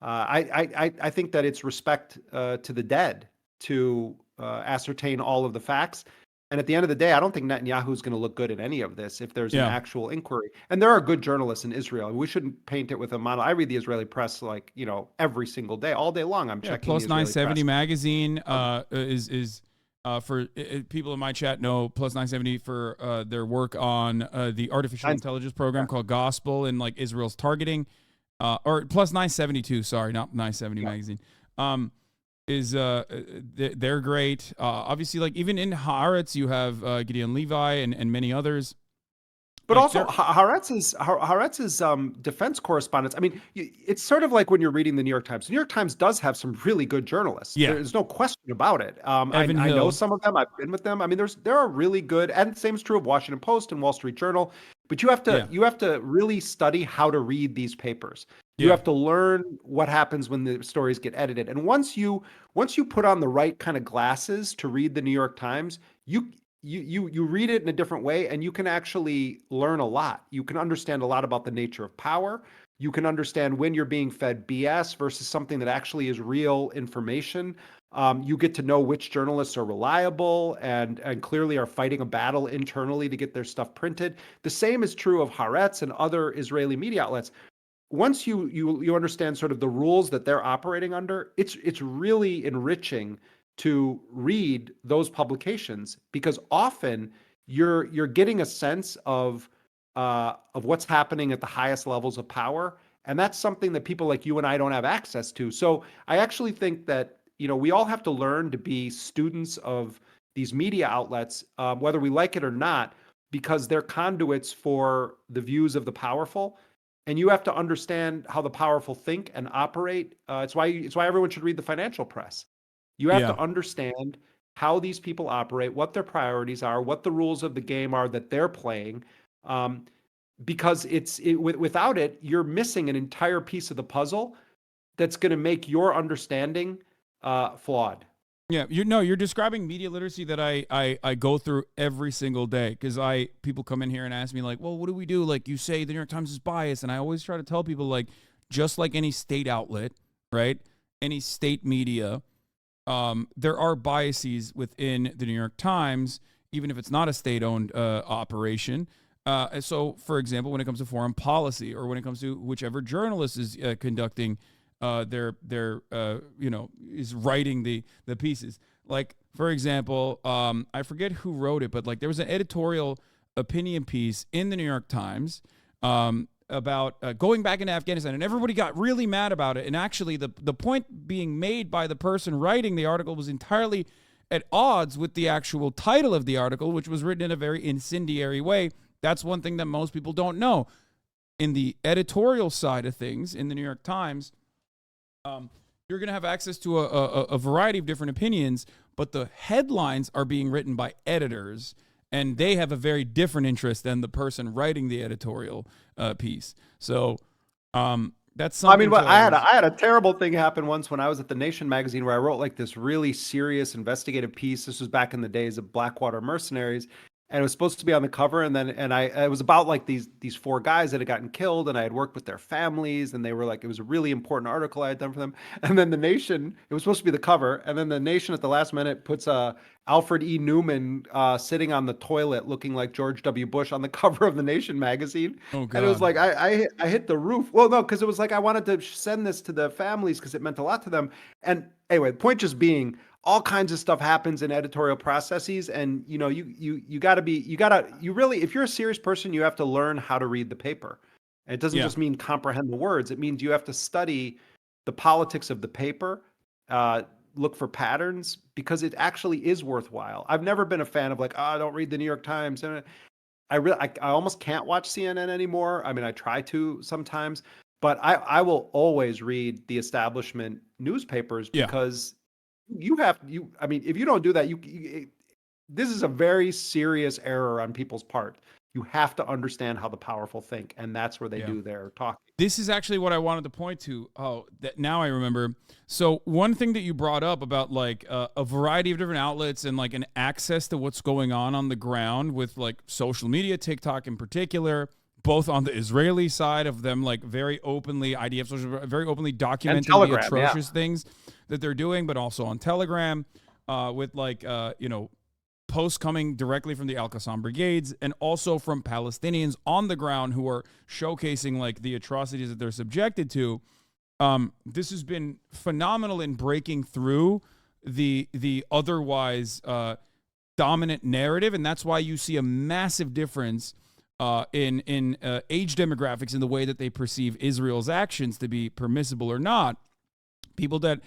I think that it's respect to the dead to ascertain all of the facts. And at the end of the day, I don't think Netanyahu is going to look good in any of this if there's an actual inquiry. And there are good journalists in Israel. We shouldn't paint it with a mono. I read the Israeli press every single day, all day long. I'm checking Plus the Israeli 970 press. magazine is for people in my chat know Plus 970 for their work on the artificial intelligence program called Gospel and like Israel's targeting, or Plus 972. Sorry, not 970 magazine. They're great. Obviously, like even in Haaretz, you have Gideon Levi and many others. But also, Haaretz's defense correspondence. I mean, it's sort of like when you're reading the New York Times. The New York Times does have some really good journalists. Yeah. There's no question about it. I Hill. know some of them. I've been with them. I mean, there are really good, and the same is true of Washington Post and Wall Street Journal. But you have to really study how to read these papers. You have to learn what happens when the stories get edited. And once you put on the right kind of glasses to read the New York Times, you read it in a different way, and you can actually learn a lot. You can understand a lot about the nature of power. You can understand when you're being fed BS versus something that actually is real information. You get to know which journalists are reliable and clearly are fighting a battle internally to get their stuff printed. The same is true of Haaretz and other Israeli media outlets. Once you understand sort of the rules that they're operating under, it's really enriching to read those publications, because often you're getting a sense of what's happening at the highest levels of power, and that's something that people like you and I don't have access to. So I actually think that we all have to learn to be students of these media outlets, whether we like it or not, because they're conduits for the views of the powerful. And you have to understand how the powerful think and operate. It's why everyone should read the financial press. You have to understand how these people operate, what their priorities are, what the rules of the game are that they're playing, because without it, you're missing an entire piece of the puzzle that's going to make your understanding flawed. Yeah, you're describing media literacy that I go through every single day, because people come in here and ask me like, well, what do we do? Like, you say the New York Times is biased, and I always try to tell people, like, just like any state outlet, right? Any state media, there are biases within the New York Times, even if it's not a state-owned operation. So, for example, when it comes to foreign policy, or when it comes to whichever journalist is conducting is writing the pieces. Like, for example, I forget who wrote it, but like there was an editorial opinion piece in the New York Times about going back into Afghanistan, and everybody got really mad about it. And actually, the point being made by the person writing the article was entirely at odds with the actual title of the article, which was written in a very incendiary way. That's one thing that most people don't know. In the editorial side of things, in the New York Times, you're going to have access to a variety of different opinions, but the headlines are being written by editors, and they have a very different interest than the person writing the editorial piece. So that's something. I mean, I had a terrible thing happen once when I was at the Nation magazine, where I wrote like this really serious investigative piece. This was back in the days of Blackwater Mercenaries, and it was supposed to be on the cover. And then, it was about like these four guys that had gotten killed, and I had worked with their families, and they were like, it was a really important article I had done for them. And then the Nation, it was supposed to be the cover, and then the Nation at the last minute puts Alfred E. Newman sitting on the toilet looking like George W. Bush on the cover of the Nation magazine. Oh, God. And it was like I hit the roof. Well, no, because it was like I wanted to send this to the families because it meant a lot to them. And anyway, the point just being, all kinds of stuff happens in editorial processes, and you really, if you're a serious person, you have to learn how to read the paper. And it doesn't just mean comprehend the words. It means you have to study the politics of the paper, look for patterns, because it actually is worthwhile. I've never been a fan of like, oh, don't read the New York Times. I almost can't watch CNN anymore. I mean, I try to sometimes, but I will always read the establishment newspapers, because I mean, if you don't do that, this is a very serious error on people's part. You have to understand how the powerful think, and that's where they do their talking. This is actually what I wanted to point to. Oh, that now I remember. So one thing that you brought up about like a variety of different outlets and like an access to what's going on the ground with like social media, TikTok in particular, both on the Israeli side of them, like very openly, IDF social, very openly documenting the atrocious things that they're doing, but also on Telegram with like, posts coming directly from the Al-Qassam brigades, and also from Palestinians on the ground who are showcasing like the atrocities that they're subjected to. This has been phenomenal in breaking through the otherwise dominant narrative, and that's why you see a massive difference in age demographics in the way that they perceive Israel's actions to be permissible or not. People that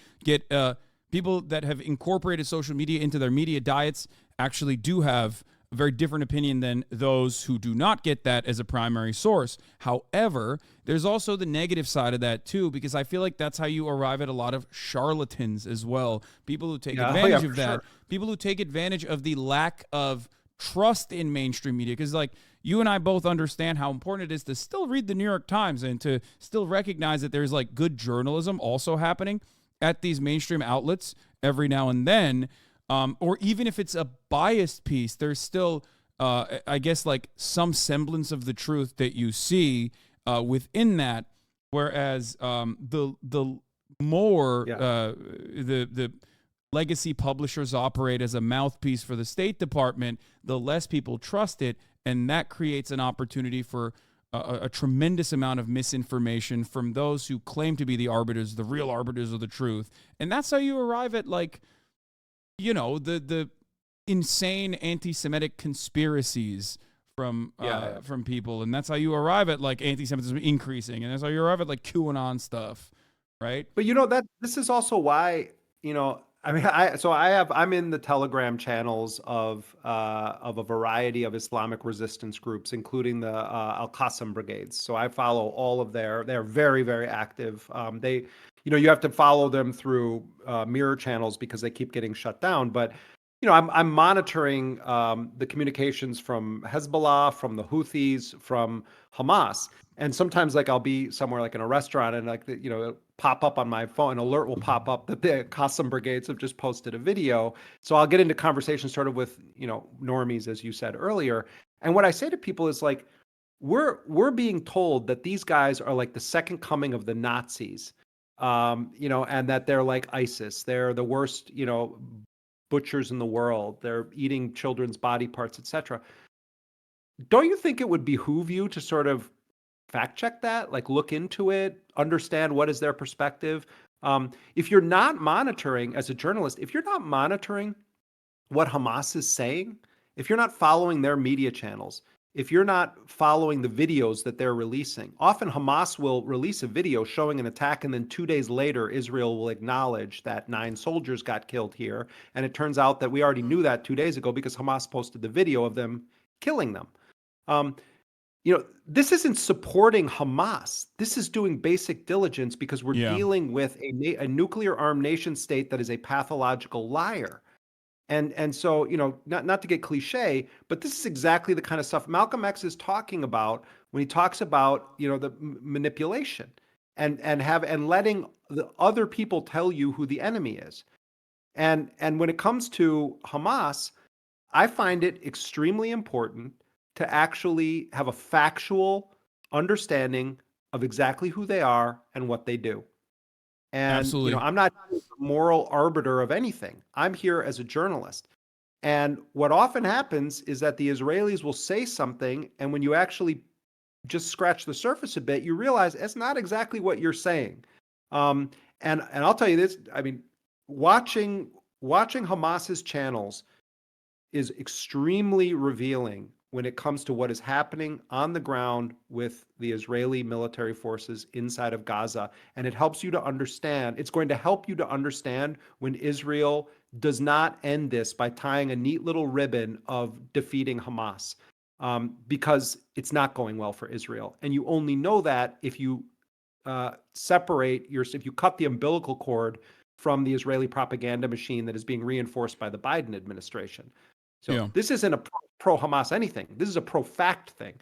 have incorporated social media into their media diets actually do have a very different opinion than those who do not get that as a primary source. However, there's also the negative side of that too, because I feel like that's how you arrive at a lot of charlatans as well. People who take advantage of that. Sure. People who take advantage of the lack of trust in mainstream media. Because like you and I both understand how important it is to still read the New York Times and to still recognize that there's like good journalism also happening at these mainstream outlets every now and then. Or even if it's a biased piece, there's still, I guess, like some semblance of the truth that you see within that. Whereas the more the legacy publishers operate as a mouthpiece for the State Department, the less people trust it, and that creates an opportunity for a tremendous amount of misinformation from those who claim to be the arbiters, the real arbiters of the truth. And that's how you arrive at like, the insane anti-Semitic conspiracies from people, and that's how you arrive at like anti-Semitism increasing, and that's how you arrive at like QAnon stuff, right? But that this is also why I mean, I'm in the Telegram channels of a variety of Islamic resistance groups, including the Al-Qassam brigades. So I follow all of they're very, very active. You have to follow them through mirror channels because they keep getting shut down. But I'm monitoring the communications from Hezbollah, from the Houthis, from Hamas, and sometimes like I'll be somewhere like in a restaurant and like it'll pop up on my phone, an alert will pop up that the Qassam brigades have just posted a video. So I'll get into conversations sort of with normies, as you said earlier, and what I say to people is like we're being told that these guys are like the second coming of the Nazis, and that they're like ISIS, they're the worst, butchers in the world. They're eating children's body parts, etc. Don't you think it would behoove you to sort of fact check that, like look into it, understand what is their perspective? If you're not monitoring as a journalist, if you're not monitoring what Hamas is saying, if you're not following their media channels, if you're not following the videos that they're releasing, often Hamas will release a video showing an attack, and then 2 days later, Israel will acknowledge that 9 soldiers got killed here. And it turns out that we already knew that 2 days ago because Hamas posted the video of them killing them. This isn't supporting Hamas. This is doing basic diligence because we're dealing with a nuclear armed nation state that is a pathological liar. And so, not to get cliche, but this is exactly the kind of stuff Malcolm X is talking about when he talks about, the manipulation and letting the other people tell you who the enemy is. And when it comes to Hamas, I find it extremely important to actually have a factual understanding of exactly who they are and what they do. And, Absolutely. I'm not a moral arbiter of anything. I'm here as a journalist. And what often happens is that the Israelis will say something, and when you actually just scratch the surface a bit, you realize it's not exactly what you're saying. And I'll tell you this, I mean, watching Hamas's channels is extremely revealing when it comes to what is happening on the ground with the Israeli military forces inside of Gaza. And it helps you to understand, it's going to help you to understand when Israel does not end this by tying a neat little ribbon of defeating Hamas, because it's not going well for Israel. And you only know that if you if you cut the umbilical cord from the Israeli propaganda machine that is being reinforced by the Biden administration. So this isn't a pro-Hamas anything. This is a pro-fact thing.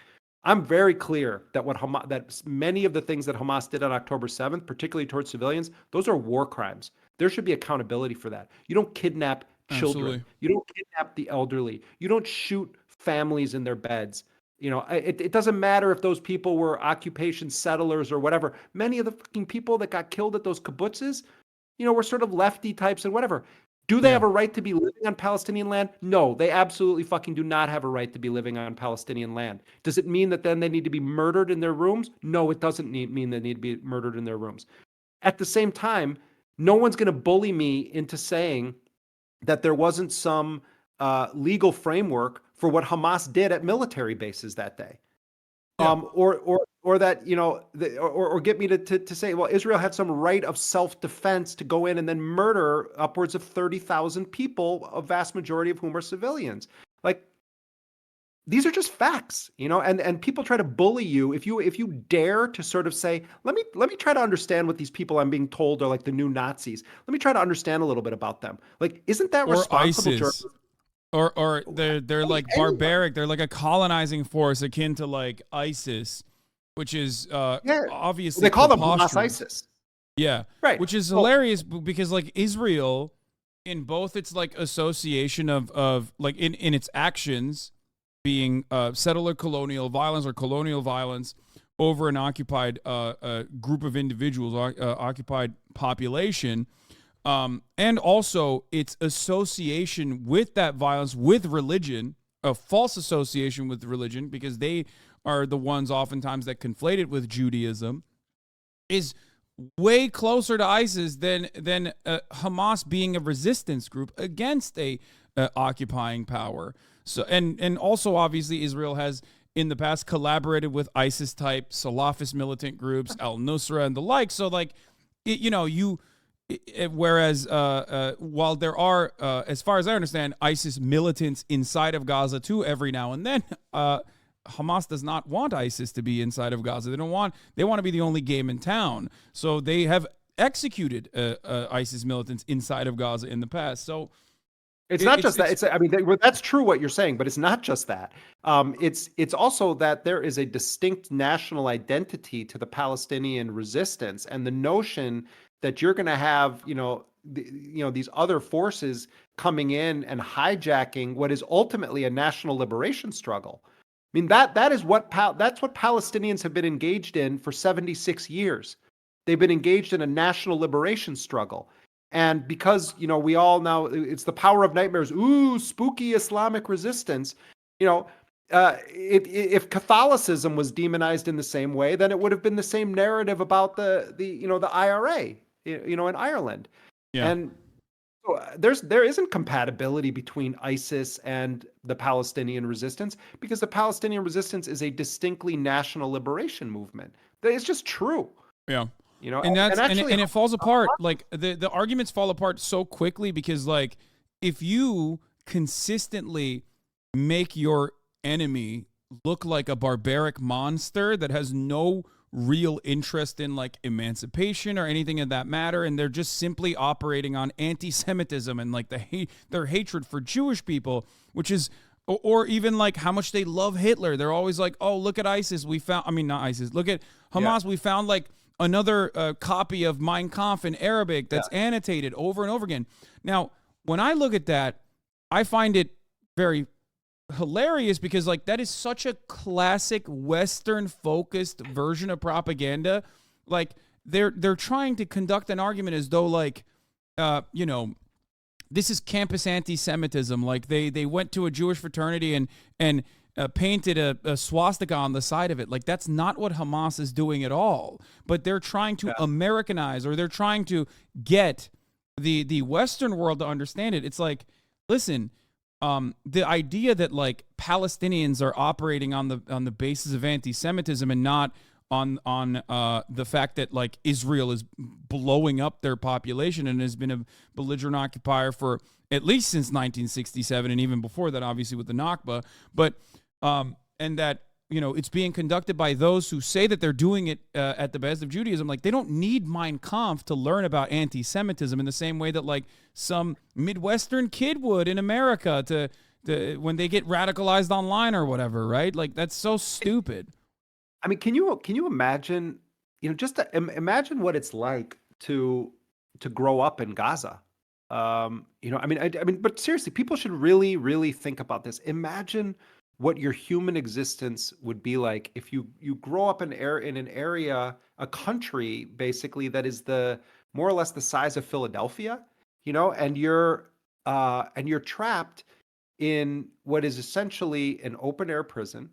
I'm very clear that that many of the things that Hamas did on October 7th, particularly towards civilians, those are war crimes. There should be accountability for that. You don't kidnap children. Absolutely. You don't kidnap the elderly. You don't shoot families in their beds. It doesn't matter if those people were occupation settlers or whatever. Many of the fucking people that got killed at those kibbutzes, were sort of lefty types and whatever. Do they have a right to be living on Palestinian land? No, they absolutely fucking do not have a right to be living on Palestinian land. Does it mean that then they need to be murdered in their rooms? No, it doesn't mean they need to be murdered in their rooms. At the same time, no one's going to bully me into saying that there wasn't some legal framework for what Hamas did at military bases that day. Or that, or get me to say, well, Israel had some right of self-defense to go in and then murder upwards of 30,000 people, a vast majority of whom are civilians. Like, these are just facts, and people try to bully you. If you dare to sort of say, let me try to understand what these people I'm being told are like the new Nazis. Let me try to understand a little bit about them. Like, isn't that responsible journalism? Or they're like barbaric. They're like a colonizing force akin to like ISIS, which is obviously they call them Hamas ISIS. Yeah, right. Which is hilarious because like Israel, in both its like association of like in its actions, being settler colonial violence or colonial violence over an occupied group of individuals, occupied population. And also its association with that violence with religion, a false association with religion, because they are the ones oftentimes that conflate it with Judaism, is way closer to ISIS than Hamas being a resistance group against a occupying power. So and also obviously Israel has in the past collaborated with ISIS type Salafist militant groups, al-Nusra and the like. So like whereas while there are, as far as I understand, ISIS militants inside of Gaza too every now and then, Hamas does not want ISIS to be inside of Gaza. They want to be the only game in town. So they have executed ISIS militants inside of Gaza in the past. So It's It, not just that. it's I mean, that's true what you're saying, but it's not just that. It's also that there is a distinct national identity to the Palestinian resistance, and the notion that you're going to have, these other forces coming in and hijacking what is ultimately a national liberation struggle. I mean, that's what Palestinians have been engaged in for 76 years. They've been engaged in a national liberation struggle. And because, we all now, it's the power of nightmares, ooh, spooky Islamic resistance, if Catholicism was demonized in the same way, then it would have been the same narrative about the IRA, in Ireland. yeah. And so there isn't compatibility between ISIS and the Palestinian resistance, because the Palestinian resistance is a distinctly national liberation movement. It's just true. Yeah. And And actually, it falls apart. Like the arguments fall apart so quickly because like if you consistently make your enemy look like a barbaric monster that has no real interest in like emancipation or anything of that matter, and they're just simply operating on anti-Semitism and like their hatred for Jewish people, which is or even like how much they love Hitler. They're always like, oh, look at ISIS. Not ISIS. Look at Hamas. yeah. We found like another copy of Mein Kampf in Arabic that's annotated over and over again. Now, when I look at that, I find it very hilarious because like that is such a classic Western focused version of propaganda. Like they're trying to conduct an argument as though like this is campus anti-Semitism. Like they went to a Jewish fraternity and painted a swastika on the side of it. Like that's not what Hamas is doing at all. But they're trying to Americanize, or they're trying to get the Western world to understand it. It's like, listen, the idea that like Palestinians are operating on the basis of anti-Semitism and not on the fact that like Israel is blowing up their population and has been a belligerent occupier for at least since 1967 and even before that, obviously with the Nakba, but and that it's being conducted by those who say that they're doing it at the behest of Judaism. Like they don't need Mein Kampf to learn about anti-Semitism in the same way that like some Midwestern kid would in America to when they get radicalized online or whatever, right? Like that's so stupid. I mean, can you imagine, imagine what it's like to grow up in Gaza. I mean, but seriously, people should really, really think about this. Imagine what your human existence would be like if you grow up in an area, a country, basically that is more or less the size of Philadelphia, and you're trapped in what is essentially an open air prison,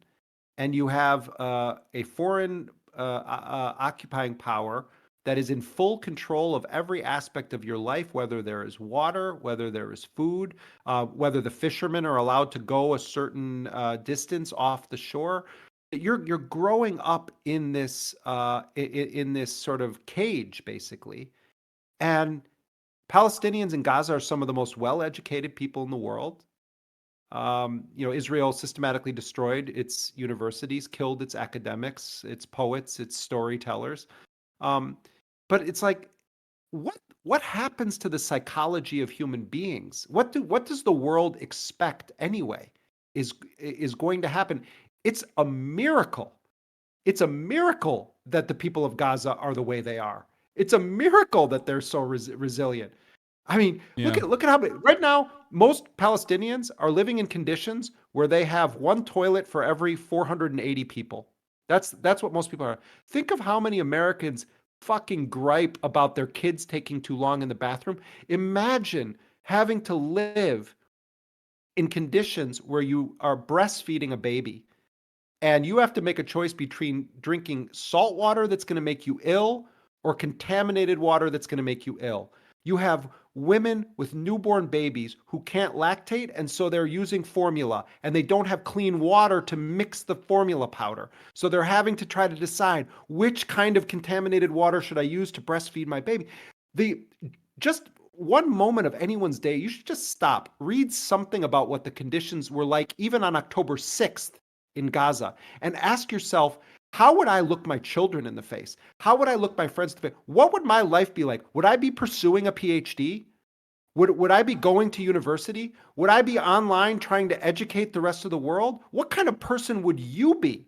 and you have a foreign occupying power that is in full control of every aspect of your life, whether there is water, whether there is food, whether the fishermen are allowed to go a certain distance off the shore. You're growing up in this sort of cage, basically. And Palestinians in Gaza are some of the most well-educated people in the world. Israel systematically destroyed its universities, killed its academics, its poets, its storytellers. But it's like, what happens to the psychology of human beings? What does the world expect anyway? Is going to happen? It's a miracle. It's a miracle that the people of Gaza are the way they are. It's a miracle that they're so resilient. I mean, Yeah. look at how right now most Palestinians are living in conditions where they have one toilet for every 480 people. That's what most people are. Think of how many Americans fucking gripe about their kids taking too long in the bathroom. Imagine having to live in conditions where you are breastfeeding a baby and you have to make a choice between drinking salt water that's going to make you ill or contaminated water that's going to make you ill. You have women with newborn babies who can't lactate, and so they're using formula, and they don't have clean water to mix the formula powder. So they're having to try to decide which kind of contaminated water should I use to breastfeed my baby. Just one moment of anyone's day, you should just stop, read something about what the conditions were like even on October 6th in Gaza, and ask yourself, how would I look my children in the face? How would I look my friends in the face? What would my life be like? Would I be pursuing a PhD? Would I be going to university? Would I be online trying to educate the rest of the world? What kind of person would you be?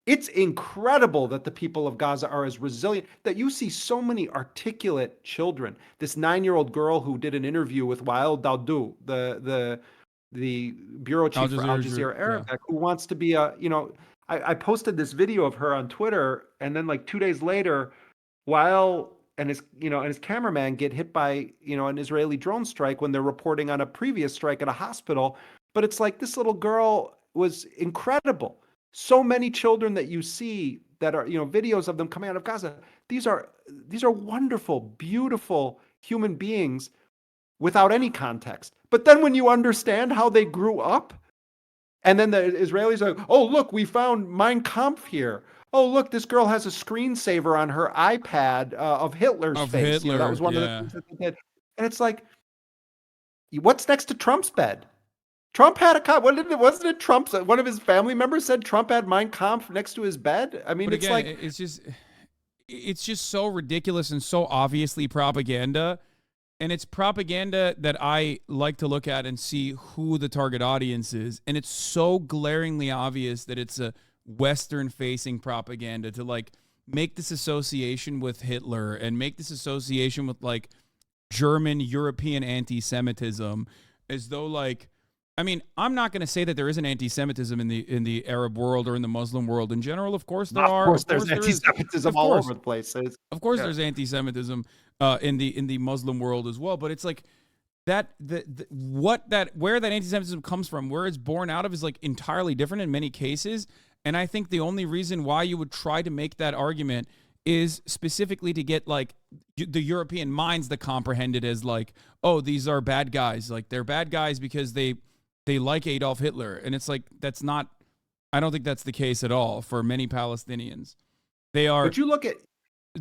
It's incredible that the people of Gaza are as resilient, that you see so many articulate children. This 9-year-old girl who did an interview with Wael Daoud, the bureau Al chief for Al Jazeera, Jazeera yeah. Arabic, who wants to be I posted this video of her on Twitter, and then like 2 days later, Wael and his cameraman get hit by an Israeli drone strike when they're reporting on a previous strike at a hospital. But it's like this little girl was incredible. So many children that you see that are videos of them coming out of Gaza. These are wonderful, beautiful human beings without any context. But then when you understand how they grew up, and then the Israelis are like, oh, look, we found Mein Kampf here. Oh, look, this girl has a screensaver on her iPad of Hitler's Of face. That Hitler, was one of the yeah. things that they did. And it's like, what's next to Trump's bed? Trump had wasn't it Trump's, one of his family members said Trump had Mein Kampf next to his bed? I mean, But it's again, like, it's just so ridiculous and so obviously propaganda. And it's propaganda that I like to look at and see who the target audience is. And it's so glaringly obvious that it's a Western facing propaganda to like make this association with Hitler and make this association with like German European anti-Semitism, as though like, I mean, I'm not going to say that there isn't anti-Semitism in the Arab world or in the Muslim world in general. Of course there of are. course, Of there's course there is. anti-Semitism Of all course. over the place. Of course, Yeah. there's anti-Semitism in the Muslim world as well. But it's like that where that anti-Semitism comes from, where it's born out of, is like entirely different in many cases. And I think the only reason why you would try to make that argument is specifically to get like the European minds that comprehend it as like, oh, these are bad guys. Like they're bad guys because they like Adolf Hitler, and it's like that's not. I don't think that's the case at all for many Palestinians. They are But you look at,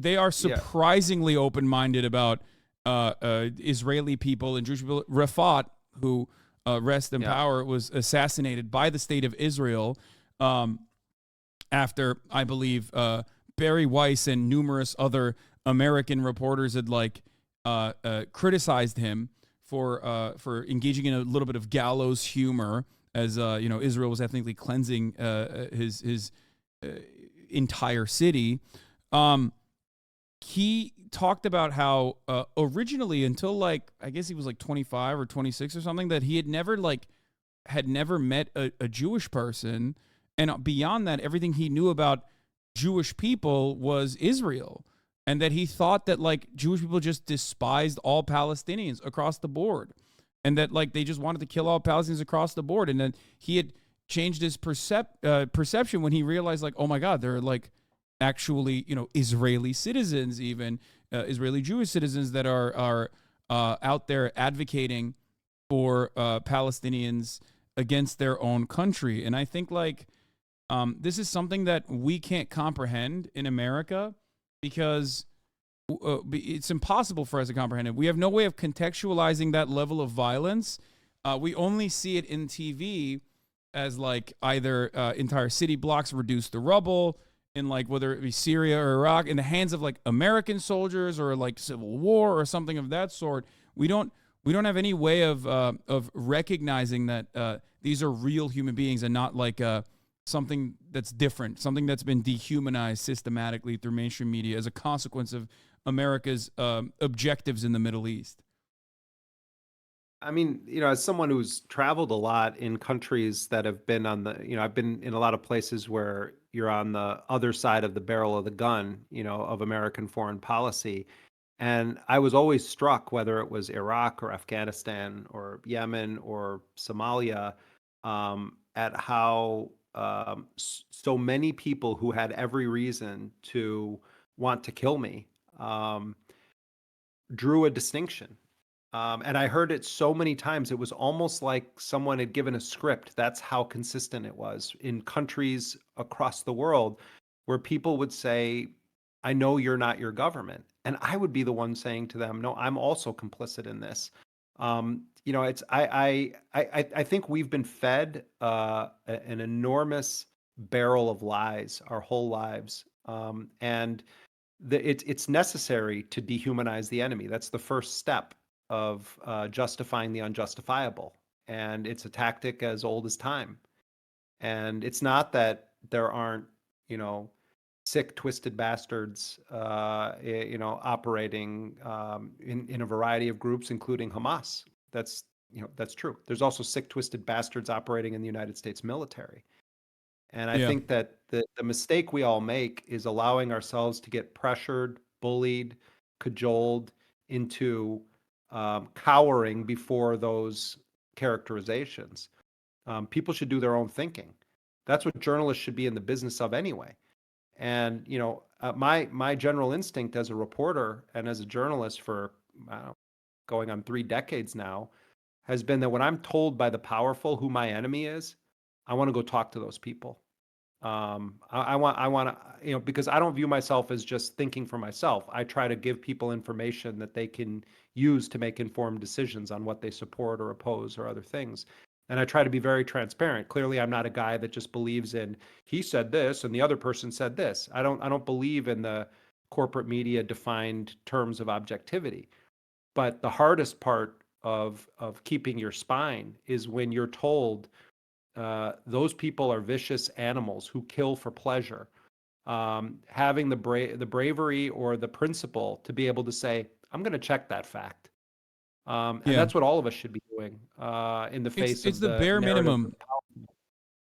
yeah, surprisingly open-minded about Israeli people and Jewish people. Rafat, who rest in yeah. power, was assassinated by the state of Israel after, I believe, Barry Weiss and numerous other American reporters had like criticized him for engaging in a little bit of gallows humor, as Israel was ethnically cleansing his entire city. He talked about how originally, until like I guess he was like 25 or 26 or something, that he had never met a Jewish person, and beyond that, everything he knew about Jewish people was Israel, and that he thought that like Jewish people just despised all Palestinians across the board, and that like they just wanted to kill all Palestinians across the board. And then he had changed his perception when he realized like, oh my God, they're like actually Israeli citizens, even Israeli Jewish citizens that are out there advocating for Palestinians against their own country. And I think like this is something that we can't comprehend in America because it's impossible for us to comprehend it. We have no way of contextualizing that level of violence. We only see it in TV as like either entire city blocks reduced to rubble, in like whether it be Syria or Iraq, in the hands of like American soldiers, or like civil war or something of that sort. We don't have any way of recognizing that these are real human beings and not like something that's different, something that's been dehumanized systematically through mainstream media as a consequence of America's objectives in the Middle East. I mean, as someone who's traveled a lot in countries that have been on the, I've been in a lot of places where you're on the other side of the barrel of the gun, of American foreign policy. And I was always struck, whether it was Iraq or Afghanistan or Yemen or Somalia, at how so many people who had every reason to want to kill me drew a distinction. And I heard it so many times, it was almost like someone had given a script. That's how consistent it was in countries across the world, where people would say, I know you're not your government. And I would be the one saying to them, no, I'm also complicit in this. It's I think we've been fed an enormous barrel of lies our whole lives. And it's necessary to dehumanize the enemy. That's the first step. of justifying the unjustifiable. And it's a tactic as old as time. And it's not that there aren't, you know, sick, twisted bastards, operating in a variety of groups, including Hamas. That's true. There's also sick, twisted bastards operating in the United States military. And I Yeah. think that the mistake we all make is allowing ourselves to get pressured, bullied, cajoled into cowering before those characterizations. People should do their own thinking. That's what journalists should be in the business of anyway. And my general instinct as a reporter and as a journalist for going on 3 decades now has been that when I'm told by the powerful who my enemy is, I want to go talk to those people. I want to, because I don't view myself as just thinking for myself. I try to give people information that they can use to make informed decisions on what they support or oppose or other things. And I try to be very transparent. Clearly, I'm not a guy that just believes in he said this and the other person said this. I don't believe in the corporate media defined terms of objectivity. But the hardest part of keeping your spine is when you're told those people are vicious animals who kill for pleasure. Having the bravery or the principle to be able to say, I'm going to check that fact. And Yeah. that's what all of us should be doing in the face It's of the bare narrative minimum.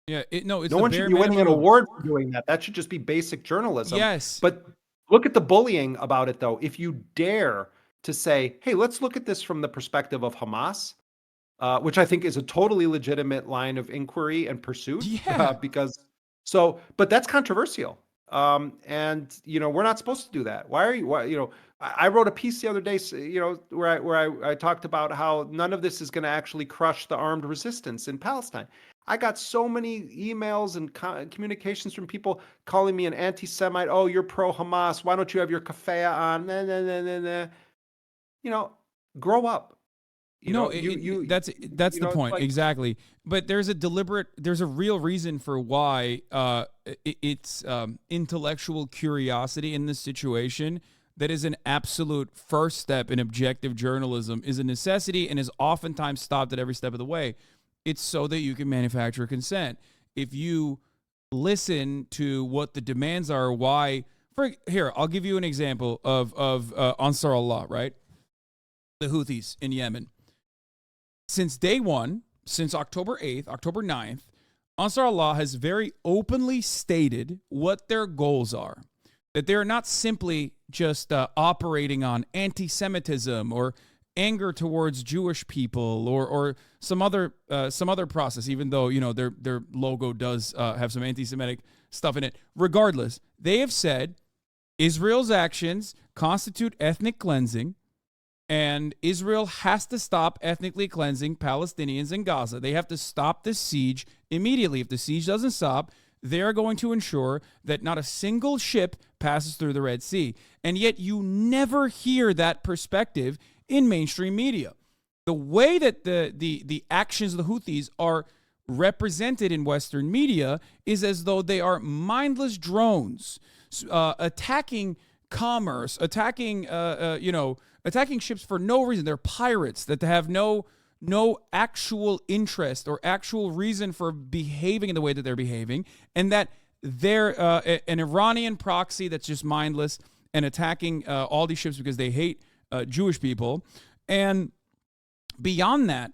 Yeah. It's no the one should bare be winning an minimum of, award for doing that. That should just be basic journalism. yes. But look at the bullying about it, though. If you dare to say, hey, let's look at this from the perspective of Hamas, which I think is a totally legitimate line of inquiry and pursuit. Yeah. But that's controversial. And we're not supposed to do that. I wrote a piece the other day, where I talked about how none of this is going to actually crush the armed resistance in Palestine. I got so many emails and communications from people calling me an anti-Semite. Oh, you're pro-Hamas. Why don't you have your kafaya on? Nah, nah, nah, nah, nah. Grow up. That's the point. Exactly. But there's a real reason for why it's intellectual curiosity in this situation that is an absolute first step in objective journalism, is a necessity and is oftentimes stopped at every step of the way. It's so that you can manufacture consent. If you listen to what the demands are, I'll give you an example of Ansar Allah, right? The Houthis in Yemen. Since day one, since October 8th, October 9th, Ansar Allah has very openly stated what their goals are. That they're not simply just operating on anti-Semitism or anger towards Jewish people or some other process, even though their logo does have some anti-Semitic stuff in it. Regardless, they have said Israel's actions constitute ethnic cleansing, and Israel has to stop ethnically cleansing Palestinians in Gaza. They have to stop this siege immediately. If the siege doesn't stop, they're going to ensure that not a single ship passes through the Red Sea. And yet you never hear that perspective in mainstream media. The way that the actions of the Houthis are represented in Western media is as though they are mindless drones attacking commerce, attacking ships for no reason. They're pirates that have no actual interest or actual reason for behaving in the way that they're behaving, and that they're an Iranian proxy that's just mindless and attacking all these ships because they hate Jewish people. And beyond that,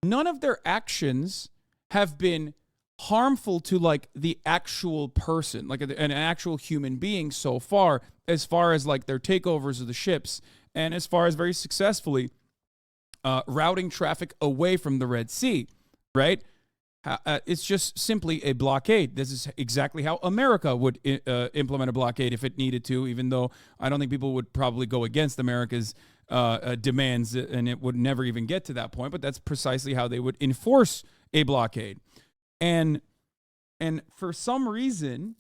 none of their actions have been harmful to like the actual person, like an actual human being so far as like their takeovers of the ships, and as far as very successfully routing traffic away from the Red Sea, right? It's just simply a blockade. This is exactly how America would implement a blockade if it needed to, even though I don't think people would probably go against America's demands, and it would never even get to that point. But that's precisely how they would enforce a blockade. And for some reason,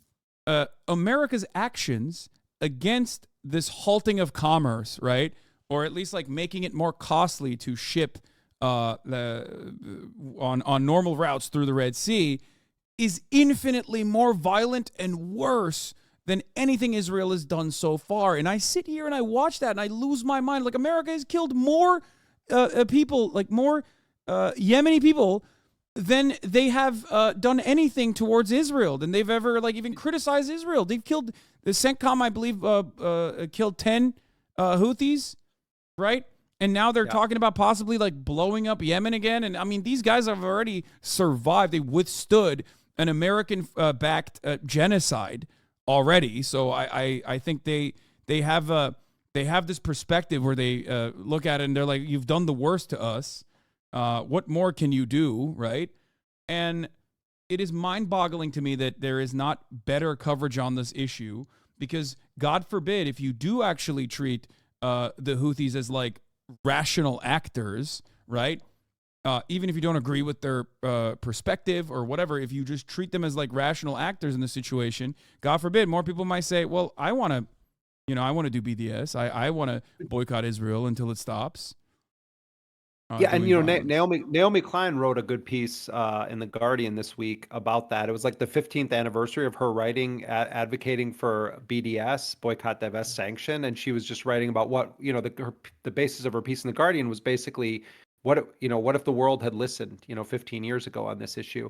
America's actions against this halting of commerce, right, or at least like making it more costly to ship on normal routes through the Red Sea, is infinitely more violent and worse than anything Israel has done so far. And I sit here and I watch that and I lose my mind. Like, America has killed more people, like more Yemeni people than they have done anything towards Israel, than they've ever like even criticized Israel. They've killed the CENTCOM, I believe, killed 10 Houthis, right? And now they're talking about possibly like blowing up Yemen again. And I mean, these guys have already survived. They withstood an American backed genocide already. So I think they have this perspective where they look at it and they're like, you've done the worst to us. What more can you do, right? And it is mind-boggling to me that there is not better coverage on this issue, because God forbid if you do actually treat the Houthis as like rational actors, right? Even if you don't agree with their perspective or whatever, if you just treat them as like rational actors in the situation, God forbid, more people might say, well, I want to do BDS. I want to boycott Israel until it stops. And Naomi Klein wrote a good piece in the Guardian this week about that. It was like the 15th anniversary of her writing advocating for BDS, boycott, divest, sanction, and she was just writing about what the basis of her piece in the Guardian was basically what if the world had listened 15 years ago on this issue.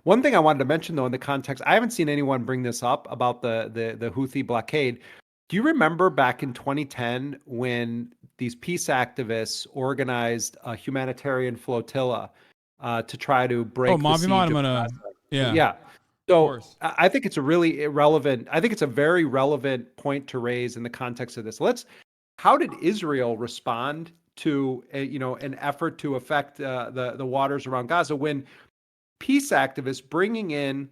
One thing I wanted to mention though in the context, I haven't seen anyone bring this up about the Houthi blockade. Do you remember back in 2010 when these peace activists organized a humanitarian flotilla to try to break the siege of Gaza? Yeah. So I think it's a really irrelevant. I think it's a very relevant point to raise in the context of this. How did Israel respond to an effort to affect the waters around Gaza when peace activists bringing in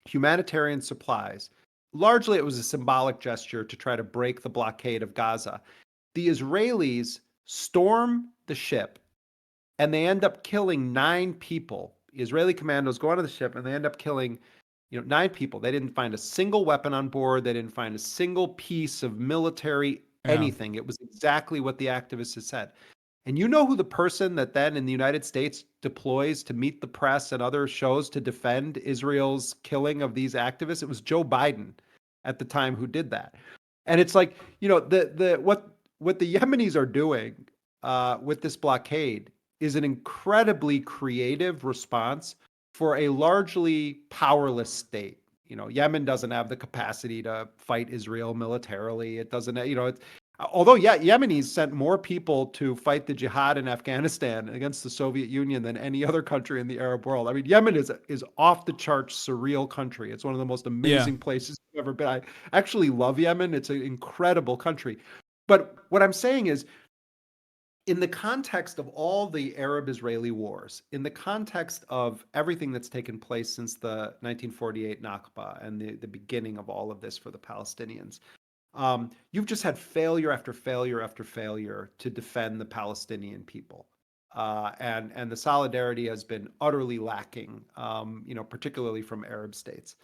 humanitarian supplies? Largely, it was a symbolic gesture to try to break the blockade of Gaza. The Israelis storm the ship, and they end up killing 9 people. The Israeli commandos go onto the ship, and they end up killing 9 people. They didn't find a single weapon on board. They didn't find a single piece of military anything. It was exactly what the activists had said. And you know who the person that then in the United States deploys to meet the press and other shows to defend Israel's killing of these activists? It was Joe Biden at the time who did that. And it's like, what the Yemenis are doing with this blockade is an incredibly creative response for a largely powerless state. Yemen doesn't have the capacity to fight Israel militarily. It doesn't, although Yemenis sent more people to fight the jihad in Afghanistan against the Soviet Union than any other country in the Arab world. I mean, Yemen is off the charts surreal country. It's one of the most amazing places I've ever been. I actually love Yemen. It's an incredible country. But what I'm saying is, in the context of all the Arab-Israeli wars, in the context of everything that's taken place since the 1948 Nakba and the beginning of all of this for the Palestinians, you've just had failure after failure after failure to defend the Palestinian people. And the solidarity has been utterly lacking, particularly from Arab states.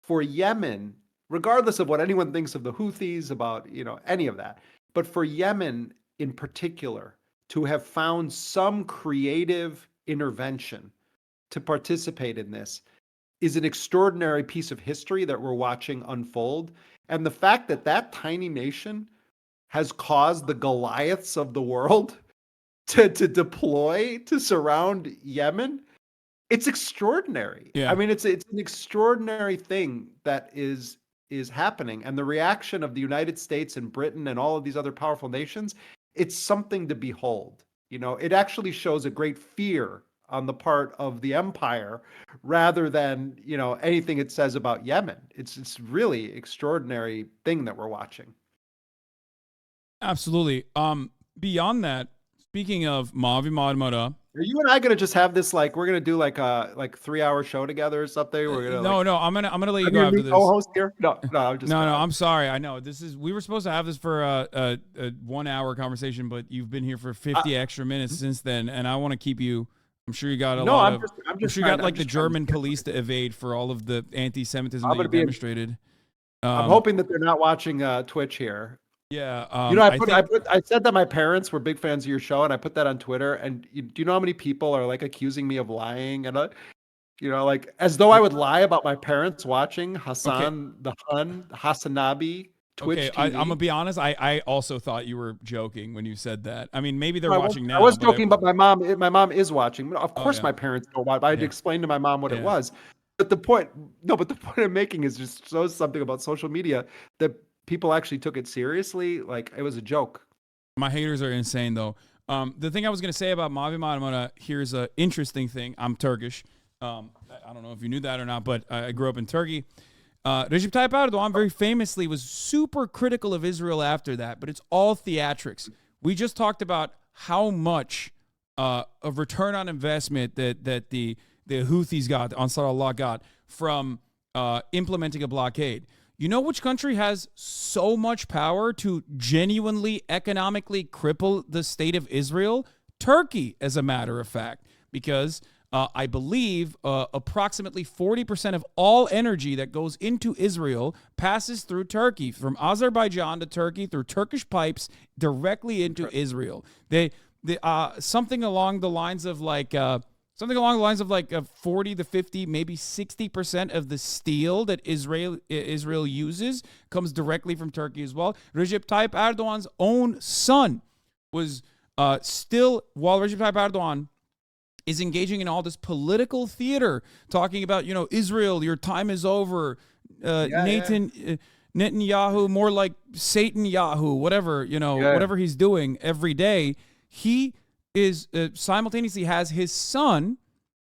For Yemen, regardless of what anyone thinks of the Houthis, about any of that, but for Yemen in particular, to have found some creative intervention to participate in this is an extraordinary piece of history that we're watching unfold. And the fact that that tiny nation has caused the Goliaths of the world to deploy to surround Yemen, it's extraordinary. I mean, it's an extraordinary thing that is happening. And the reaction of the United States and Britain and all of these other powerful nations, it's something to behold. It actually shows a great fear on the part of the empire rather than, anything it says about Yemen. It's really extraordinary thing that we're watching. Absolutely. Beyond that, speaking of Mavi Madmada, are you and I gonna just have this we're gonna do like a 3-hour show together or something? We're gonna no, I'm gonna let you go after this. Co-host here? No, I'm just no. I'm sorry. I know we were supposed to have this for a 1-hour conversation, but you've been here for 50 extra minutes since then, and I want to keep you. I'm sure you got I'm sure you got like the German police to evade for all of the anti-Semitism that you demonstrated. I'm hoping that they're not watching Twitch here. Yeah. I said that my parents were big fans of your show, and I put that on Twitter. And do you know how many people are accusing me of lying? And as though I would lie about my parents watching Hasan, the Hun, HasanAbi Twitch Okay, I'm TV. gonna be honest. I also thought you were joking when you said that. I mean, maybe they're I watching now. I was but joking, but my mom is watching. Of Oh course, yeah, my parents don't watch. I had to yeah, explain to my mom what it yeah. was. But the point, no, but the point I'm making is just shows something about social media that people actually took it seriously. Like it was a joke. My haters are insane though. The thing I was gonna say about Mavi Madamana, here's an interesting thing. I'm Turkish. I don't know if you knew that or not, but I grew up in Turkey. Recep Tayyip Erdogan very famously was super critical of Israel after that, but it's all theatrics. We just talked about how much of return on investment that the Houthis got, Ansar Allah got, from implementing a blockade. You know which country has so much power to genuinely economically cripple the state of Israel? Turkey, as a matter of fact, because I believe approximately 40% of all energy that goes into Israel passes through Turkey, from Azerbaijan to Turkey, through Turkish pipes directly into Israel. Something along the lines of like 40 to 50, maybe 60% of the steel that Israel uses comes directly from Turkey as well. Recep Tayyip Erdogan's own son was while Recep Tayyip Erdogan is engaging in all this political theater, talking about, Israel, your time is over. Netanyahu, more like Satan Yahoo, whatever, whatever he's doing every day. He is simultaneously has his son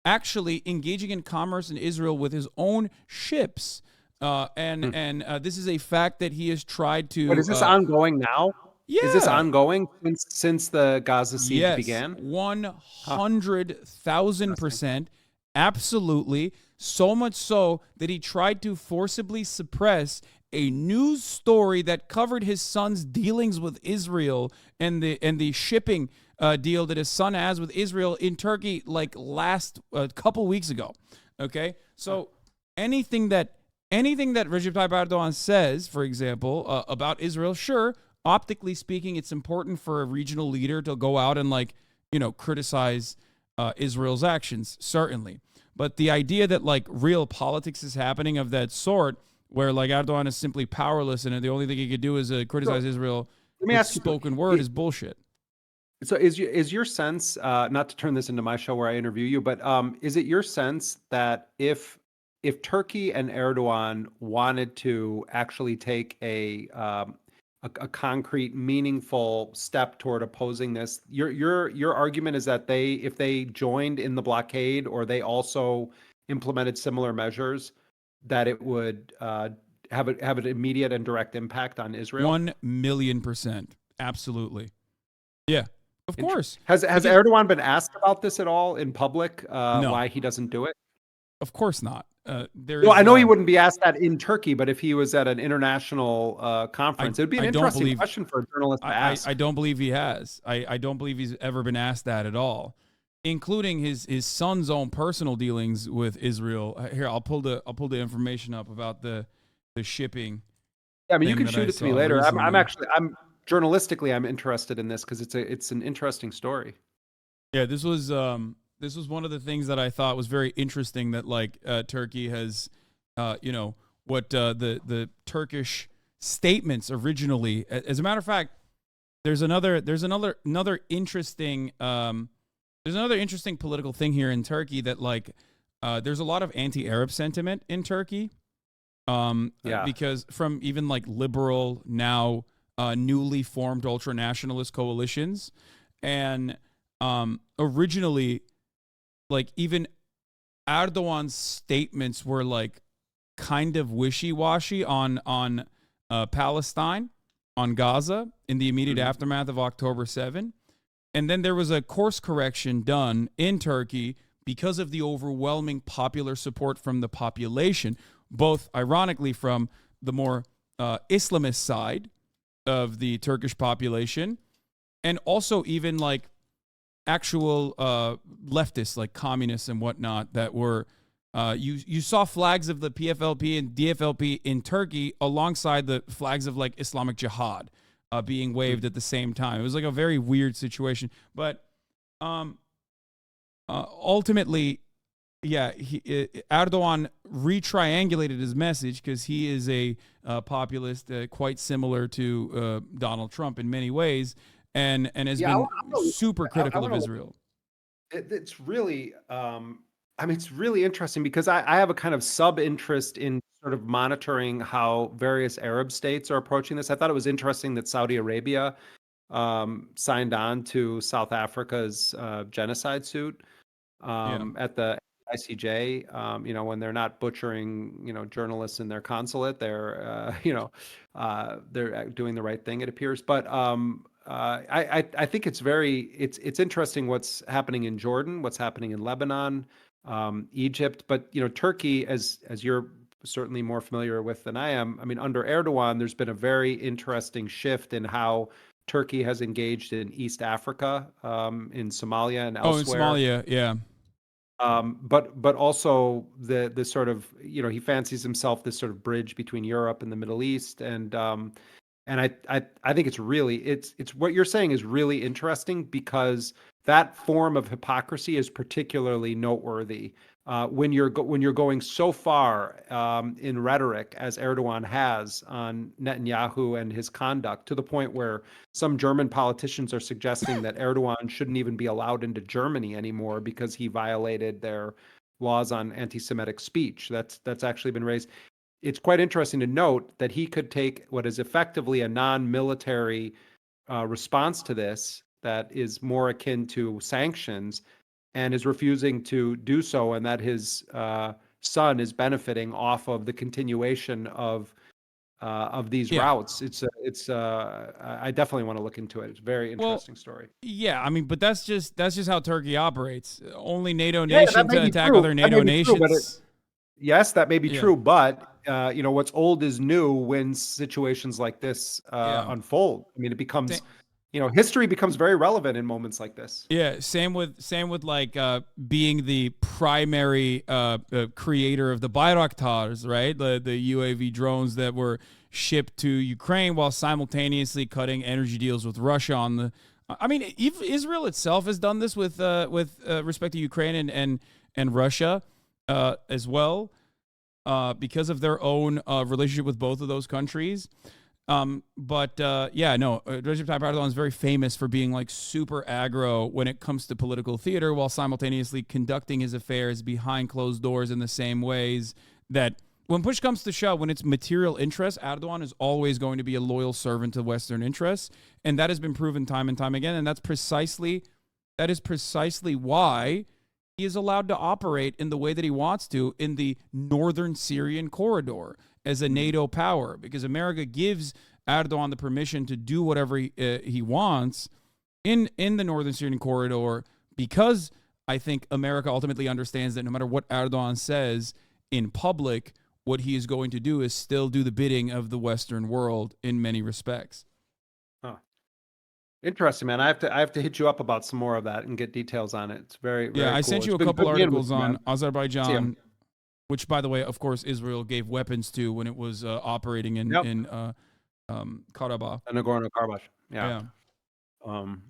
actually engaging in commerce in Israel with his own ships. And this is a fact that he has tried to. But is this ongoing now? Yeah. Is this ongoing since the Gaza siege began? 100,000%. Absolutely. So much so that he tried to forcibly suppress a news story that covered his son's dealings with Israel and the shipping deal that his son has with Israel in Turkey, like last couple weeks ago. Okay, so anything that Recep Tayyip Erdogan says, for example, about Israel, sure, optically speaking, it's important for a regional leader to go out and criticize Israel's actions, certainly. But the idea that real politics is happening of that sort, where Erdogan is simply powerless and the only thing he could do is criticize Israel with spoken word, is bullshit. So is your sense, not to turn this into my show where I interview you, but is it your sense that if Turkey and Erdogan wanted to actually take a concrete, meaningful step toward opposing this, your argument is that if they joined in the blockade or they also implemented similar measures, that it would have an immediate and direct impact on Israel? 1,000,000%. Absolutely. Yeah. Of course. Has Erdogan been asked about this at all in public? No. Why he doesn't do it? Of course not. I know he wouldn't be asked that in Turkey, but if he was at an international conference, it would be an interesting question for a journalist to ask. I don't believe he has. I don't believe he's ever been asked that at all, including his son's own personal dealings with Israel. Here, I'll pull the information up about the shipping. Yeah, I mean, you can shoot it to me later. I'm journalistically, I'm interested in this because it's an interesting story. Yeah, this was one of the things that I thought was very interesting, that Turkey has, what the Turkish statements originally. As a matter of fact, there's another interesting political thing here in Turkey that there's a lot of anti-Arab sentiment in Turkey. Because from even liberal, now newly formed ultra-nationalist coalitions, and originally, even Erdogan's statements were kind of wishy-washy on Palestine, on Gaza, in the immediate aftermath of October 7. And then there was a course correction done in Turkey because of the overwhelming popular support from the population, both ironically from the more Islamist side of the Turkish population, and also even actual leftists, like communists and whatnot, that were you saw flags of the PFLP and DFLP in Turkey alongside the flags of Islamic Jihad being waved at the same time. It was a very weird situation, but ultimately, Erdogan retriangulated his message because he is a populist quite similar to Donald Trump in many ways, and has Yeah, been I super I critical of want to. Israel. It's really, I mean, it's really interesting because I have a kind of sub interest in sort of monitoring how various Arab states are approaching this. I thought it was interesting that Saudi Arabia signed on to South Africa's genocide suit Yeah. at the ICJ. When they're not butchering, journalists in their consulate, they're, they're doing the right thing, it appears. But I think it's interesting what's happening in Jordan, what's happening in Lebanon, Egypt, but Turkey, as you're certainly more familiar with than I am. I mean, under Erdogan, there's been a very interesting shift in how Turkey has engaged in East Africa, in Somalia and Oh, in elsewhere. Somalia, yeah. But also the sort of, he fancies himself this sort of bridge between Europe and the Middle East, and I think it's what you're saying is really interesting because that form of hypocrisy is particularly noteworthy when you're going so far in rhetoric as Erdogan has on Netanyahu and his conduct, to the point where some German politicians are suggesting that Erdogan shouldn't even be allowed into Germany anymore because he violated their laws on anti-Semitic speech. That's actually been raised. It's quite interesting to note that he could take what is effectively a non-military response to this that is more akin to sanctions, and is refusing to do so, and that his son is benefiting off of the continuation of these Yeah. routes. I definitely want to look into it. It's a very Well, interesting story. yeah, I mean, but that's just how Turkey operates. Only NATO Yeah, that nations may be attack true. other That may NATO be true, but nations. yes, that may be Yeah. true, but what's old is new when situations like this Yeah. unfold. I mean, history becomes very relevant in moments like this. Yeah, same with like being the primary creator of the Bayraktars, right? The UAV drones that were shipped to Ukraine while simultaneously cutting energy deals with Russia on the. I mean, Israel itself has done this with respect to Ukraine and Russia as well, because of their own relationship with both of those countries. Recep Tayyip Erdogan is very famous for being like super aggro when it comes to political theater, while simultaneously conducting his affairs behind closed doors in the same ways that when push comes to shove, when it's material interests, Erdogan is always going to be a loyal servant to Western interests. And that has been proven time and time again. And that is precisely why he is allowed to operate in the way that he wants to in the northern Syrian corridor as a NATO power, because America gives Erdogan the permission to do whatever he wants in the northern Syrian corridor, because I think America ultimately understands that no matter what Erdogan says in public, what he is going to do is still do the bidding of the Western world in many respects. Huh. Interesting, man. I have to hit you up about some more of that and get details on it. It's very, Yeah, very I cool. sent It's you a been couple good being with articles you, man. on See ya. Azerbaijan, which, by the way, of course, Israel gave weapons to when it was operating Yep. in Karabakh. And Nagorno-Karabakh. Yeah. Yeah. Um,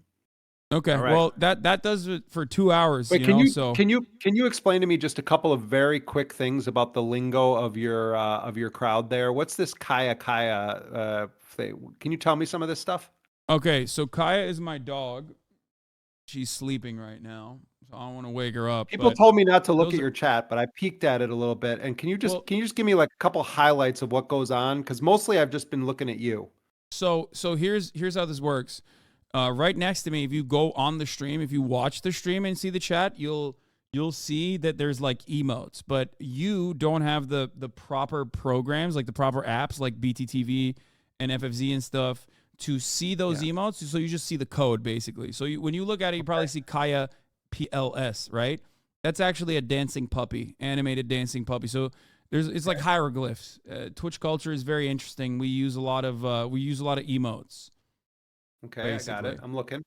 Okay. all right. Well, that does it for 2 hours. Wait, You can know. you So can you can you explain to me just a couple of very quick things about the lingo of your crowd there? What's this kaya kaya thing? Can you tell me some of this stuff? okay. So Kaya is my dog. She's sleeping right now, so I don't want to wake her up. People But told me not to look those at are your chat, but I peeked at it a little bit. And well. can you just give me like a couple highlights of what goes on? Because mostly I've just been looking at you. So here's how this works. Right next to me, if you go on the stream, if you watch the stream and see the chat, you'll see that there's like emotes, but you don't have the proper programs, like the proper apps, like BTTV and FFZ and stuff, to see those Yeah. emotes. So you just see the code basically. So when you look at it, you probably see Kaya PLS, right? That's actually a dancing puppy, animated dancing puppy. So it's like hieroglyphs. Twitch culture is very interesting. We use a lot of emotes Okay, I got it. basically. I'm looking.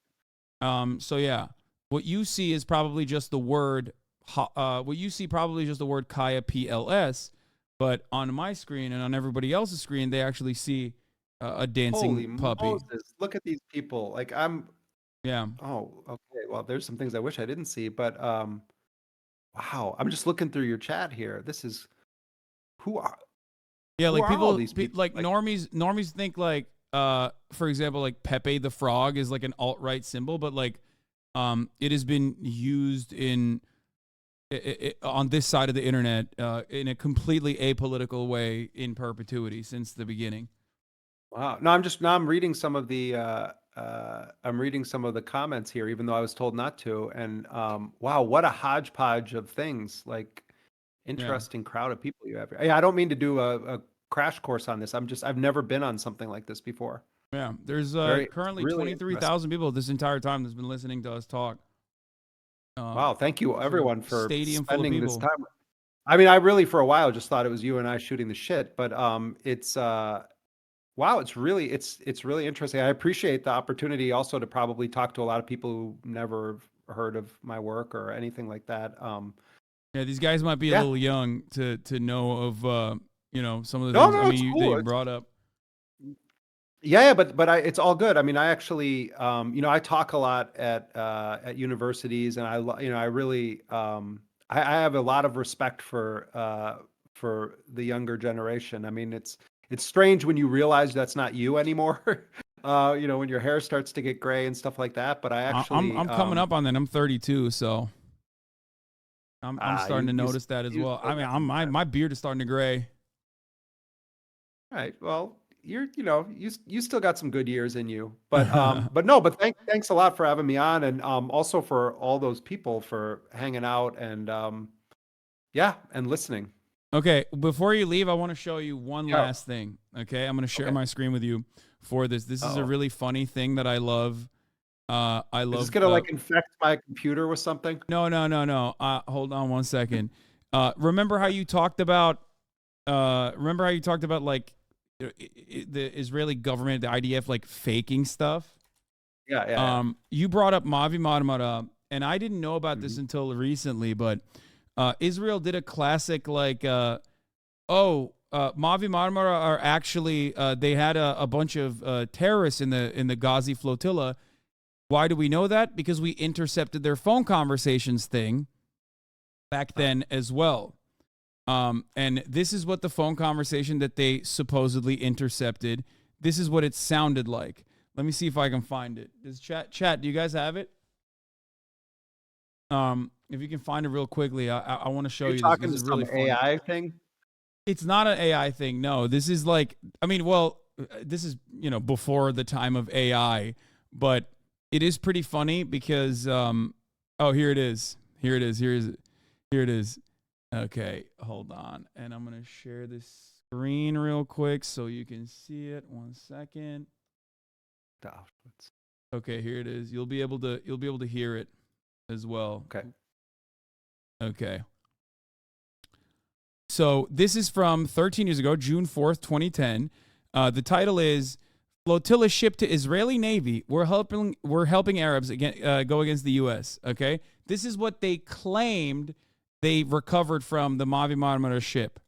So yeah, what you see is probably just the word. What you see probably just the word Kaya PLS, but on my screen and on everybody else's screen, they actually see a dancing Holy puppy. Moses. Look at these people. Like, Yeah. oh, okay. Well, there's some things I wish I didn't see, but, Wow, I'm just looking through your chat here. This is who are Yeah, who like are all these people? like normies think like for example, like Pepe the Frog is like an alt-right symbol, but like it has been used in on this side of the internet in a completely apolitical way in perpetuity since the beginning. Wow. No, I'm reading some of the I'm reading some of the comments here, even though I was told not to. And wow, what a hodgepodge of things. Like Yeah. interesting crowd of people you have here. Yeah, I don't mean to do a crash course on this. I've never been on something like this before. Yeah, there's It's currently really interesting. 23,000 people this entire time that's been listening to us talk. Wow, thank you It's a everyone for stadium full of spending this people. time. I mean, I really for a while just thought it was you and I shooting the shit, but it's wow, it's really interesting. I appreciate the opportunity also to probably talk to a lot of people who never heard of my work or anything like that. Yeah, these guys might be a Yeah. little young to know of some of the No, things. I no, it's mean, that cool. you brought up. Yeah, but it's all good. I mean, I actually, I talk a lot at universities, and I really, I have a lot of respect for the younger generation. I mean, it's strange when you realize that's not you anymore. When your hair starts to get gray and stuff like that. But I actually, I'm coming up on that. I'm 32, so I'm starting you to you notice that as you well. still I mean, got some time. my beard is starting to gray. Right. Well, you still got some good years in you, but no, but thanks a lot for having me on, and also for all those people for hanging out and yeah, and listening. Okay, before you leave, I want to show you one Yeah. last thing. Okay, I'm going to share Okay. my screen with you for this. This is a Oh, really funny thing that I love. I is this love. gonna like infect my computer with something? No, no, no, no. Hold on one second. Remember how you talked about? Remember how you talked about like the Israeli government, the IDF, like faking stuff? Yeah, yeah, You brought up Mavi Marmara, and I didn't know about yeah. this until recently, but Israel did a classic like, Mavi Marmara are actually they had a bunch of terrorists in the Ghazi flotilla. Why do we know that? Because we intercepted their phone conversations thing back then as well. And this is what the phone conversation that they supposedly intercepted. This is what it sounded like. Let me see if I can find it. Does chat? Do you guys have it? If you can find it real quickly, I want to show You're you this. talking This to is some really funny. AI thing? It's not an AI thing. No, this is like, I mean, well, this is, before the time of AI, but it is pretty funny because, oh, here it is. Here it is. Here it is. Okay, hold on. And I'm going to share this screen real quick so you can see it. 1 second. Okay, here it is. You'll be able to hear it as well. Okay. Okay. So this is from 13 years ago, June 4th, 2010. The title is "Flotilla Ship to Israeli Navy. We're helping Arabs go against the U.S." Okay, this is what they claimed they recovered from the Mavi Marmara ship.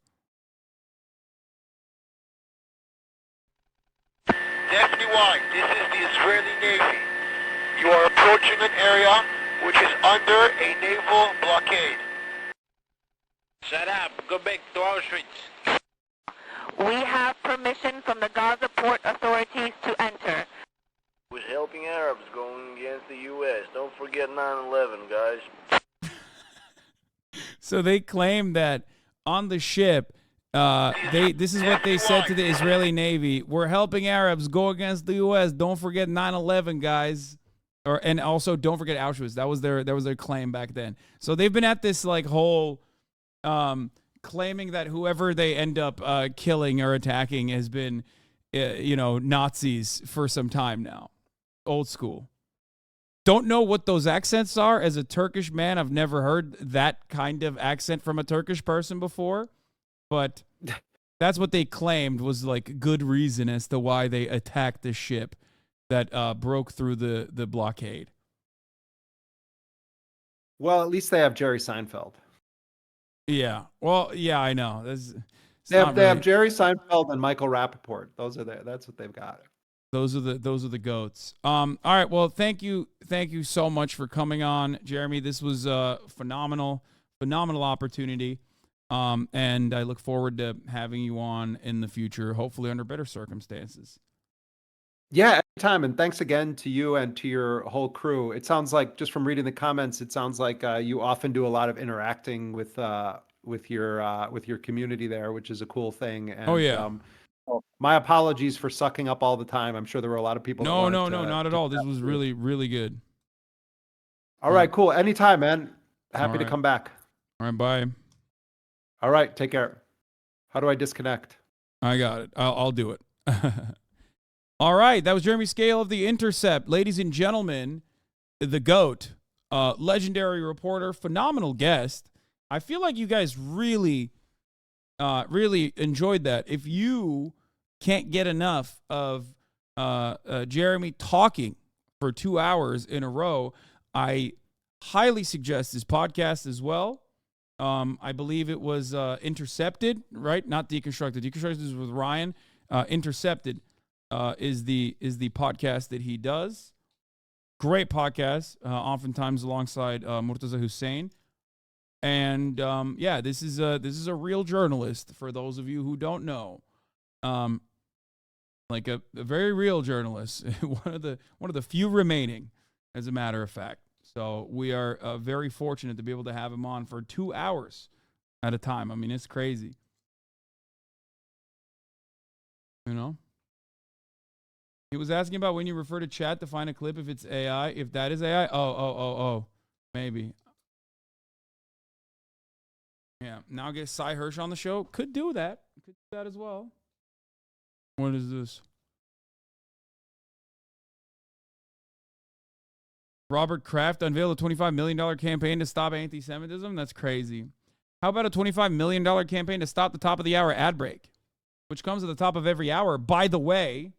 Daphne White, this is the Israeli Navy. You are approaching an area which is under a naval blockade. Shut up. Go back to Auschwitz. We have permission from the Gaza port authorities to enter. Was helping Arabs going against the U.S. Don't forget 9/11, guys. So they claim that on the ship, this is what they said to the Israeli Navy: "We're helping Arabs go against the U.S. Don't forget 9/11, guys." And also don't forget Auschwitz. That was their claim back then. So they've been at this like whole claiming that whoever they end up killing or attacking has been, Nazis for some time now. Old school. Don't know what those accents are. As a Turkish man, I've never heard that kind of accent from a Turkish person before. But that's what they claimed was like good reason as to why they attacked the ship that broke through the blockade. Well, at least they have Jerry Seinfeld. Yeah. Well, yeah, I know. They have Jerry Seinfeld and Michael Rappaport. That's what they've got. Those are the goats. All right. Well, thank you so much for coming on, Jeremy. This was phenomenal. phenomenal opportunity. And I look forward to having you on in the future, hopefully under better circumstances. Yeah, anytime. And thanks again to you and to your whole crew. It sounds like, just from reading the comments, it sounds like you often do a lot of interacting with your community there, which is a cool thing. And, Oh, yeah. well, my apologies for sucking up all the time. I'm sure there were a lot of people. No, not at all. This was really, really good. All right, cool. Anytime, man. Happy to right. come back. All right, bye. All right, take care. How do I disconnect? I got it. I'll do it. All right, that was Jeremy Scahill of The Intercept. Ladies and gentlemen, the GOAT, legendary reporter, phenomenal guest. I feel like you guys really enjoyed that. If you can't get enough of Jeremy talking for 2 hours in a row, I highly suggest his podcast as well. I believe it was Intercepted, right? Not Deconstructed. Deconstructed is with Ryan. Intercepted is the podcast that he does. Great podcast, oftentimes alongside Murtaza Hussein. And yeah, this is a real journalist. For those of you who don't know, like a very real journalist, one of the few remaining, as a matter of fact. So we are very fortunate to be able to have him on for 2 hours at a time. I mean, it's crazy. You know? He was asking about when you refer to chat to find a clip if it's AI. If that is AI, oh, maybe. Yeah, now get Cy Hirsch on the show. Could do that. Could do that as well. What is this? Robert Kraft unveiled a $25 million campaign to stop anti-Semitism? That's crazy. How about a $25 million campaign to stop the top of the hour ad break, which comes at the top of every hour? By the way,